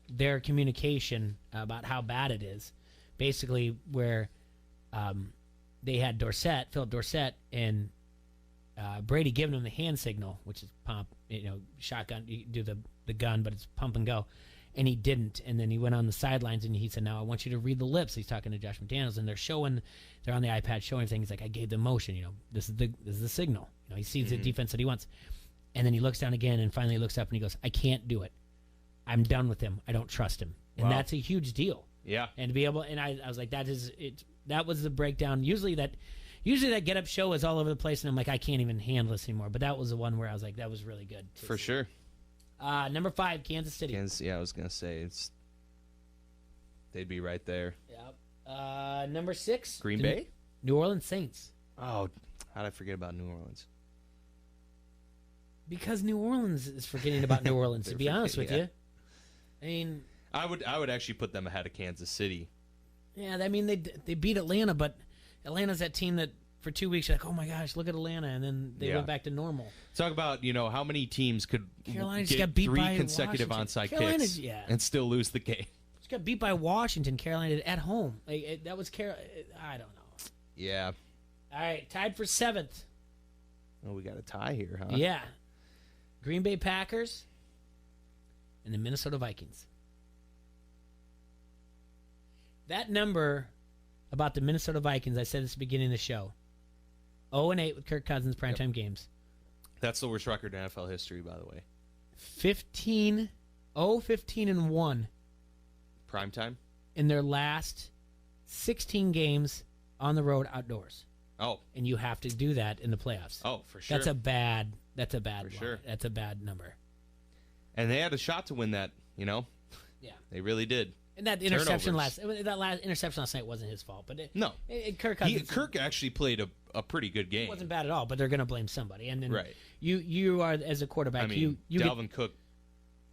their communication about how bad it is. Basically, where they had Philip Dorsett, and Brady giving him the hand signal, which is pump, shotgun. You do the gun, but it's pump and go. And he didn't. And then he went on the sidelines and he said, "Now I want you to read the lips." He's talking to Josh McDaniels, and they're on the iPad showing things like, "I gave them motion. This is the signal." He sees the defense that he wants. And then he looks down again and finally looks up and he goes, "I can't do it. I'm done with him. I don't trust him." And that's a huge deal. Yeah. And to be able, and I was like, that is it. That was the breakdown. Usually that Get Up show is all over the place, and I'm like, I can't even handle this anymore. But that was the one where I was like, that was really good. For sure. Number 5, Kansas City. I was gonna say they'd be right there. Yep. Number 6, Green Bay, New Orleans Saints. Oh, how did I forget about New Orleans? Because New Orleans is forgetting about New Orleans. To be honest with you, I mean, I would actually put them ahead of Kansas City. Yeah, I mean they beat Atlanta, but Atlanta's that team that for 2 weeks you're like, oh my gosh, look at Atlanta, and then they went back to normal. Talk about how many teams could Carolina get got beat 3 by consecutive Washington. onside kicks and still lose the game. Just got beat by Washington. Carolina at home. That was I don't know. Yeah. All right, tied for 7th. Oh, we got a tie here, huh? Yeah. Green Bay Packers and the Minnesota Vikings. That number about the Minnesota Vikings, I said this at the beginning of the show. 0-8 with Kirk Cousins primetime games. That's the worst record in NFL history, by the way. 15-1 primetime in their last 16 games on the road outdoors. Oh. And you have to do that in the playoffs. Oh, for sure. That's a bad For sure. That's a bad number. And they had a shot to win that, Yeah. They really did. And that interception last night wasn't his fault, but Kirk actually played a pretty good game. It wasn't bad at all, but they're going to blame somebody. And then right. you are as a quarterback. I mean, Dalvin Cook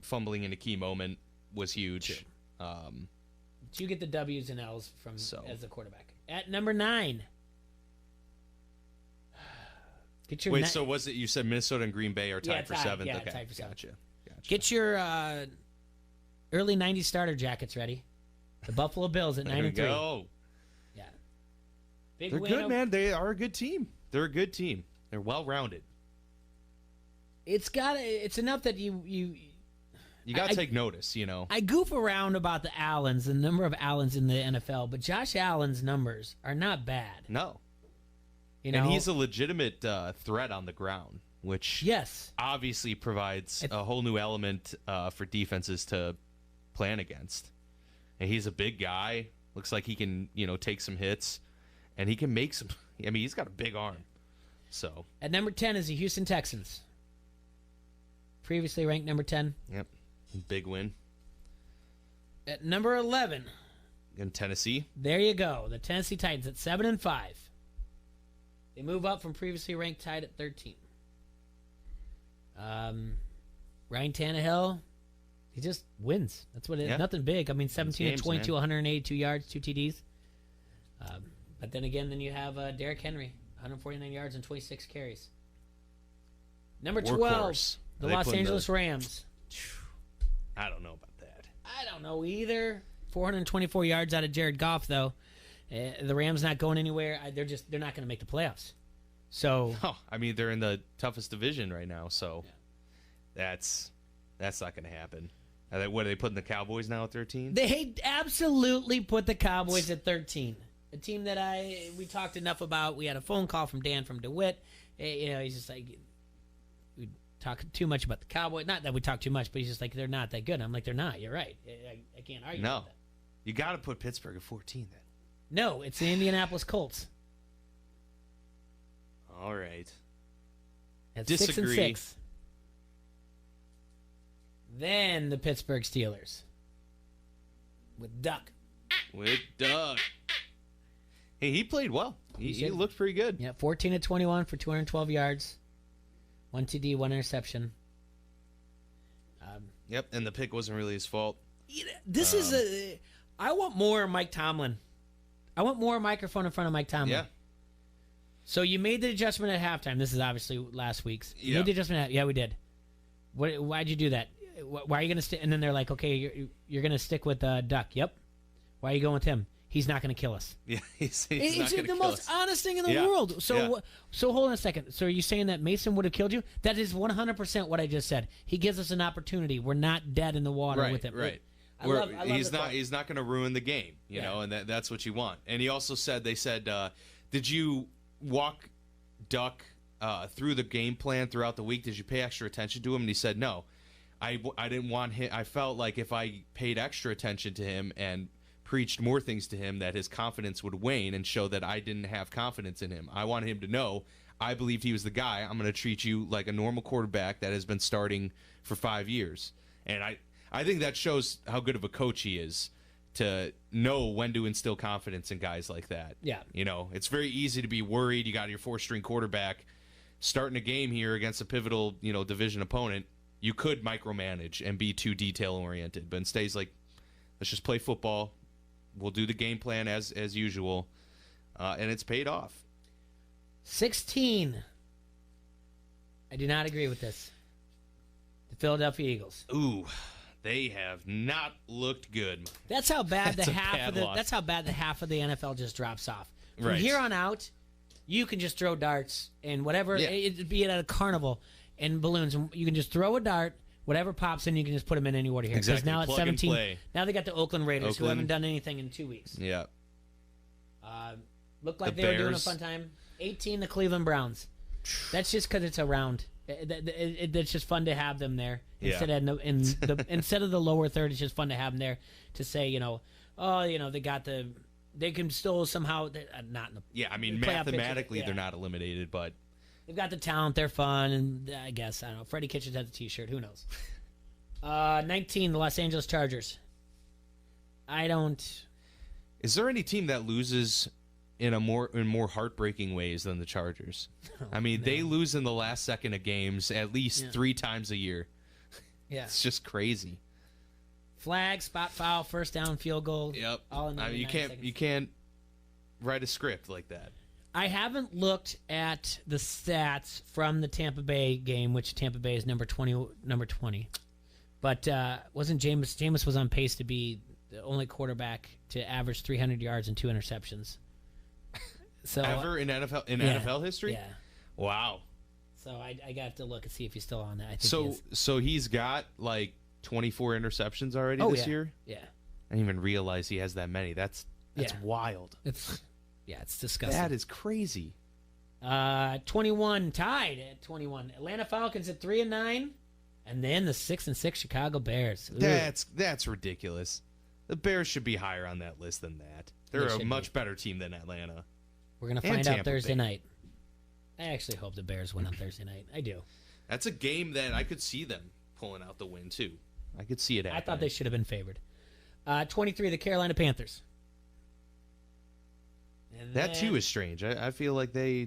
fumbling in a key moment was huge. You get the W's and L's from as a quarterback. At number 9. So was it you said Minnesota and Green Bay are tied for 7th? Yeah, okay. tied for 7th. Gotcha. Get your early 90s starter jackets ready. The Buffalo Bills at 9-3. Go. Yeah. They're good, man. They are a good team. They're a good team. They're well-rounded. It's enough that you got to take notice, I goof around about the Allens, the number of Allens in the NFL, but Josh Allen's numbers are not bad. No. And he's a legitimate threat on the ground, which obviously provides a whole new element for defenses to plan against. And he's a big guy. Looks like he can, take some hits, and he can make some. I mean, he's got a big arm. So at number 10 is the Houston Texans. Previously ranked number 10. Yep, big win. At number 11, in Tennessee. There you go. The Tennessee Titans at 7-5. They move up from previously ranked tied at 13. Ryan Tannehill, he just wins. That's what it is. Yeah. Nothing big. I mean, 17 games, to 22, man. 182 yards, 2 TDs. But then again, then you have Derrick Henry, 149 yards and 26 carries. Number 12, Workhorse. the Are they Los putting Angeles Rams. I don't know about that. I don't know either. 424 yards out of Jared Goff, though. The Rams not going anywhere. They're not going to make the playoffs. So, I mean, they're in the toughest division right now, so that's not going to happen. What are they putting the Cowboys now at 13? they absolutely put the Cowboys at 13. A team that we talked enough about. We had a phone call from Dan from DeWitt. He's just like, we talk too much about the Cowboys. Not that we talk too much, but he's just like, they're not that good. I'm like, they're not. You're right. I can't argue with that. You got to put Pittsburgh at 14 then. No, it's the Indianapolis Colts. All right. At Disagree. 6-6. Then the Pittsburgh Steelers with Duck. With Doug. Hey, he played well. He looked pretty good. Yeah, 14 of 21 for 212 yards, 1 TD, 1 interception. Yep, and the pick wasn't really his fault. This is I want more Mike Tomlin. I want more microphone in front of Mike Tomlin. Yeah. So you made the adjustment at halftime. This is obviously last week's. You Yeah. made the adjustment. Yeah, we did. Why'd you do that? Why are you going to stick? And then they're like, okay, you're going to stick with Duck. Yep. Why are you going with him? He's not going to kill us. Yeah, he's It's not going to the kill most us. honest thing in the Yeah. world. So, Yeah. so hold on a second. So are you saying that Mason would have killed you? That is 100% what I just said. He gives us an opportunity. We're not dead in the water Right, with him. right. I love he's the not. thought. He's not going to ruin the game, you know, and that's what you want. And he also said, they said, did you walk Duck through the game plan throughout the week? Did you pay extra attention to him? And he said, no, I didn't want him. I felt like if I paid extra attention to him and preached more things to him, that his confidence would wane and show that I didn't have confidence in him. I wanted him to know I believed he was the guy. I'm going to treat you like a normal quarterback that has been starting for 5 years. And I think that shows how good of a coach he is, to know when to instill confidence in guys like that. Yeah. You know, it's very easy to be worried. You got your 4-string quarterback starting a game here against a pivotal, division opponent. You could micromanage and be too detail-oriented. But instead, he's like, let's just play football. We'll do the game plan as usual. And it's paid off. 16. I do not agree with this. The Philadelphia Eagles. Ooh, they have not looked good. That's how bad That's the a half bad of the loss. that's how bad the half of the NFL just drops off. From Right. here on out, you can just throw darts and whatever, Yeah. it'd be at a carnival and balloons, and you can just throw a dart, whatever pops in, you can just put them in any order here. 'Cause Exactly. now it's Plug and 17. play. Now they got the Oakland Raiders, who Oakland. haven't done anything in 2 weeks. Yeah. Looked like The they were doing a Bears. fun time. 18, the Cleveland Browns. That's just because it's around. It's just fun to have them there. Yeah. Instead of the lower third, it's just fun to have them there to say, they can still somehow not in the Yeah, I mean, playoff picture. mathematically, Yeah. they're not eliminated, but They've got the talent. They're fun, and I guess I don't know. Freddie Kitchens has a T-shirt. Who knows? 19, the Los Angeles Chargers. I don't. is there any team that loses in more heartbreaking ways than the Chargers? I mean, they lose in the last second of games at least 3 times a year. Yeah. It's just crazy. Flag, spot foul, first down, field goal. Yep. All in 99 seconds. You can't write a script like that. I haven't looked at the stats from the Tampa Bay game, which Tampa Bay is number 20. But wasn't Jameis? Jameis was on pace to be the only quarterback to average 300 yards and 2 interceptions. So Ever in NFL NFL history? Yeah. Wow. So I got to look and see if he's still on that. I think he is. So he's got like 24 interceptions already Oh, this yeah. year? Yeah. I didn't even realize he has that many. That's Yeah. wild. It's disgusting. That is crazy. 21 tied at 21. Atlanta Falcons at 3-9, and then the 6-6 Chicago Bears. Ooh. That's ridiculous. The Bears should be higher on that list than that. They're a much better team than Atlanta. We're going to find out Thursday night. I actually hope the Bears win on Thursday night. I do. That's a game that I could see them pulling out the win, too. I could see it happening. I thought they should have been favored. 23, the Carolina Panthers. And that, too, is strange. I feel like they're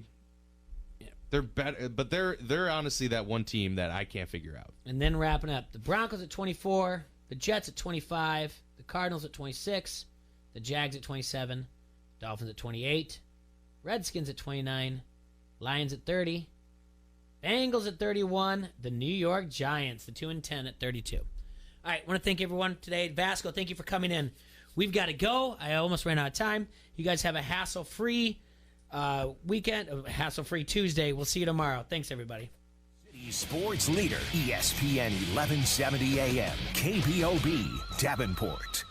better, but they're honestly that one team that I can't figure out. And then wrapping up, the Broncos at 24, the Jets at 25, the Cardinals at 26, the Jags at 27, Dolphins at 28, Redskins at 29, Lions at 30, Bengals at 31, the New York Giants, the 2-10 at 32. All right, I want to thank everyone today. Vasco, thank you for coming in. We've got to go. I almost ran out of time. You guys have a hassle-free weekend, a hassle-free Tuesday. We'll see you tomorrow. Thanks, everybody. Sports leader, ESPN 1170 AM, KBOB, Davenport.